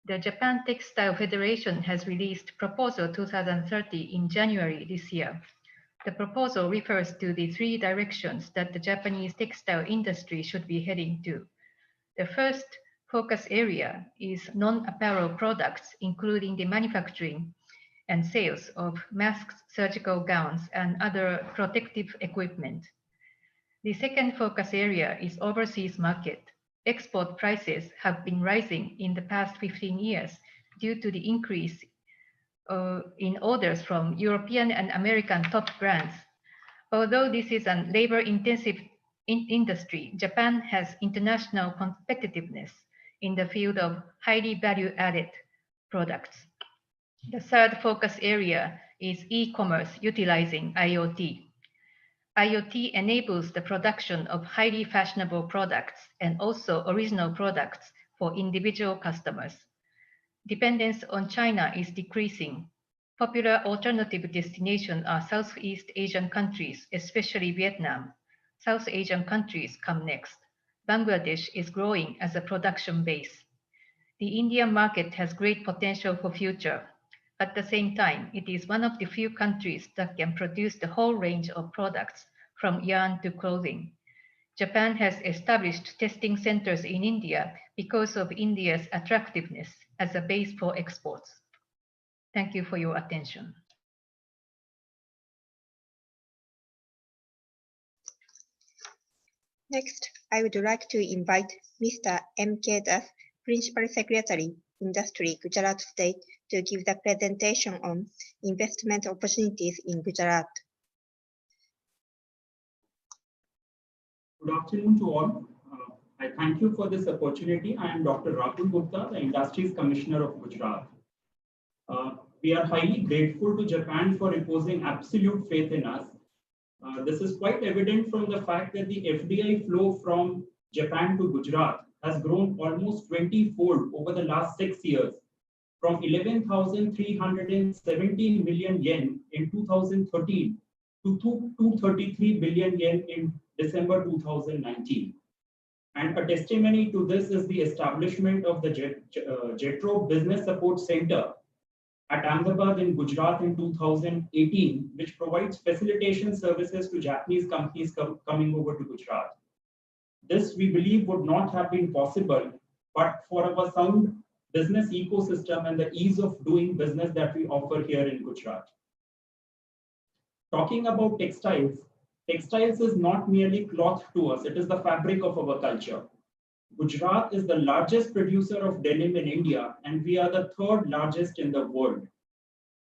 The Japan Textile Federation has released Proposal 2030 in January this year. The proposal refers to the three directions that the Japanese textile industry should be heading to. The first focus area is non-apparel products, including the manufacturing and sales of masks, surgical gowns, and other protective equipment. The second focus area is overseas market. Export prices have been rising in the past 15 years due to the increase in orders from European and American top brands. Although this is a labor-intensive industry, Japan has international competitiveness in the field of highly value-added products. The third focus area is e-commerce utilizing IoT. IoT enables the production of highly fashionable products and also original products for individual customers. Dependence on China is decreasing. Popular alternative destinations are Southeast Asian countries, especially Vietnam. South Asian countries come next. Bangladesh is growing as a production base. The Indian market has great potential for future. At the same time, it is one of the few countries that can produce the whole range of products, from yarn to clothing. Japan has established testing centers in India because of India's attractiveness as a base for exports. Thank you for your attention. Next, I would like to invite Mr. M.K. Das, Principal Secretary, Industry, Gujarat State, to give the presentation on investment opportunities in Gujarat. Good afternoon to all. I thank you for this opportunity. I am Dr. Rahul Gupta, the Industries Commissioner of Gujarat. We are highly grateful to Japan for reposing absolute faith in us. This is quite evident from the fact that the FDI flow from Japan to Gujarat has grown almost 20-fold over the last 6 years, from 11,317 million yen in 2013 to 233 billion yen in December 2019. And a testimony to this is the establishment of the JETRO Business Support Center at Ahmedabad in Gujarat in 2018, which provides facilitation services to Japanese companies coming over to Gujarat. This, we believe, would not have been possible but for our sound business ecosystem and the ease of doing business that we offer here in Gujarat. Talking about textiles, textiles is not merely cloth to us, it is the fabric of our culture. Gujarat is the largest producer of denim in India, and we are the third largest in the world.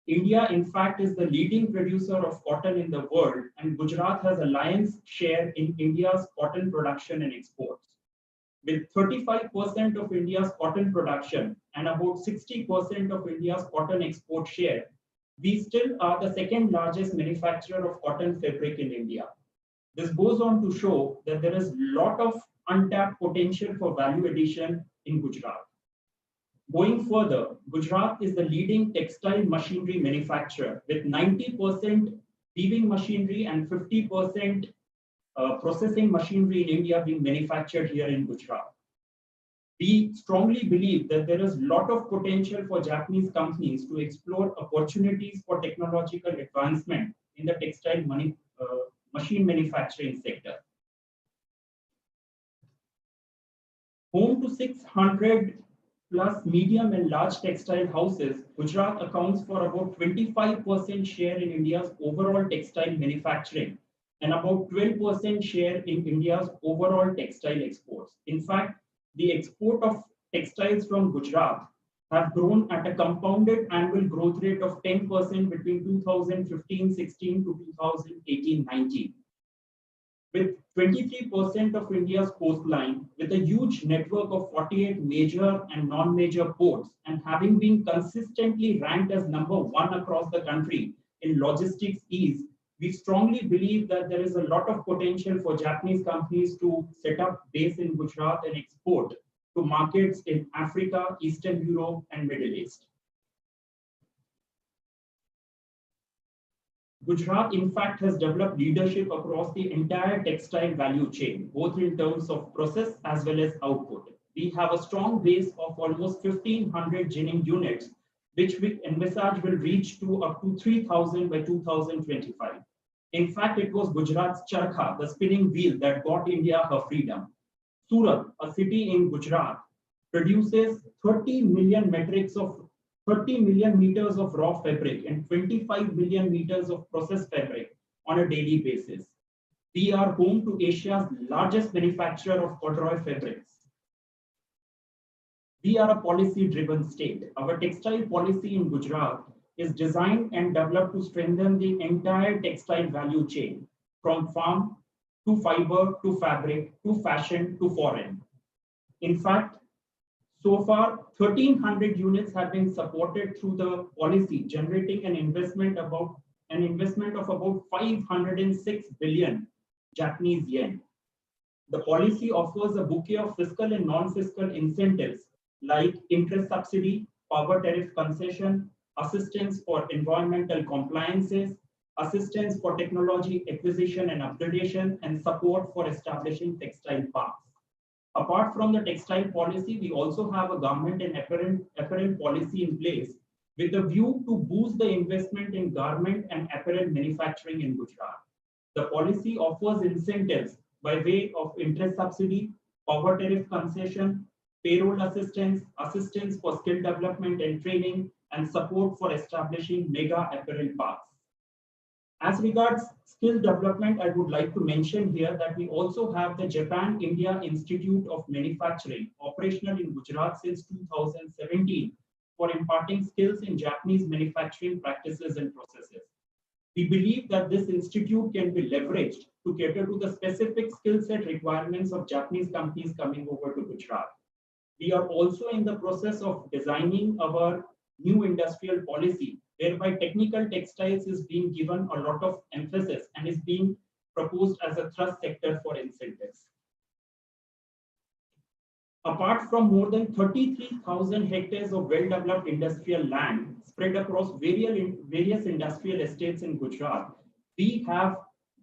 India, in fact, is the leading producer of cotton in the world, and Gujarat has a lion's share in India's cotton production and exports. With 35% of India's cotton production and about 60% of India's cotton export share, we still are the second largest manufacturer of cotton fabric in India. This goes on to show that there is a lot of untapped potential for value addition in Gujarat. Going further, Gujarat is the leading textile machinery manufacturer with 90% weaving machinery and 50% processing machinery in India being manufactured here in Gujarat. We strongly believe that there is a lot of potential for Japanese companies to explore opportunities for technological advancement in the textile machine manufacturing sector. Home to 600 plus medium and large textile houses, Gujarat accounts for about 25% share in India's overall textile manufacturing and about 12% share in India's overall textile exports. In fact, the export of textiles from Gujarat have grown at a compounded annual growth rate of 10% between 2015-16 to 2018-19. With 23% of India's coastline, with a huge network of 48 major and non-major ports, and having been consistently ranked as #1 across the country in logistics ease, we strongly believe that there is a lot of potential for Japanese companies to set up base in Gujarat and export to markets in Africa, Eastern Europe, and Middle East. Gujarat, in fact, has developed leadership across the entire textile value chain, both in terms of process as well as output. We have a strong base of almost 1,500 ginning units, which we envisage will reach to up to 3,000 by 2025. In fact, it was Gujarat's charkha, the spinning wheel, that got India her freedom. Surat, a city in Gujarat, produces 30 million meters of raw fabric and 25 million meters of processed fabric on a daily basis. We are home to Asia's largest manufacturer of corduroy fabrics. We are a policy-driven state. Our textile policy in Gujarat is designed and developed to strengthen the entire textile value chain, from farm to fiber to fabric to fashion to foreign. In fact, so far, 1,300 units have been supported through the policy, generating an investment of about 506 billion Japanese yen. The policy offers a bouquet of fiscal and non-fiscal incentives like interest subsidy, power tariff concession, assistance for environmental compliances, assistance for technology acquisition and upgradation, and support for establishing textile parks. Apart from the textile policy, we also have a government and apparel policy in place with a view to boost the investment in garment and apparel manufacturing in Gujarat. The policy offers incentives by way of interest subsidy, power tariff concession, payroll assistance, assistance for skill development and training, and support for establishing mega apparel parks. As regards skill development, I would like to mention here that we also have the Japan-India Institute of Manufacturing, operational in Gujarat since 2017, for imparting skills in Japanese manufacturing practices and processes. We believe that this institute can be leveraged to cater to the specific skill set requirements of Japanese companies coming over to Gujarat. We are also in the process of designing our new industrial policy, whereby technical textiles is being given a lot of emphasis and is being proposed as a thrust sector for incentives. Apart from more than 33,000 hectares of well-developed industrial land spread across various industrial estates in Gujarat, we have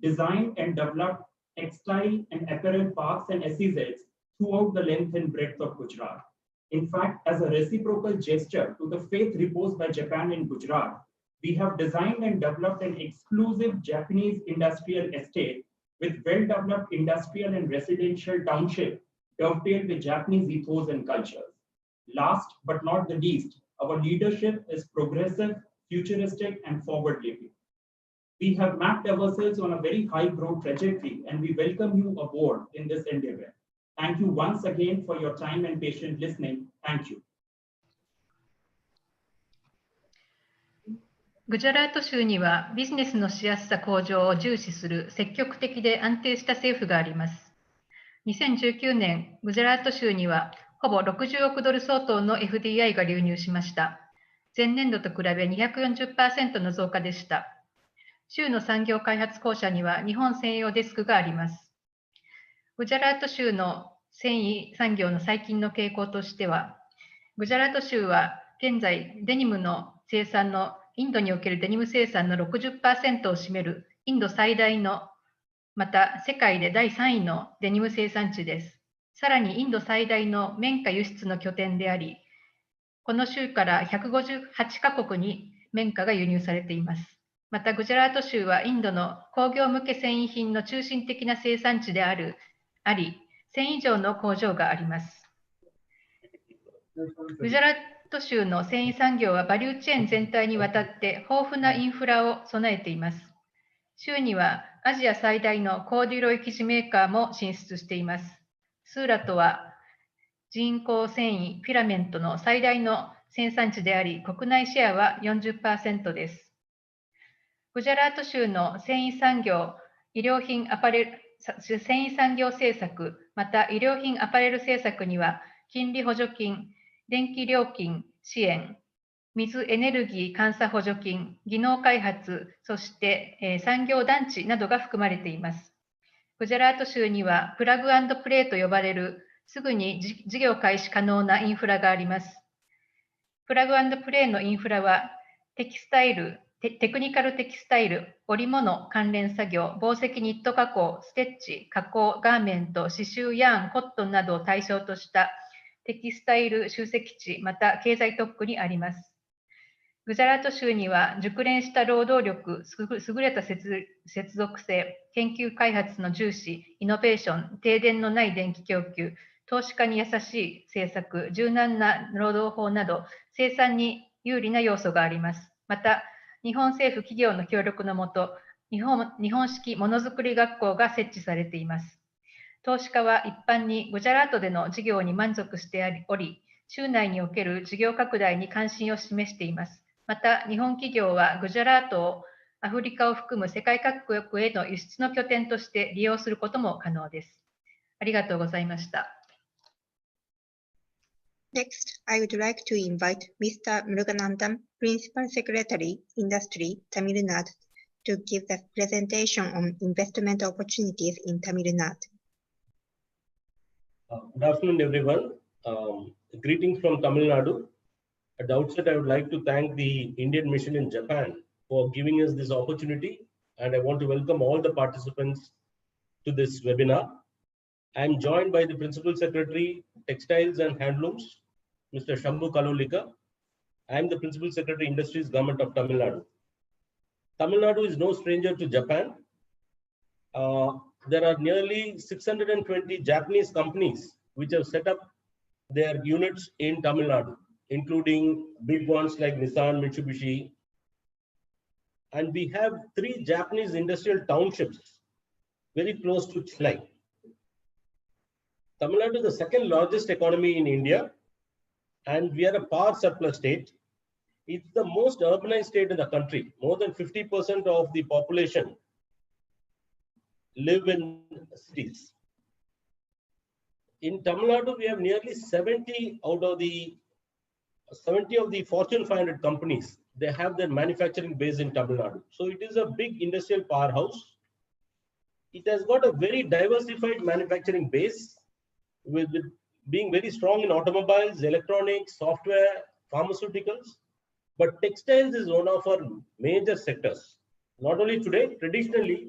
designed and developed textile and apparel parks and SEZs throughout the length and breadth of Gujarat. In fact, as a reciprocal gesture to the faith reposed by Japan in Gujarat, we have designed and developed an exclusive Japanese industrial estate with well-developed industrial and residential township dovetailed with Japanese ethos and cultures. Last but not the least, our leadership is progressive, futuristic, and forward-looking. We have mapped ourselves on a very high growth trajectory, and we welcome you aboard in this endeavor. Thank you once again for your time and patient listening. Thank you. グジャラート州にはビジネスのしやすさ向上を重視する積極的で安定した政府があります。2019年、グジャラート州にはほぼ60億ドル相当の FDI が流入しました。前年度と比べ 240% の増加でした。州の産業開発公社には日本専用デスクがあります。グジャラート州の繊維産業の最近の傾向としては、グジャラート州は現在デニムの生産のインドにおけるデニム生産の 60% を占めるインド最大の、また世界で第3位のデニム生産地です。さらにインド最大の綿花輸出の拠点であり、この州から158カ国に綿花が輸入されています。またグジャラート州はインドの工業向け繊維品の中心的な生産地であり、1000以上の工場があります。グジャラート州の繊維産業はバリューチェーン全体にわたって豊富なインフラを備えています。州にはアジア最大のコーデュロイ生地メーカーも進出しています。スーラトは人工繊維フィラメントの最大の生産地であり、国内シェアは 40% です。グジャラート州の繊維産業、衣料品アパレ繊維産業政策、また衣料品アパレル政策には、金利補助金、電気料金支援、水エネルギー監査補助金、技能開発、そして、産業団地などが含まれています。グジャラート州にはプラグ&プレーと呼ばれるすぐに事業開始可能なインフラがあります。プラグ&プレーのインフラはテクニカルテキスタイル、織物関連作業、紡績ニット加工、ステッチ、加工、ガーメント、刺繍、ヤーン、コットンなどを対象としたテキスタイル集積地、また経済特区にあります。グジャラート州には熟練した労働力、優れた接続性、研究開発の重視、イノベーション、停電のない電気供給、投資家に優しい政策、柔軟な労働法など、生産に有利な要素があります。また、日本政府企業の協力のもと、日本式ものづくり学校が設置されています。投資家は一般にグジャラートでの事業に満足しており、州内における事業拡大に関心を示しています。また、日本企業はグジャラートをアフリカを含む世界各国への輸出の拠点として利用することも可能です。ありがとうございました。Next, I would like to invite Mr. Muruganandam, Principal Secretary, Industry, Tamil Nadu, to give the presentation on investment opportunities in Tamil Nadu. Good afternoon, everyone. Greetings from Tamil Nadu. At the outset, I would like to thank the Indian Mission in Japan for giving us this opportunity, and I want to welcome all the participants to this webinar. I am joined by the Principal Secretary, Textiles and Handlooms, Mr. Shambhu Kalolika. I am the Principal Secretary, Industries, Government of Tamil Nadu. Tamil Nadu is no stranger to Japan. There are nearly 620 Japanese companies which have set up their units in Tamil Nadu, including big ones like Nissan, Mitsubishi. And we have 3 Japanese industrial townships very close to Chennai. Tamil Nadu is the second largest economy in India, and we are a power surplus state. It's the most urbanized state in the country. More than 50% of the population live in cities. In Tamil Nadu, we have nearly 70 of the Fortune 500 companies. They have their manufacturing base in Tamil Nadu. So it is a big industrial powerhouse. It has got a very diversified manufacturing base, with being very strong in automobiles, electronics, software, pharmaceuticals. But textiles is one of our major sectors. Not only today, traditionally,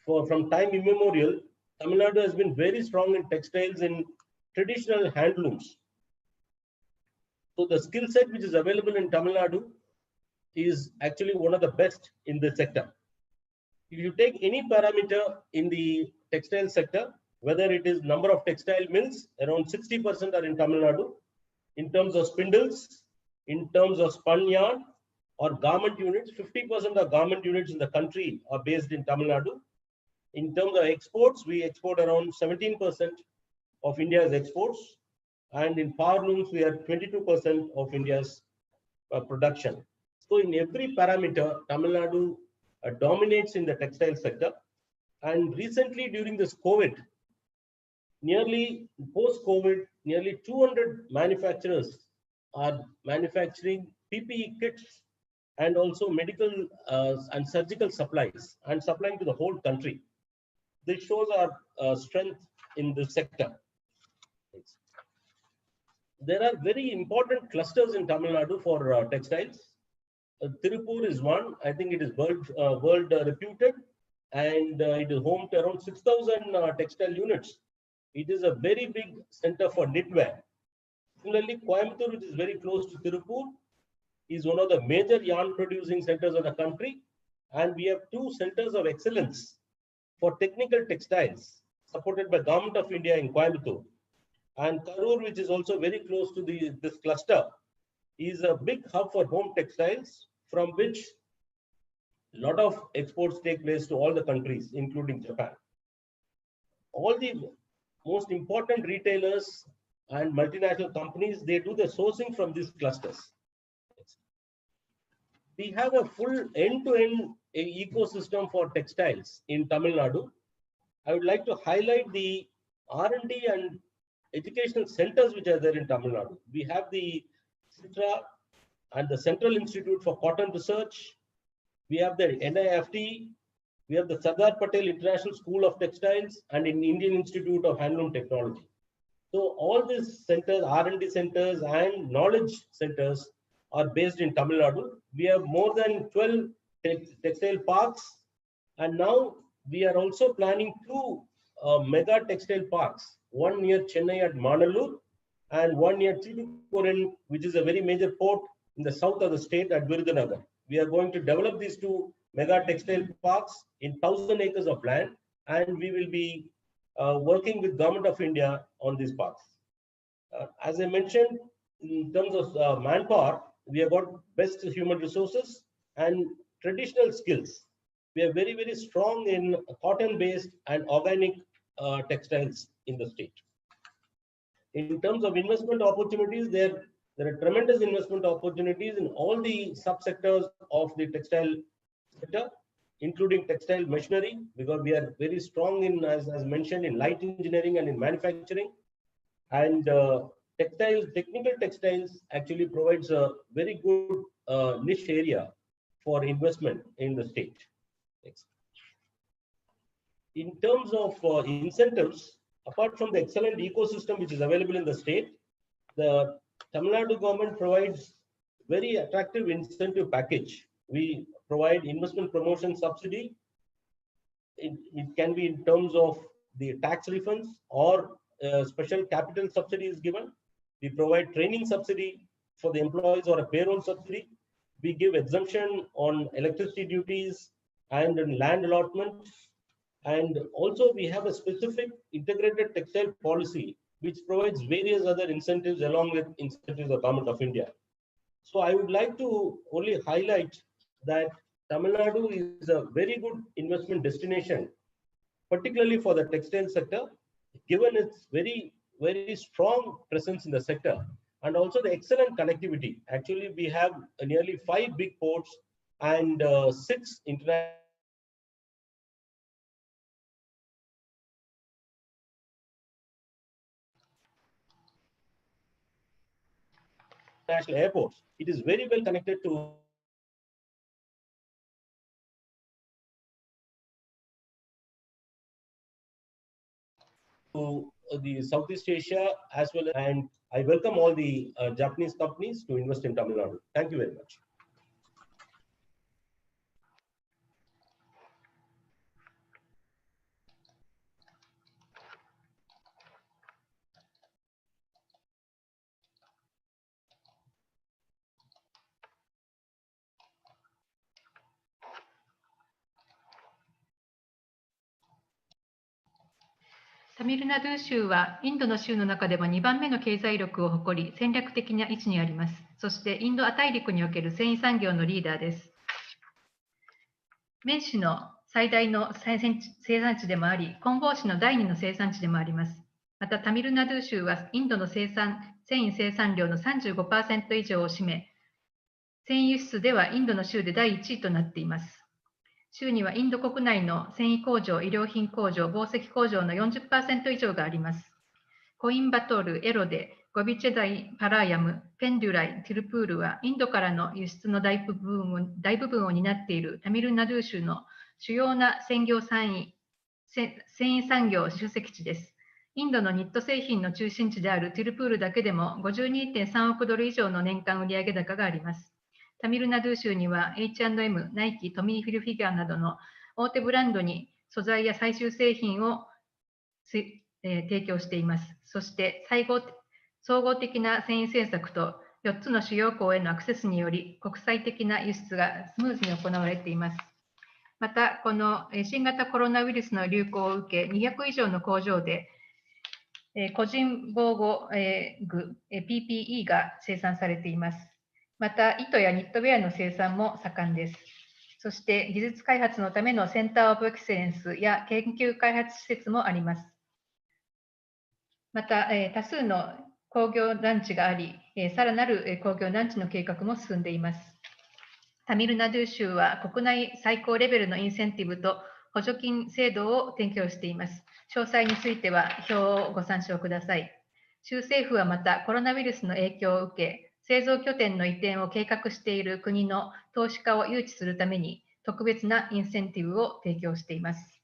from time immemorial, Tamil Nadu has been very strong in textiles and traditional handlooms. So the skill set which is available in Tamil Nadu is actually one of the best in the sector. If you take any parameter in the textile sector, whether it is number of textile mills, around 60% are in Tamil Nadu. In terms of spindles, in terms of spun yarn or garment units, 50% of garment units in the country are based in Tamil Nadu. In terms of exports, we export around 17% of India's exports. And in power looms, we are 22% of India's production. So in every parameter, Tamil Nadu dominates in the textile sector. And recently during this COVID, post-COVID, nearly 200 manufacturers are manufacturing PPE kits and also medical and surgical supplies and supplying to the whole country. This shows our strength in this sector. There are very important clusters in Tamil Nadu for textiles. Tiruppur is one. I think it is world reputed, and it is home to around 6,000 textile units. It is a very big center for knitwear. Similarly, Coimbatore, which is very close to Tiruppur, is one of the major yarn producing centers of the country. And we have 2 centers of excellence for technical textiles supported by Government of India in Coimbatore. And Karur, which is also very close to this cluster, is a big hub for home textiles, from which a lot of exports take place to all the countries, including Japan. All the most important retailers and multinational companies, they do the sourcing from these clusters. We have a full end-to-end ecosystem for textiles in Tamil Nadu. I would like to highlight the R&D and educational centers which are there in Tamil Nadu. We have the CITRA and the Central Institute for Cotton Research. We have the NIFT. We have the Sardar Patel International School of Textiles and an Indian Institute of Handloom Technology. So all these centers, R&D centers and knowledge centers are based in Tamil Nadu. We have more than 12 textile parks, and now we are also planning two mega textile parks, one near Chennai at Manalur and one near Tiruppur, which is a very major port in the south of the state at Virudhunagar. We are going to develop these two mega textile parks in 1,000 acres of land, and we will be working with Government of India on these parks. As I mentioned, in terms of manpower, we have got best human resources and traditional skills. We are very, very strong in cotton-based and organic textiles in the state. In terms of investment opportunities, there are tremendous investment opportunities in all the subsectors of the textile sector, including textile machinery, because we are very strong in, as mentioned, in light engineering and in manufacturing. And technical textiles actually provides a very good niche area for investment in the state. Next. In terms of incentives, apart from the excellent ecosystem which is available in the state, the Tamil Nadu government provides very attractive incentive package. We provide investment promotion subsidy. It can be in terms of the tax refunds or special capital subsidy is given. We provide training subsidy for the employees or a payroll subsidy. We give exemption on electricity duties and land allotment. And also we have a specific integrated textile policy which provides various other incentives along with incentives of Government of India. So I would like to only highlight that Tamil Nadu is a very good investment destination, particularly for the textile sector, given its very, very strong presence in the sector and also the excellent connectivity. Actually, we have nearly 5 big ports and 6 international airports. It is very well connected to the Southeast Asia as well, and I welcome all the Japanese companies to invest in Tamil Nadu. Thank you very much.タミルナドゥ州はインドの州の中でも2番目の経済力を誇り、戦略的な位置にあります。そしてインド亜大陸における繊維産業のリーダーです。綿糸の最大の生産地でもあり、混紡紙の第2の生産地でもあります。またタミルナドゥ州はインドの繊維生産量の 35% 以上を占め、繊維輸出ではインドの州で第1位となっています。州にはインド国内の繊維工場、衣料品工場、紡績工場の 40% 以上があります。コインバトル、エロデ、ゴビチェダイ、パラーヤム、ペンデュライ、ティルプールはインドからの輸出の大部分を担っているタミルナドゥ州の主要な繊維産業集積地です。インドのニット製品の中心地であるティルプールだけでも 52.3 億ドル以上の年間売上高があります。タミルナドゥ州には H&M、ナイキ、トミー・ヒルフィギュアなどの大手ブランドに素材や最終製品を提供しています。そして総合的な繊維政策と4つの主要港へのアクセスにより国際的な輸出がスムーズに行われています。また、この新型コロナウイルスの流行を受け、200以上の工場で個人防護具 PPE が生産されています。また、糸やニットウェアの生産も盛んです。そして、技術開発のためのセンター・オブ・エクセレンスや研究開発施設もあります。また、多数の工業団地があり、さらなる工業団地の計画も進んでいます。タミルナドゥ州は国内最高レベルのインセンティブと補助金制度を提供しています。詳細については表をご参照ください。州政府はまたコロナウイルスの影響を受け、製造拠点の移転を計画している国の投資家を誘致するために特別なインセンティブを提供しています。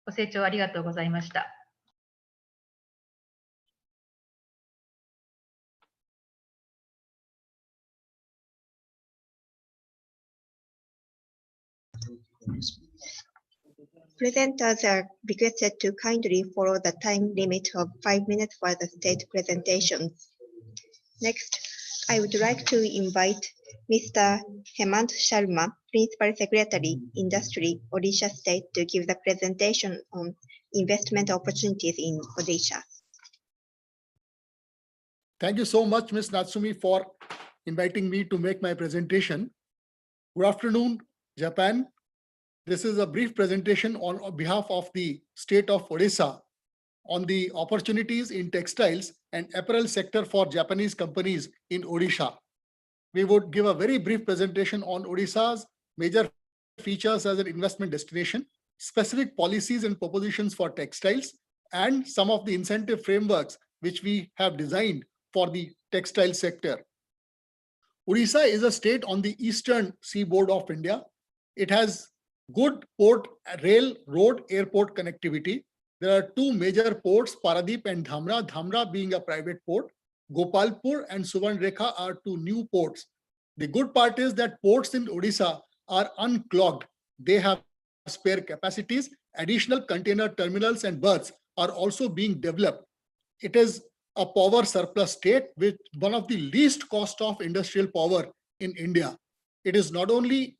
ご清聴ありがとうございました。Presenters are requested to kindly follow the time limit of 5 minutes for the state presentations. Next, I would like to invite Mr. Hemant Sharma, Principal Secretary, Industry, Odisha State, to give the presentation on investment opportunities in Odisha. Thank you so much, Ms. Natsumi, for inviting me to make my presentation. Good afternoon, Japan. This is a brief presentation on behalf of the state of Odisha on the opportunities in textiles and apparel sector for Japanese companies in Odisha. We would give a very brief presentation on Odisha's major features as an investment destination, specific policies and propositions for textiles, and some of the incentive frameworks which we have designed for the textile sector. Odisha is a state on the eastern seaboard of India. It has good port, rail, road, airport connectivity. There are two major ports, Paradip and Dhamra, Dhamra being a private port. Gopalpur and Suvarnrekha are two new ports. The good part is that ports in Odisha are unclogged. They have spare capacities. Additional container terminals and berths are also being developed. It is a power surplus state with one of the least cost of industrial power in India. It is not only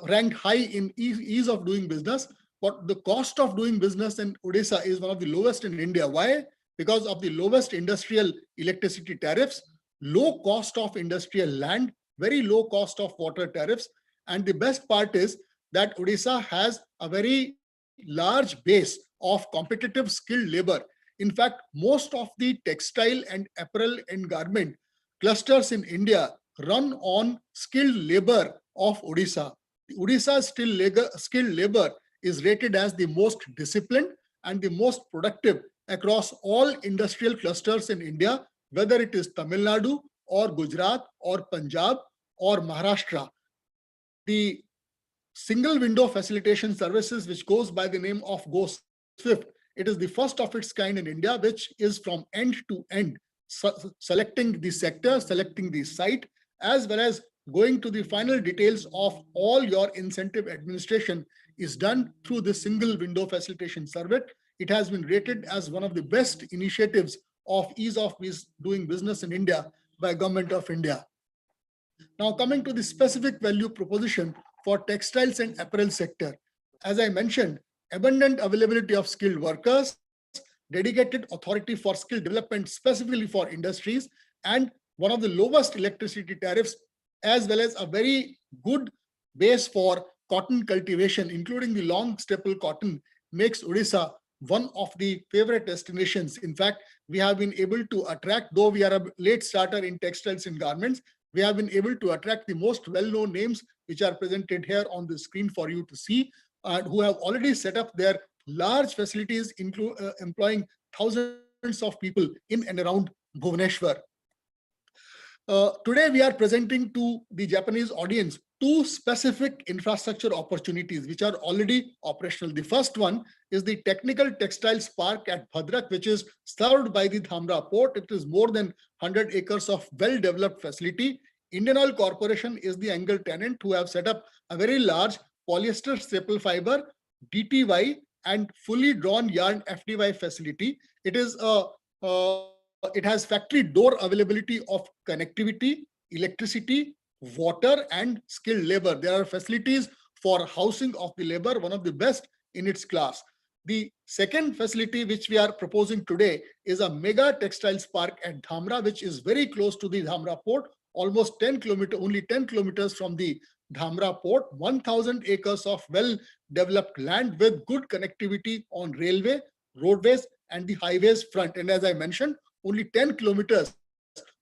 ranked high in ease of doing business, but the cost of doing business in Odisha is one of the lowest in India. Why? Because of the lowest industrial electricity tariffs, low cost of industrial land, very low cost of water tariffs. And the best part is that Odisha has a very large base of competitive skilled labor. In fact, most of the textile and apparel and garment clusters in India run on skilled labor of Odisha. Odisha's skilled labor is rated as the most disciplined and the most productive across all industrial clusters in India, whether it is Tamil Nadu or Gujarat or Punjab or Maharashtra. The single window facilitation services, which goes by the name of Go Swift, it is the first of its kind in India, which is from end to end, selecting the sector, selecting the site, as well as going to the final details of all your incentive administration is done through the single window facilitation service. It has been rated as one of the best initiatives of ease of doing business in India by Government of India. Now coming to the specific value proposition for textiles and apparel sector. As I mentioned, abundant availability of skilled workers, dedicated authority for skill development specifically for industries, and one of the lowest electricity tariffs, as well as a very good base for cotton cultivation, including the long staple cotton, makes Odisha one of the favorite destinations. In fact, we have been able to attract, though we are a late starter in textiles and garments, we have been able to attract the most well-known names which are presented here on the screen for you to see, who have already set up their large facilities, employing thousands of people in and around Bhubaneswar. Today, we are presenting to the Japanese audience two specific infrastructure opportunities which are already operational. The first one is the Technical Textiles Park at Bhadrak, which is served by the Dhamra port. It is more than 100 acres of well-developed facility. Indian Oil Corporation is the anchor tenant who have set up a very large polyester staple fiber, DTY, and fully drawn yarn FDY facility. It is it has factory door availability of connectivity, electricity, water, and skilled labor. There are facilities for housing of the labor, one of the best in its class. The second facility which we are proposing today is a mega textiles park at Dhamra, which is very close to the Dhamra port, almost 10 kilometers, only 10 kilometers from the Dhamra port, 1,000 acres of well-developed land with good connectivity on railway, roadways, and the highways front. And as I mentioned, only 10 kilometers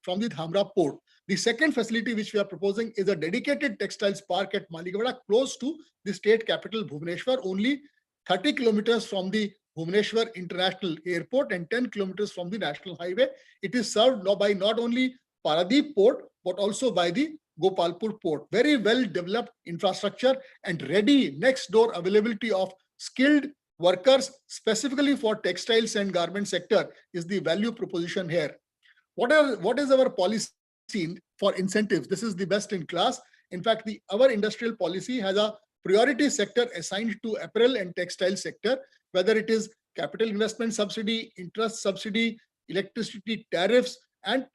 from the Dhamra port. The second facility which we are proposing is a dedicated textiles park at Maligawada, close to the state capital Bhubaneswar, only 30 kilometers from the Bhubaneswar International Airport and 10 kilometers from the National Highway. It is served by not only Paradip Port, but also by the Gopalpur Port. Very well developed infrastructure and ready next door availability of skilled workers specifically for textiles and garment sector is the value proposition here. What is our policy for incentives? This is the best in class. In fact, our industrial policy has a priority sector assigned to apparel and textile sector, whether it is capital investment subsidy, interest subsidy, electricity tariffs, and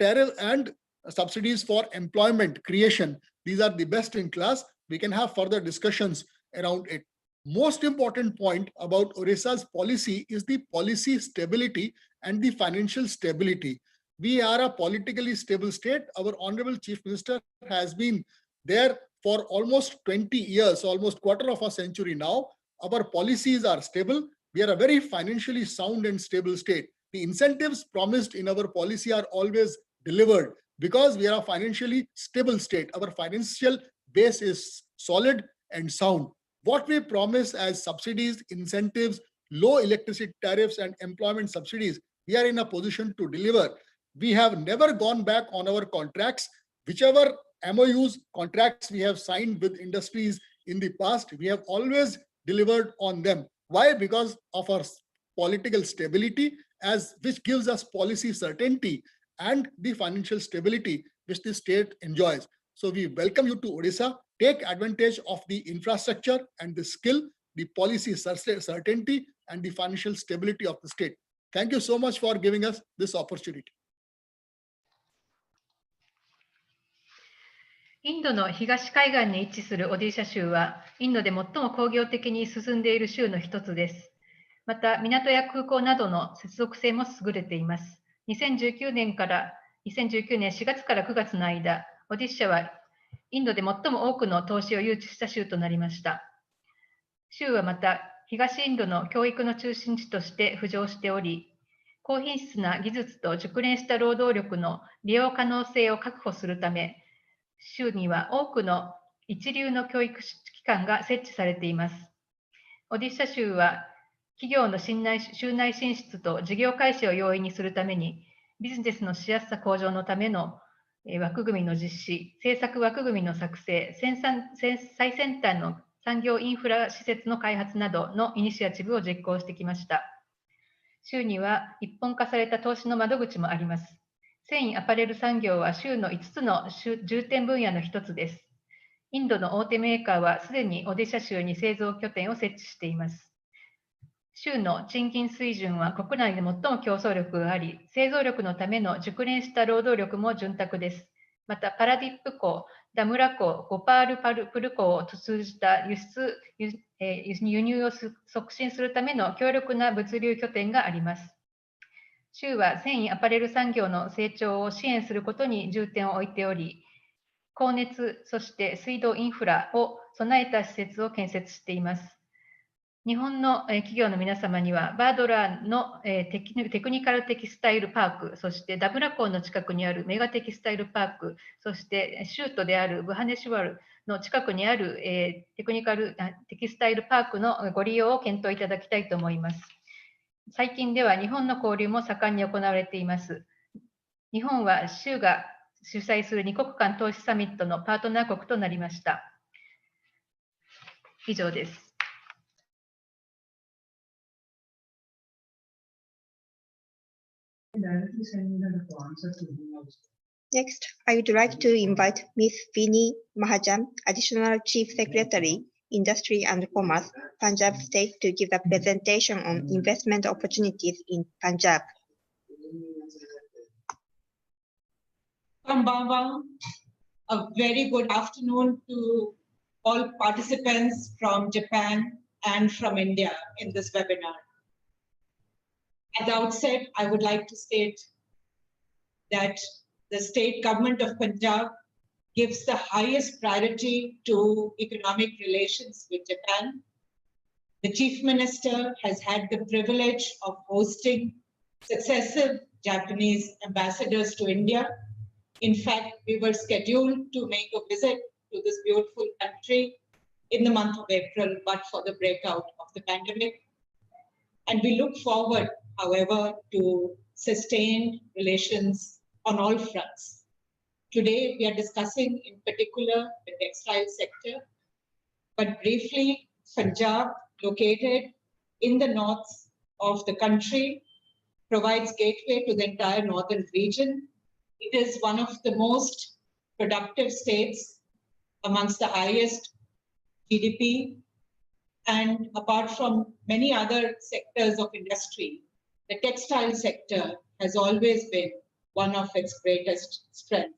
subsidies for employment creation. These are the best in class. We can have further discussions around it. Most important point about Odisha's policy is the policy stability and the financial stability. We are a politically stable state. Our Honorable Chief Minister has been there for almost 20 years, almost quarter of a century now. Our policies are stable. We are a very financially sound and stable state. The incentives promised in our policy are always delivered because we are a financially stable state. Our financial base is solid and sound. What we promise as subsidies, incentives, low electricity tariffs, and employment subsidies, we are in a position to deliver. We have never gone back on our contracts. Whichever MOUs, contracts we have signed with industries in the past, we have always delivered on them. Why? Because of our political stability, which gives us policy certainty and the financial stability which the state enjoys. So we welcome you to Odisha. Take advantage of the infrastructure and the skill, the policy certainty, and the financial stability of the state. Thank you so much for giving us this opportunity. インドの東海岸に位置するオディシャ州は、インドで最も工業的に進んでいる州の一つです。また、港や空港などの接続性も優れています。2019年4月から9月の間、オディシャはインドで最も多くの投資を誘致した州となりました。州はまた、東インドの教育の中心地として浮上しており、高品質な技術と熟練した労働力の利用可能性を確保するため、州には多くの一流の教育機関が設置されています。オディシャ州は企業の州内進出と事業開始を容易にするために、ビジネスのしやすさ向上のための枠組みの実施、政策枠組みの作成、最先端の産業インフラ施設の開発などのイニシアチブを実行してきました。州には一本化された投資の窓口もあります。繊維アパレル産業は州の5つの重点分野の一つです。インドの大手メーカーはすでにオディシャ州に製造拠点を設置しています。州の賃金水準は国内で最も競争力があり、製造力のための熟練した労働力も潤沢です。また、パラディップ港、ダムラ港、ゴパールプル港を通じた輸入を促進するための強力な物流拠点があります。州は繊維アパレル産業の成長を支援することに重点を置いており、光熱、そして水道インフラを備えた施設を建設しています。日本の企業の皆様には、バードラーのテクニカルテキスタイルパーク、そしてダブラ港の近くにあるメガテキスタイルパーク、そして州都であるブハネシュワルの近くにあるテキスタイルパークのご利用を検討いただきたいと思います。最近では日本の交流も盛んに行われています。日本は州が主催する2国間投資サミットのパートナー国となりました。以上です。Next, I would like to invite Ms. Vini Mahajan, Additional Chief Secretary, Industry and Commerce, Punjab State, to give a presentation on investment opportunities in Punjab. Konbanwa. A very good afternoon to all participants from Japan and from India in this webinar. At the outset, I would like to state that the state government of Punjab gives the highest priority to economic relations with Japan. The Chief Minister has had the privilege of hosting successive Japanese ambassadors to India. In fact, we were scheduled to make a visit to this beautiful country in the month of April, but for the breakout of the pandemic. And we look forward, however, to sustained relations on all fronts. Today, we are discussing in particular the textile sector, but briefly, Punjab, located in the north of the country, provides gateway to the entire northern region. It is one of the most productive states, amongst the highest GDP, and apart from many other sectors of industry, the textile sector has always been one of its greatest strengths.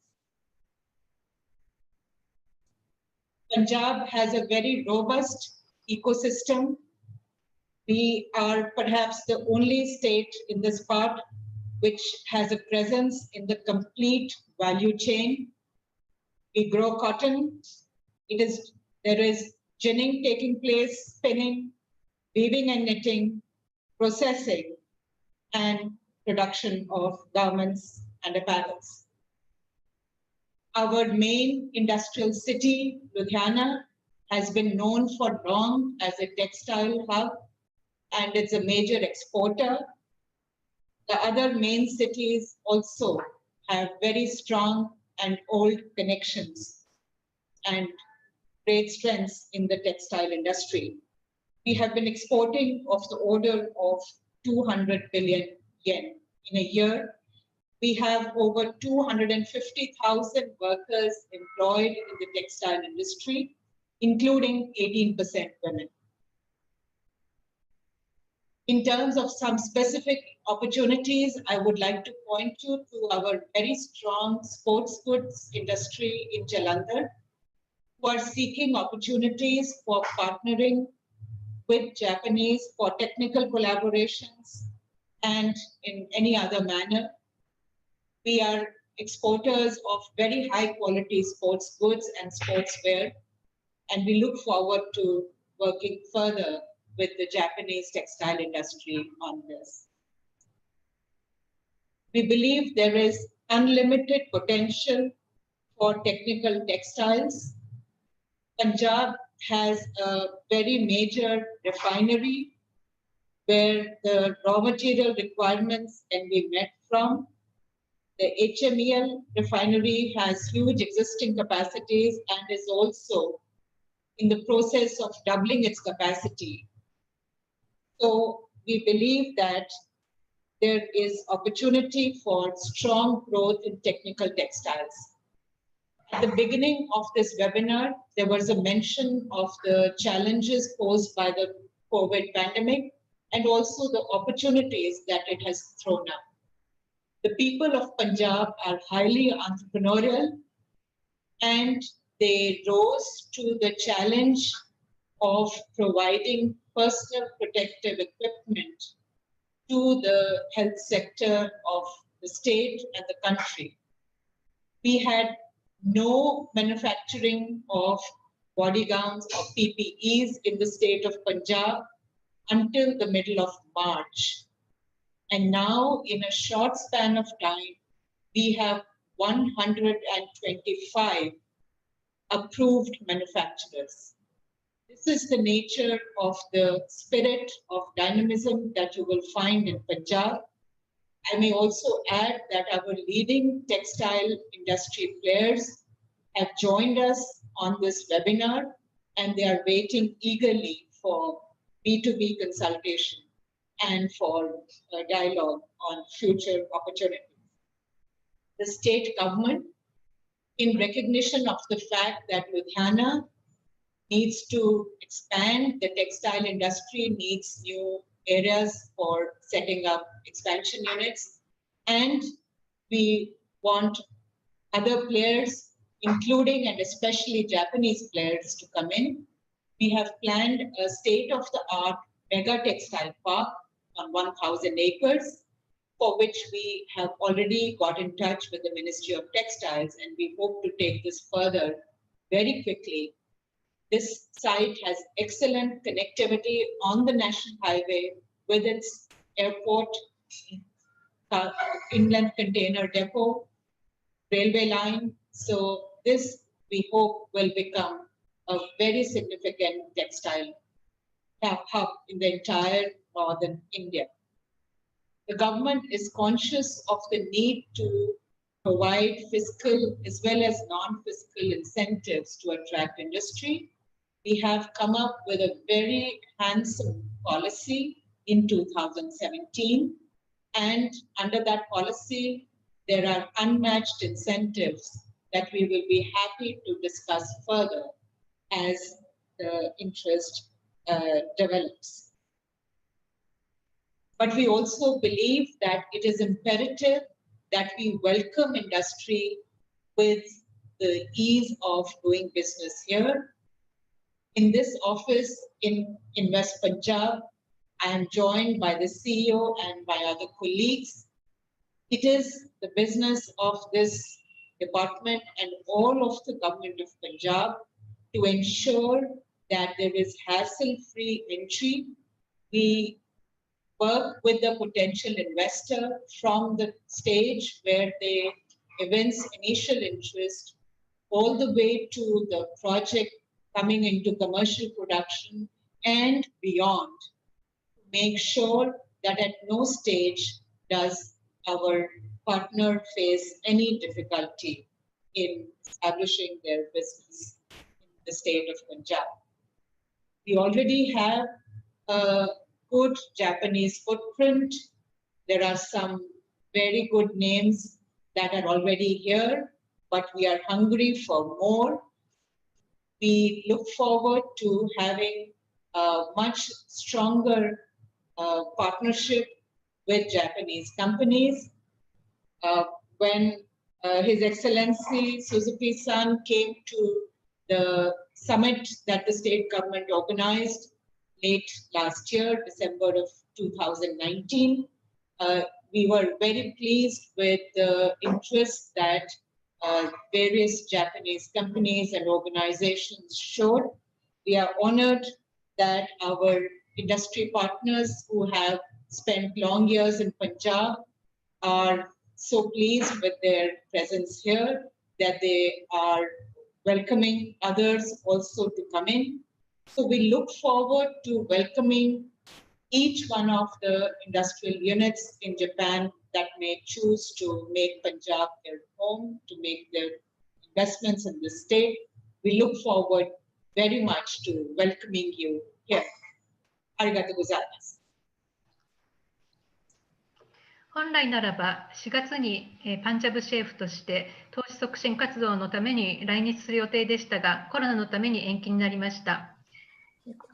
Punjab has a very robust ecosystem. We are perhaps the only state in this part which has a presence in the complete value chain. We grow cotton. There is ginning taking place, spinning, weaving and knitting, processing, and production of garments and apparels. Our main industrial city, Ludhiana, has been known for long as a textile hub, and it's a major exporter. The other main cities also have very strong and old connections and great strengths in the textile industry. We have been exporting of the order of 200 billion yen in a year. We have over 250,000 workers employed in the textile industry, including 18% women. In terms of some specific opportunities, I would like to point you to our very strong sports goods industry in Jalandhar, who are seeking opportunities for partnering with Japanese for technical collaborations and in any other manner. We are exporters of very high quality sports goods and sportswear, and we look forward to working further with the Japanese textile industry on this. We believe there is unlimited potential for technical textiles. Punjab has a very major refinery where the raw material requirements can be met from. The HMEL refinery has huge existing capacities and is also in the process of doubling its capacity. So we believe that there is opportunity for strong growth in technical textiles. At the beginning of this webinar, there was a mention of the challenges posed by the COVID pandemic and also the opportunities that it has thrown up. The people of Punjab are highly entrepreneurial, and they rose to the challenge of providing personal protective equipment to the health sector of the state and the country. We had no manufacturing of body gowns or PPEs in the state of Punjab until the middle of March. And now, in a short span of time, we have 125 approved manufacturers. This is the nature of the spirit of dynamism that you will find in Punjab. I may also add that our leading textile industry players have joined us on this webinar, and they are waiting eagerly for B2B consultation and for a dialogue on future opportunities. The state government, in recognition of the fact that Ludhiana needs to expand, the textile industry needs new areas for setting up expansion units, and we want other players, including and especially Japanese players, to come in. We have planned a state-of-the-art mega textile park on 1,000 acres, for which we have already got in touch with the Ministry of Textiles, and we hope to take this further very quickly. This site has excellent connectivity on the national highway with its airport, inland container depot, railway line. So this, we hope, will become a very significant textile hub in the entire northern India. The government is conscious of the need to provide fiscal as well as non-fiscal incentives to attract industry. We have come up with a very handsome policy in 2017, and under that policy, there are unmatched incentives that we will be happy to discuss further as the interest develops. But we also believe that it is imperative that we welcome industry with the ease of doing business here. In this office in West Punjab, I am joined by the CEO and by other colleagues. It is the business of this department and all of the government of Punjab to ensure that there is hassle-free entry. We work with the potential investor from the stage where they evince initial interest all the way to the project coming into commercial production and beyond. Make sure that at no stage does our partner face any difficulty in establishing their business in the state of Punjab. We already have a good Japanese footprint. There are some very good names that are already here, but we are hungry for more. We look forward to having a much stronger partnership with Japanese companies. When His Excellency Suzuki-san came to the summit that the state government organized late last year, December of 2019, we were very pleased with the interest that various Japanese companies and organizations showed. We are honored that our industry partners who have spent long years in Punjab are so pleased with their presence here that they are welcoming others also to come in. So we look forward to welcoming each one of the industrial units in Japan that may choose to make Punjab their home, to make their investments in the state. We look forward very much to welcoming you here. Arigatou gozaimasu. 本来ならば4月にパンジャブシェーフとして投資促進活動のために来日する予定でしたが、コロナのために延期になりました。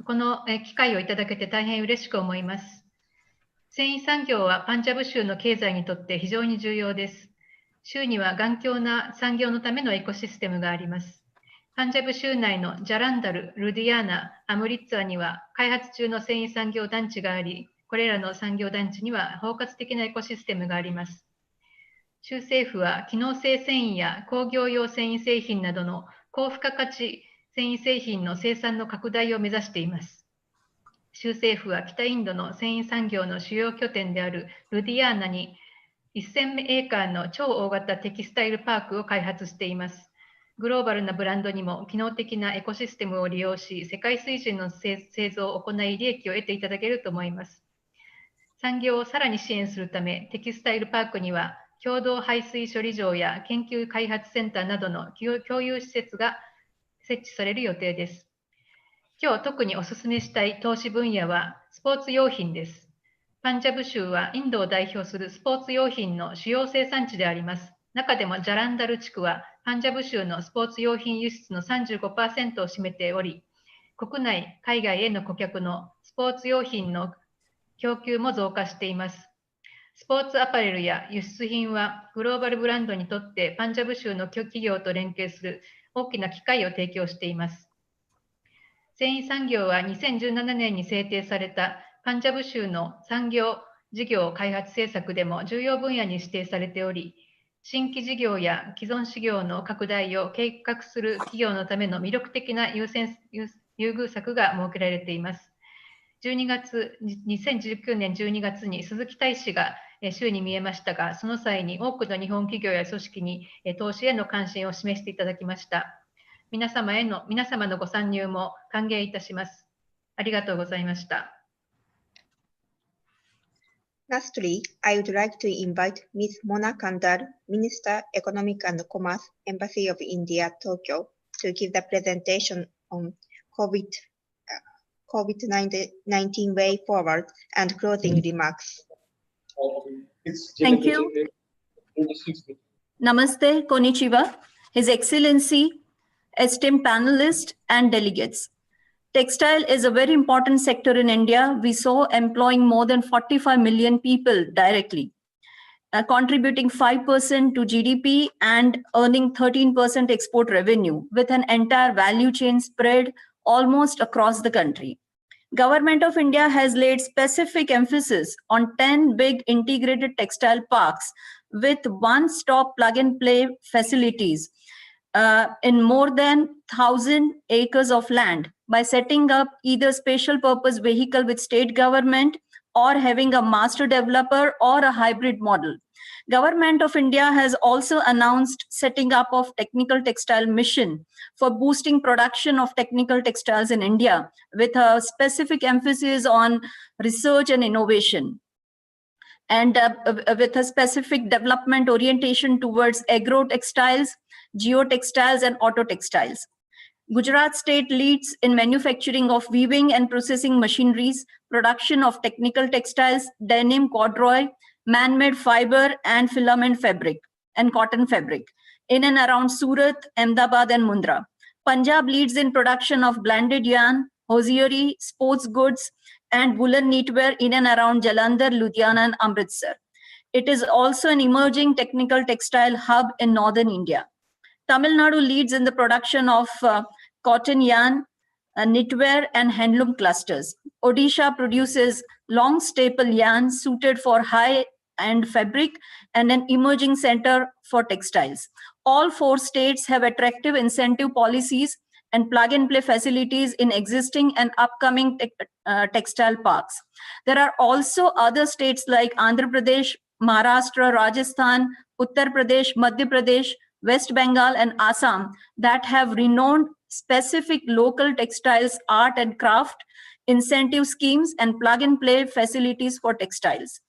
この機会をいただけて大変嬉しく思います。繊維産業はパンジャブ州の経済にとって非常に重要です。州には頑強な産業のためのエコシステムがあります。パンジャブ州内のジャランダル、ルディアーナ、アムリッツァには開発中の繊維産業団地があり、これらの産業団地には包括的なエコシステムがあります。州政府は機能性繊維や工業用繊維製品などの高付加価値繊維製品の生産の拡大を目指しています。州政府は北インドの繊維産業の主要拠点であるルディアーナに1000エーカーの超大型テキスタイルパークを開発しています。グローバルなブランドにも機能的なエコシステムを利用し、世界水準の製造を行い利益を得ていただけると思います。産業をさらに支援するため、テキスタイルパークには共同排水処理場や研究開発センターなどの共有施設が設置される予定です。今日特にお勧めしたい投資分野はスポーツ用品です。パンジャブ州はインドを代表するスポーツ用品の主要生産地であります。中でもジャランダル地区はパンジャブ州のスポーツ用品輸出の 35% を占めており、国内、海外への顧客のスポーツ用品の供給も増加しています。スポーツアパレルや輸出品はグローバルブランドにとってパンジャブ州の企業と連携する大きな機会を提供しています。繊維産業は2017年に制定されたパンジャブ州の産業事業開発政策でも重要分野に指定されており、新規事業や既存事業の拡大を計画する企業のための魅力的な優遇策が設けられています。2019年12月に鈴木大使が州に見えましたが、その際に多くの日本企業や組織に投資への関心を示していただきました。皆様のご参入も歓迎いたします。ありがとうございました。Lastly, I would like to invite Ms. Mona Kandar, Minister, Economic and Commerce, Embassy of India, Tokyo, to give the presentation on COVID-19 way forward and closing remarks. Thank you. Namaste, Konnichiwa, His Excellency, esteemed panelists and delegates. Textile is a very important sector in India. We saw employing more than 45 million people directly, contributing 5% to GDP and earning 13% export revenue with an entire value chain spread almost across the country. Government of India has laid specific emphasis on 10 big integrated textile parks with one-stop plug-and-play facilities in more than 1,000 acres of land by setting up either special purpose vehicle with state government or having a master developer or a hybrid model. Government of India has also announced setting up of technical textile mission for boosting production of technical textiles in India with a specific emphasis on research and innovation, and with a specific development orientation towards agro-textiles, geotextiles, and auto-textiles. Gujarat state leads in manufacturing of weaving and processing machineries, production of technical textiles, denim, corduroy, man-made fiber, and filament fabric, and cotton fabric, in and around Surat, Ahmedabad, and Mundra. Punjab leads in production of blended yarn, hosiery, sports goods, and woolen knitwear in and around Jalandhar, Ludhiana, and Amritsar. It is also an emerging technical textile hub in northern India. Tamil Nadu leads in the production of cotton yarn, knitwear, and handloom clusters. Odisha produces long staple yarn suited for high-end fabric and an emerging center for textiles. All 4 states have attractive incentive policies and plug-and-play facilities in existing and upcoming textile parks. There are also other states like Andhra Pradesh, Maharashtra, Rajasthan, Uttar Pradesh, Madhya Pradesh, West Bengal, and Assam that have renowned specific local textiles, art and craft, incentive schemes, and plug-and-play facilities for textiles.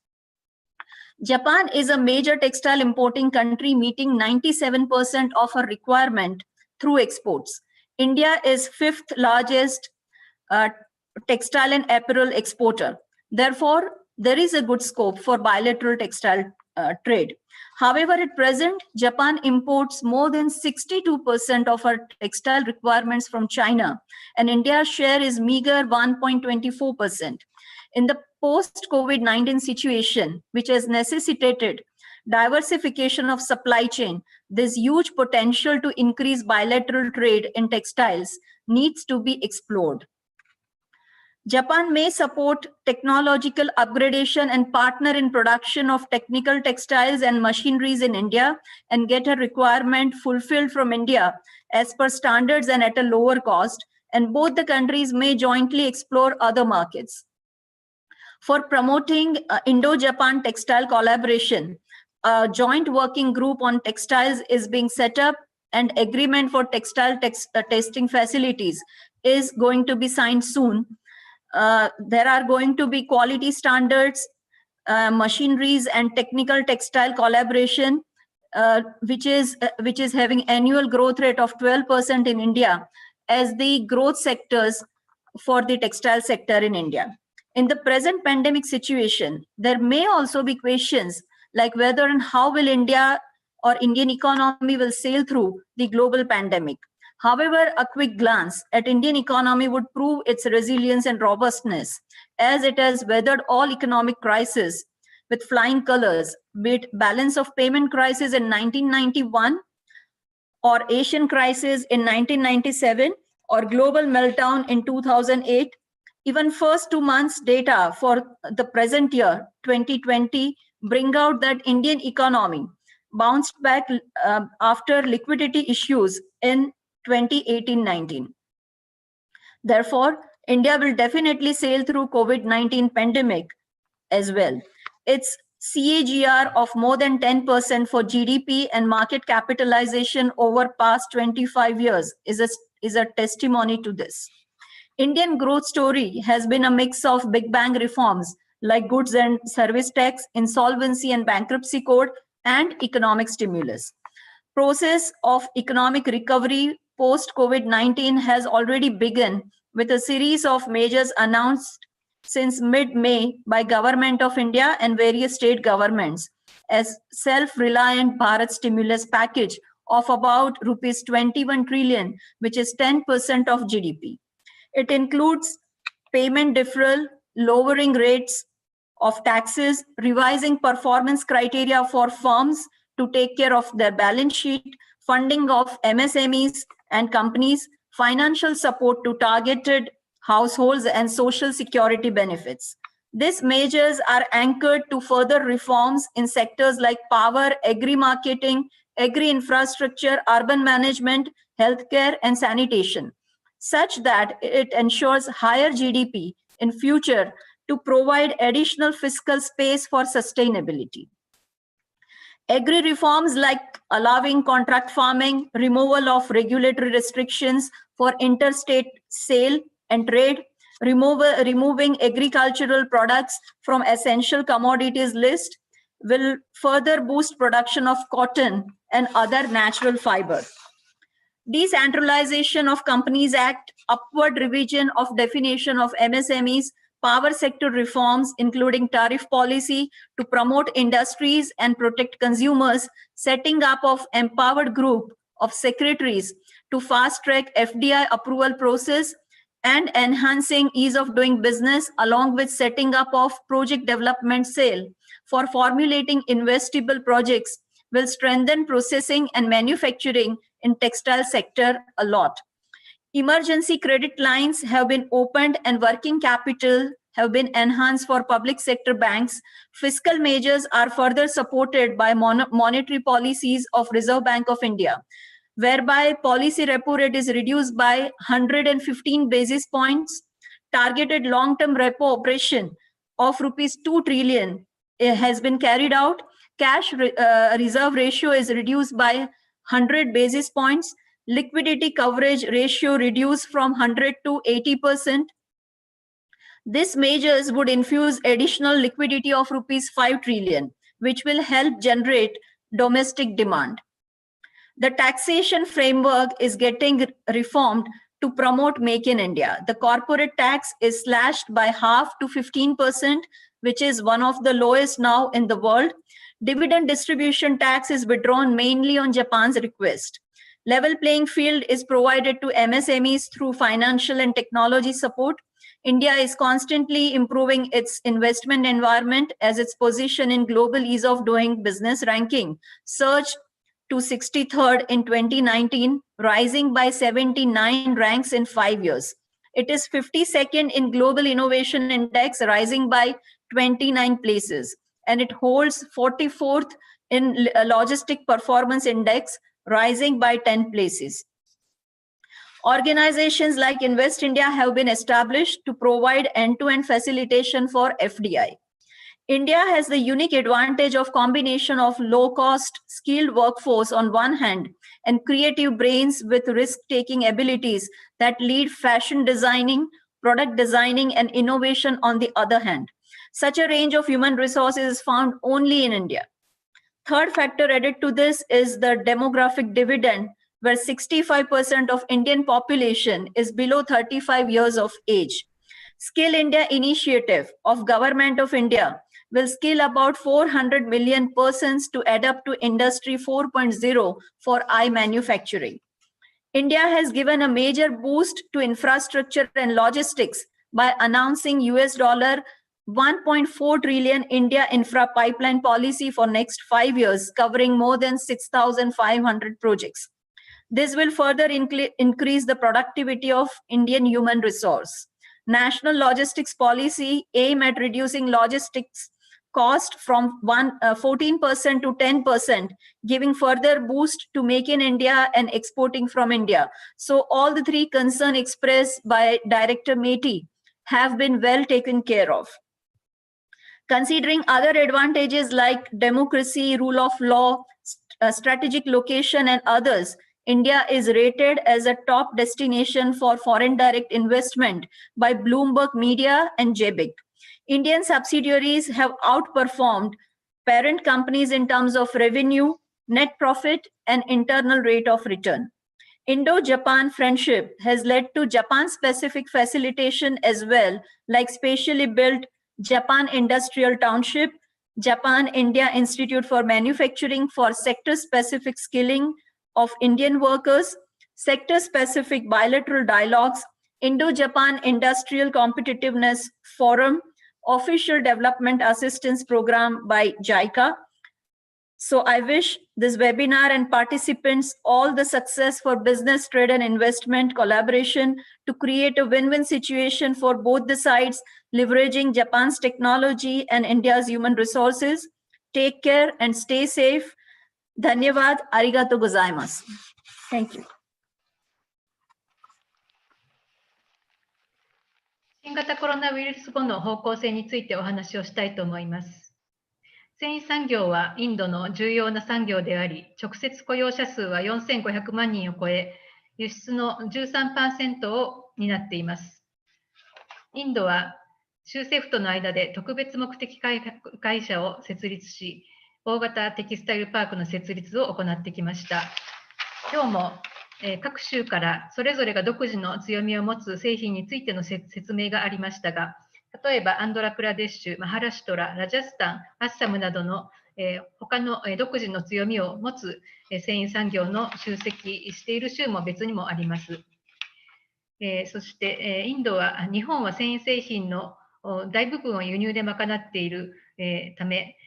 Japan is a major textile importing country, meeting 97% of her requirement through exports. India is 5th largest textile and apparel exporter. Therefore, there is a good scope for bilateral textile trade. However, at present, Japan imports more than 62% of our textile requirements from China, and India's share is meager 1.24%. In the post-COVID-19 situation, which has necessitated diversification of supply chain, this huge potential to increase bilateral trade in textiles needs to be explored. Japan may support technological upgradation and partner in production of technical textiles and machineries in India and get a requirement fulfilled from India as per standards and at a lower cost, and both the countries may jointly explore other markets. For promoting Indo-Japan textile collaboration, a joint working group on textiles is being set up, and agreement for textile testing facilities is going to be signed soon. There are going to be quality standards, machineries, and technical textile collaboration, which is having annual growth rate of 12% in India as the growth sectors for the textile sector in India. In the present pandemic situation, there may also be questions like whether and how will India or Indian economy will sail through the global pandemic. However, a quick glance at Indian economy would prove its resilience and robustness, as it has weathered all economic crises with flying colors, be it balance of payment crisis in 1991, or Asian crisis in 1997, or global meltdown in 2008. Even first 2 months data for the present year, 2020, bring out that Indian economy bounced back after liquidity issues in 2018-19. Therefore, India will definitely sail through COVID-19 pandemic as well. Its CAGR of more than 10% for GDP and market capitalization over past 25 years is a testimony to this. Indian growth story has been a mix of big bang reforms like goods and service tax, insolvency and bankruptcy code, and economic stimulus. Process of economic recovery post-COVID-19 has already begun with a series of measures announced since mid-May by Government of India and various state governments as self-reliant Bharat stimulus package of about rupees 21 trillion, which is 10% of GDP. It includes payment deferral, lowering rates of taxes, revising performance criteria for firms to take care of their balance sheet, funding of MSMEs and companies, financial support to targeted households, and social security benefits. These measures are anchored to further reforms in sectors like power, agri-marketing, agri-infrastructure, urban management, healthcare, and sanitation, such that it ensures higher GDP in future to provide additional fiscal space for sustainability. Agri reforms like allowing contract farming, removal of regulatory restrictions for interstate sale and trade, removing agricultural products from essential commodities list will further boost production of cotton and other natural fiber. Decentralization of Companies Act, upward revision of definition of MSMEs, power sector reforms, including tariff policy to promote industries and protect consumers, setting up of empowered group of secretaries to fast-track FDI approval process, and enhancing ease of doing business, along with setting up of project development cell for formulating investable projects will strengthen processing and manufacturing in textile sector a lot. Emergency credit lines have been opened and working capital have been enhanced for public sector banks. Fiscal measures are further supported by monetary policies of Reserve Bank of India, whereby policy repo rate is reduced by 115 basis points. Targeted long-term repo operation of rupees 2 trillion has been carried out. Cash reserve ratio is reduced by 100 basis points. Liquidity coverage ratio reduced from 100 to 80%. These measures would infuse additional liquidity of rupees 5 trillion, which will help generate domestic demand. The taxation framework is getting reformed to promote Make in India. The corporate tax is slashed by half to 15%, which is one of the lowest now in the world. Dividend distribution tax is withdrawn mainly on Japan's request. Level playing field is provided to MSMEs through financial and technology support. India is constantly improving its investment environment as its position in global ease of doing business ranking surged to 63rd in 2019, rising by 79 ranks in 5 years. It is 52nd in Global Innovation Index, rising by 29 places, and it holds 44th in Logistic Performance Index, rising by 10 places. Organizations like Invest India have been established to provide end-to-end facilitation for FDI. India has the unique advantage of combination of low-cost skilled workforce on one hand and creative brains with risk-taking abilities that lead fashion designing, product designing, and innovation on the other hand. Such a range of human resources is found only in India. Third factor added to this is the demographic dividend, where 65% of Indian population is below 35 years of age. Skill India initiative of Government of India will skill about 400 million persons to adapt to Industry 4.0 for manufacturing. India has given a major boost to infrastructure and logistics by announcing $1.4 trillion India infra pipeline policy for next 5 years, covering more than 6,500 projects. This will further increase the productivity of Indian human resource. National logistics policy aim at reducing logistics cost from 14% to 10%, giving further boost to Make in India and exporting from India. So all the three concerns expressed by Director Meti have been well taken care of. Considering other advantages like democracy, rule of law, strategic location, and others, India is rated as a top destination for foreign direct investment by Bloomberg Media and JBIC. Indian subsidiaries have outperformed parent companies in terms of revenue, net profit, and internal rate of return. Indo-Japan friendship has led to Japan-specific facilitation as well, like specially built Japan Industrial Township, Japan-India Institute for Manufacturing for sector-specific skilling of Indian workers, sector-specific bilateral dialogues, Indo-Japan Industrial Competitiveness Forum, Official Development Assistance Program by JICA. So I wish this webinar and participants all the success for business, trade, and investment collaboration to create a win-win situation for both the sides, leveraging Japan's technology and India's human resources. Take care and stay safe. Dhanyavad, arigato gozaimasu. Thank you. 新型コロナウイルス後の方向性についてお話をしたいと思います。繊維産業はインドの重要な産業であり、直接雇用者数は4500万人を超え、輸出の 13% を担っています。インドは州政府との間で特別目的会社を設立し、大型テキスタイルパークの設立を行ってきました。今日も各州からそれぞれが独自の強みを持つ製品についての説明がありましたが、例えばアンドラプラデッシュ、マハラシュトラ、ラジャスタン、アッサムなどの他の独自の強みを持つ繊維産業の集積している州も別にもあります。そして日本は繊維製品の大部分を輸入で賄っているため、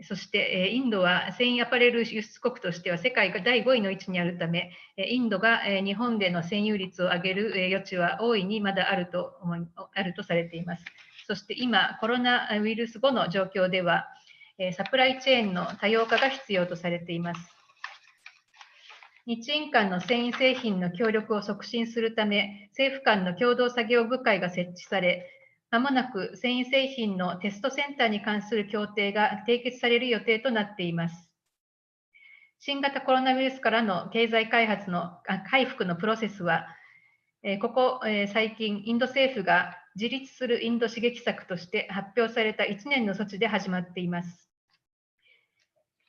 そしてインドは繊維アパレル輸出国としては世界が第5位の位置にあるため、インドが日本での占有率を上げる余地は大いにまだあるとされています。そして今、コロナウイルス後の状況では、サプライチェーンの多様化が必要とされています。日印間の繊維製品の協力を促進するため、政府間の共同作業部会が設置され、まもなく繊維製品のテストセンターに関する協定が締結される予定となっています。新型コロナウイルスからの経済回復のプロセスは、ここ最近、インド政府が自立するインド刺激策として発表された1年の措置で始まっています。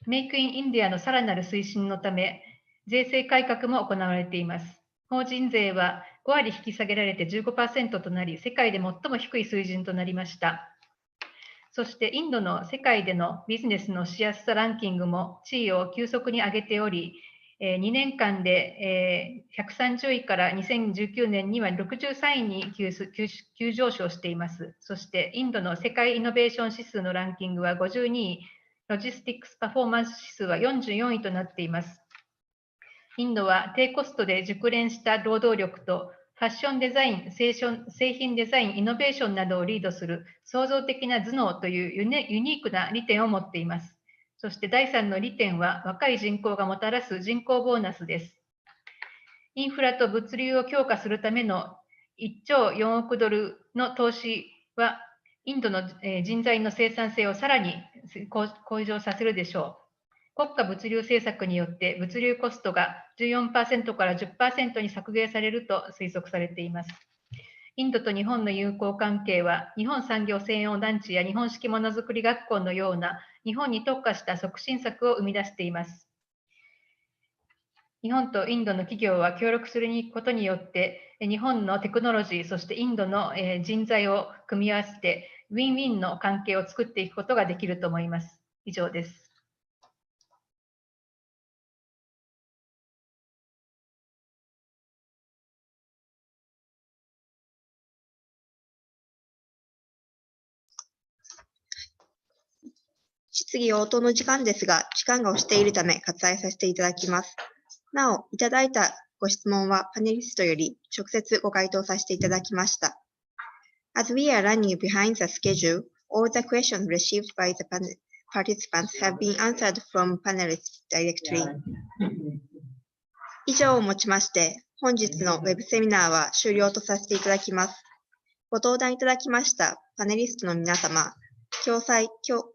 メイクインインディアのさらなる推進のため、税制改革も行われています。法人税は5割引き下げられて 15% となり、世界で最も低い水準となりました。そしてインドの世界でのビジネスのしやすさランキングも地位を急速に上げており、2年間で130位から2019年には63位に急上昇しています。そしてインドの世界イノベーション指数のランキングは52位、ロジスティックスパフォーマンス指数は44位となっています。インドは低コストで熟練した労働力とファッションデザイン、製品デザイン、イノベーションなどをリードする創造的な頭脳というユニークな利点を持っています。そして第3の利点は若い人口がもたらす人口ボーナスです。インフラと物流を強化するための1兆4億ドルの投資はインドの人材の生産性をさらに向上させるでしょう。国家物流政策によって物流コストが 14% から 10% に削減されると推測されています。インドと日本の友好関係は日本産業専用団地や日本式ものづくり学校のような日本に特化した促進策を生み出しています。日本とインドの企業は協力することによって日本のテクノロジー、そしてインドの人材を組み合わせてウィンウィンの関係を作っていくことができると思います。以上です。質疑応答の時間ですが、時間が押しているため割愛させていただきます。なお、いただいたご質問はパネリストより直接ご回答させていただきました。As we are running behind the schedule, all the questions received by the participants have been answered from panelists directly. 以上をもちまして、本日のウェブセミナーは終了とさせていただきます。ご登壇いただきましたパネリストの皆様、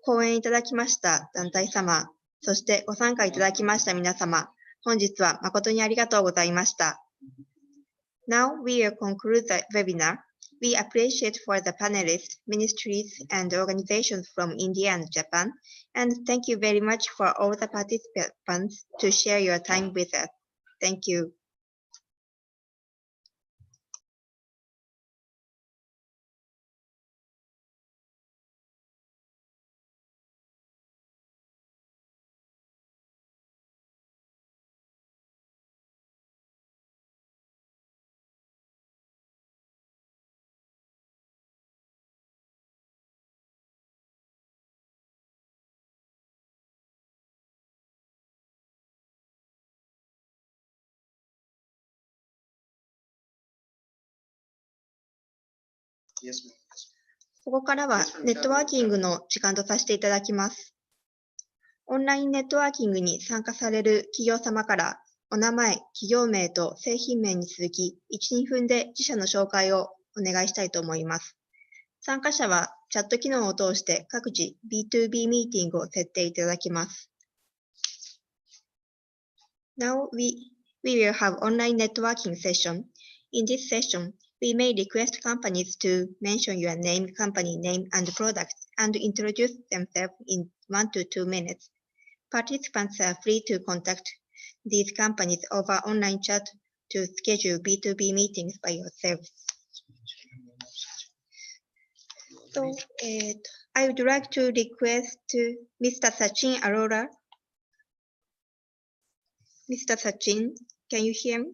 講演いただきました団体様、そしてご参加いただきました皆様、本日は誠にありがとうございました。Now we will conclude the webinar. We appreciate for the panelists, ministries, and organizations from India and Japan, and thank you very much for all the participants to share your time with us. Thank you. Yes, ma'am. ここからはネットワーキングの時間とさせていただきます。オンラインネットワーキングに参加される企業様からお名前、企業名と製品名に続き1、2分で自社の紹介をお願いしたいと思います。参加者はチャット機能を通して各自 B2B ミーティングを設定いただきます。Now we will have online networking session. In this session, we may request companies to mention your name, company name, and products and introduce themselves in 1 to 2 minutes. Participants are free to contact these companies over online chat to schedule B2B meetings by yourselves. So, I would like to request Mr. Sachin Arora. Mr. Sachin, can you hear me?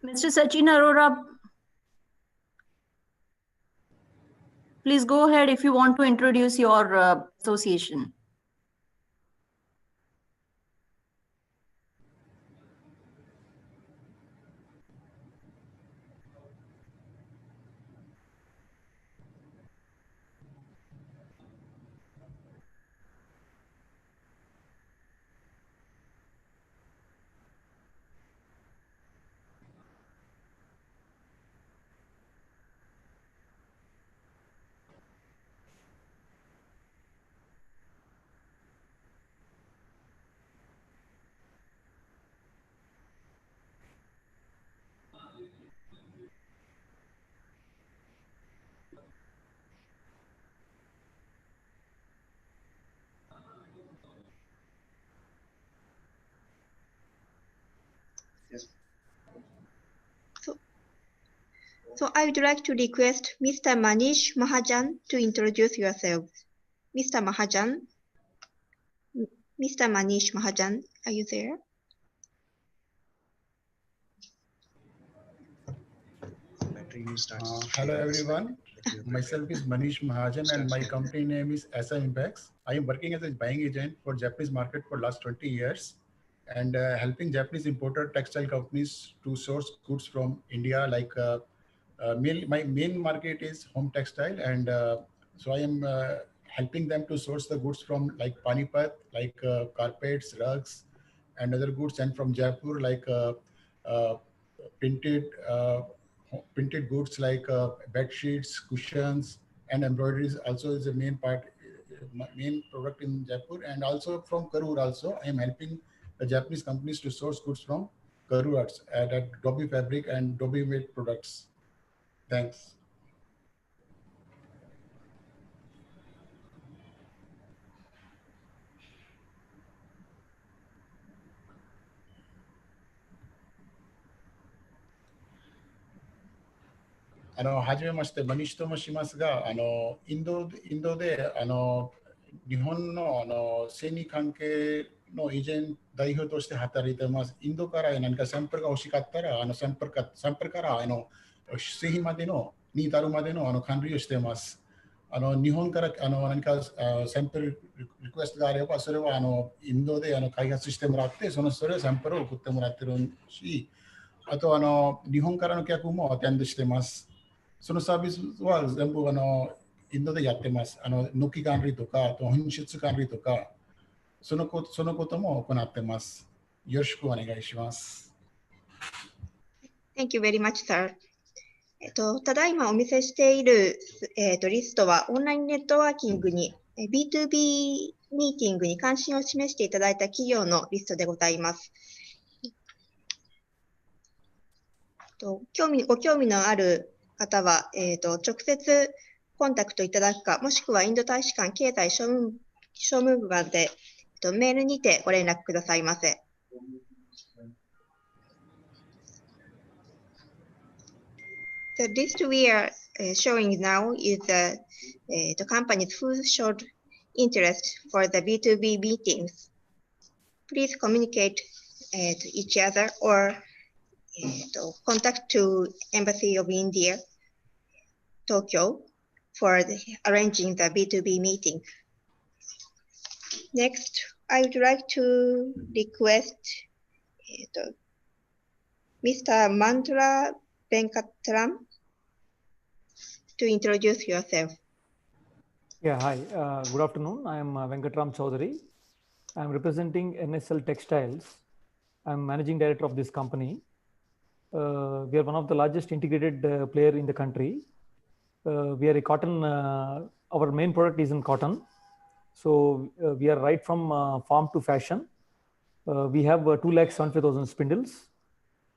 Mr. Sachin Arora, please go ahead if you want to introduce your association. So I would like to request Mr. Manish Mahajan to introduce yourselves. Mr. Mahajan, Mr. Manish Mahajan, are you there? Hello everyone, myself is Manish Mahajan and my company name is SM Impacts. I am working as a buying agent for Japanese market for last 20 years and helping Japanese importer textile companies to source goods from India. Like my main market is home textile, and so I am helping them to source the goods from like Panipat, like carpets, rugs, and other goods, and from Jaipur like printed goods like bed sheets, cushions, and embroideries. Also is the main product in Jaipur, and also from Karur. Also, I am helping the Japanese companies to source goods from Karur at Dobby Fabric and Dobby made products. Thanks.はじめまして、マニシと申しますが、インドで日本の生理関係のエージェント代表として働いています。インドから何かサンプルが欲しかったら、サンプルから製品までのに至るまでの管理をしています。日本から何かサンプルリクエストがあれば、それはインドで開発してもらって、それサンプルを送ってもらってるし、あと日本からの客もアテンドしています。そのサービスは全部インドでやってます。納期管理とか、あと品質管理とか、そのことも行ってます。よろしくお願いします。Thank you very much, sir. ただいまお見せしている、リストはオンラインネットワーキングに B2B ミーティングに関心を示していただいた企業のリストでございます。ご興味のある方は、直接コンタクトいただくか、もしくはインド大使館経済商務部まで、メールにてご連絡くださいませ。The list we are showing now is the companies who showed interest for the B2B meetings. Please communicate to each other or contact to Embassy of India, Tokyo, for arranging the B2B meeting. Next, I would like to request Mr. Mandra Venkatram to introduce yourself. Yeah, hi. Good afternoon. I am Venkatram Chaudhary. I am representing NSL Textiles. I am managing director of this company. We are one of the largest integrated player in the country. We are a cotton. Our main product is in cotton. So we are right from farm to fashion. We have 2,75,000 spindles.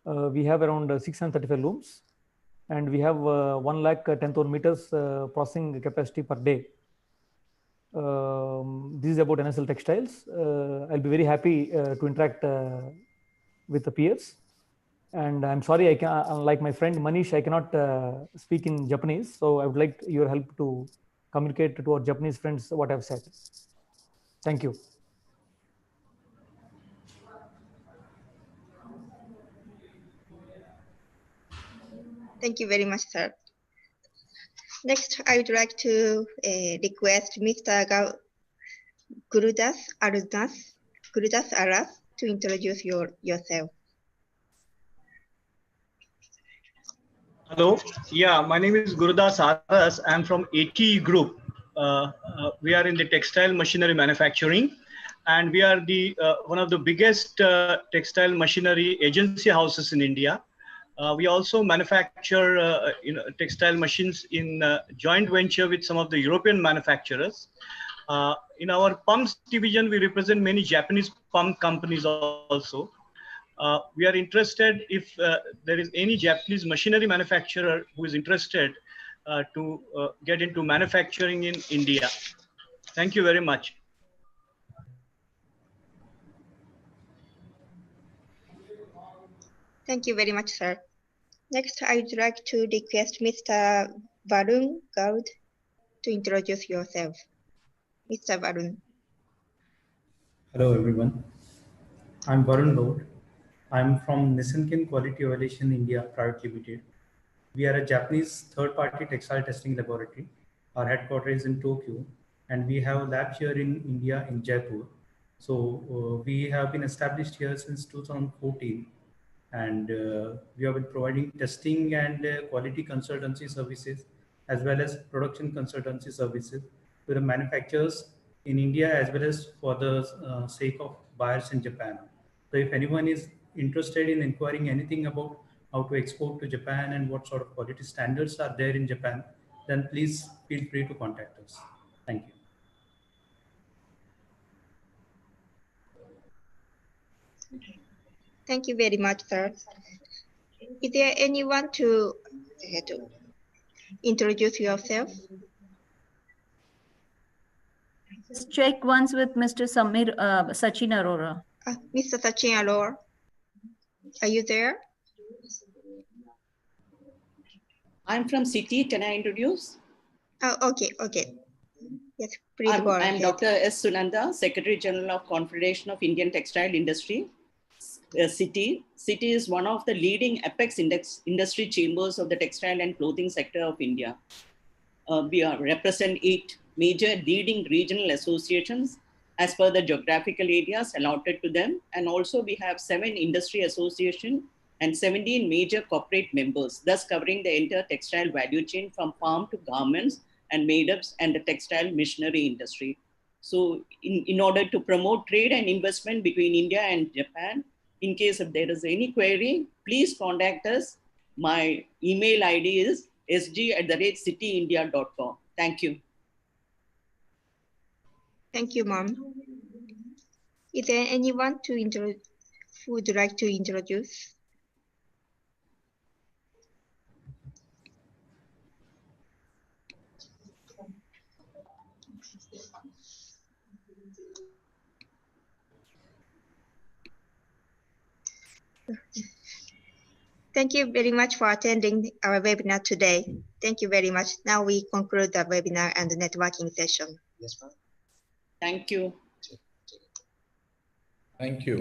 We have around 635 looms, and we have 1,10,000 meters processing capacity per day. This is about NSL Textiles. I'll be very happy to interact with the peers. And I'm sorry, like my friend Manish, I cannot speak in Japanese. So I would like your help to communicate to our Japanese friends what I've said. Thank you. Thank you very much, sir. Next, I would like to request Mr. Gurudas Aras to introduce yourself. Hello. Yeah, my name is Gurudas Aras. I'm from AT Group. We are in the textile machinery manufacturing, and we are the one of the biggest textile machinery agency houses in India. We also manufacture textile machines in joint venture with some of the European manufacturers. In our pumps division, we represent many Japanese pump companies also. We are interested if there is any Japanese machinery manufacturer who is interested to get into manufacturing in India. Thank you very much. Thank you very much, sir. Next, I would like to request Mr. Varun Gaud to introduce yourself. Mr. Varun. Hello, everyone. I'm Varun Gaud. I'm from Nissenken Quality Evaluation India Private Limited. We are a Japanese third-party textile testing laboratory. Our headquarters is in Tokyo, and we have a lab here in India in Jaipur. So we have been established here since 2014, and we have been providing testing and quality consultancy services, as well as production consultancy services to the manufacturers in India, as well as for the sake of buyers in Japan. So if anyone is interested in inquiring anything about how to export to Japan and what sort of quality standards are there in Japan, then please feel free to contact us. Thank you. Thank you very much, sir. Is there anyone to introduce yourself? Just check once with Mr. Sachin Arora. Mr. Sachin Arora, are you there? I'm from City. Can I introduce? Oh, okay. Yes, please go ahead. I'm Dr. S. Sunanda, Secretary General of Confederation of Indian Textile Industry. City is one of the leading apex industry chambers of the textile and clothing sector of India. We represent 8 major leading regional associations as per the geographical areas allotted to them. And also we have 7 industry associations and 17 major corporate members, thus covering the entire textile value chain from farm to garments and made-ups and the textile machinery industry. So in order to promote trade and investment between India and Japan, in case if there is any query, please contact us. My email ID is sg@cityindia.com. Thank you. Thank you, ma'am. Is there anyone who would like to introduce? Thank you very much for attending our webinar today. Thank you very much. Now we conclude the webinar and the networking session. Yes, ma'am. Thank you. Thank you.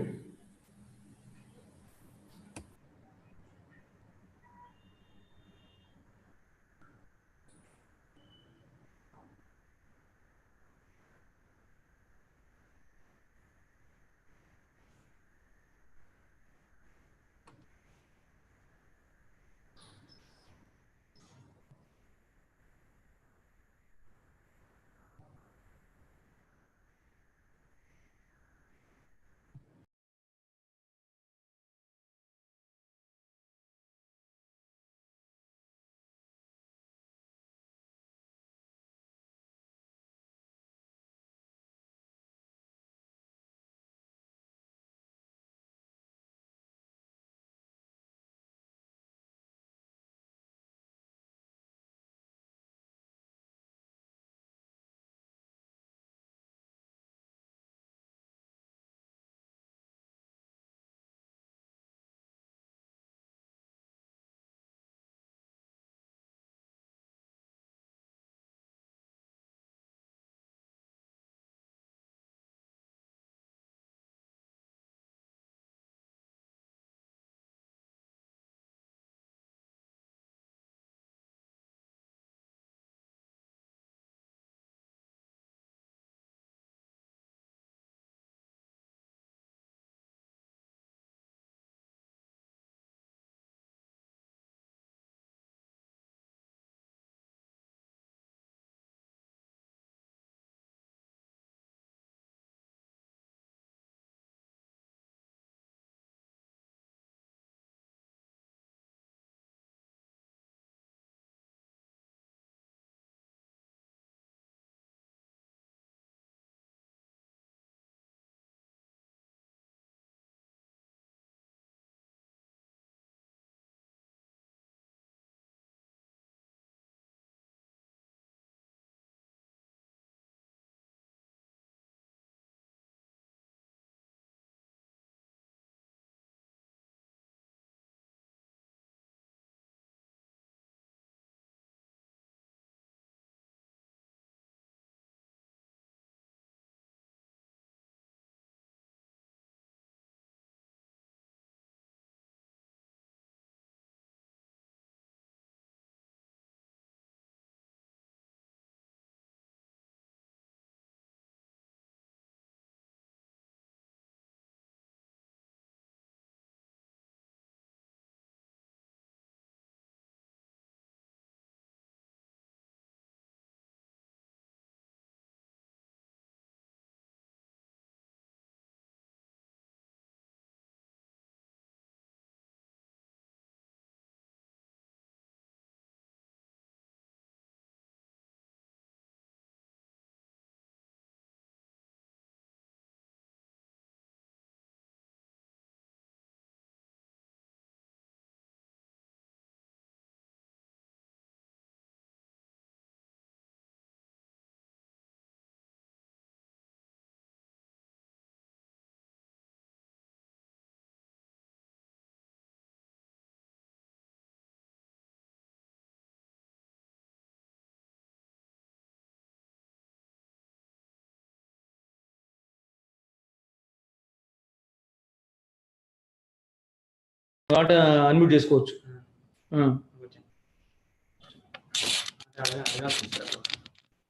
Not unmute చేసుకోవచ్చు.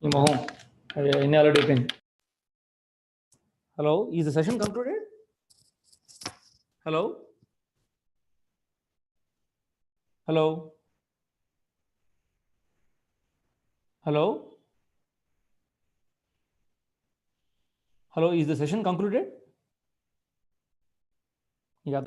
ఈ మొహం ఎన్ని already అయిపోయింది. Hello, is the session concluded? Hello? Hello? Hello? Hello, is the session concluded? Yeah.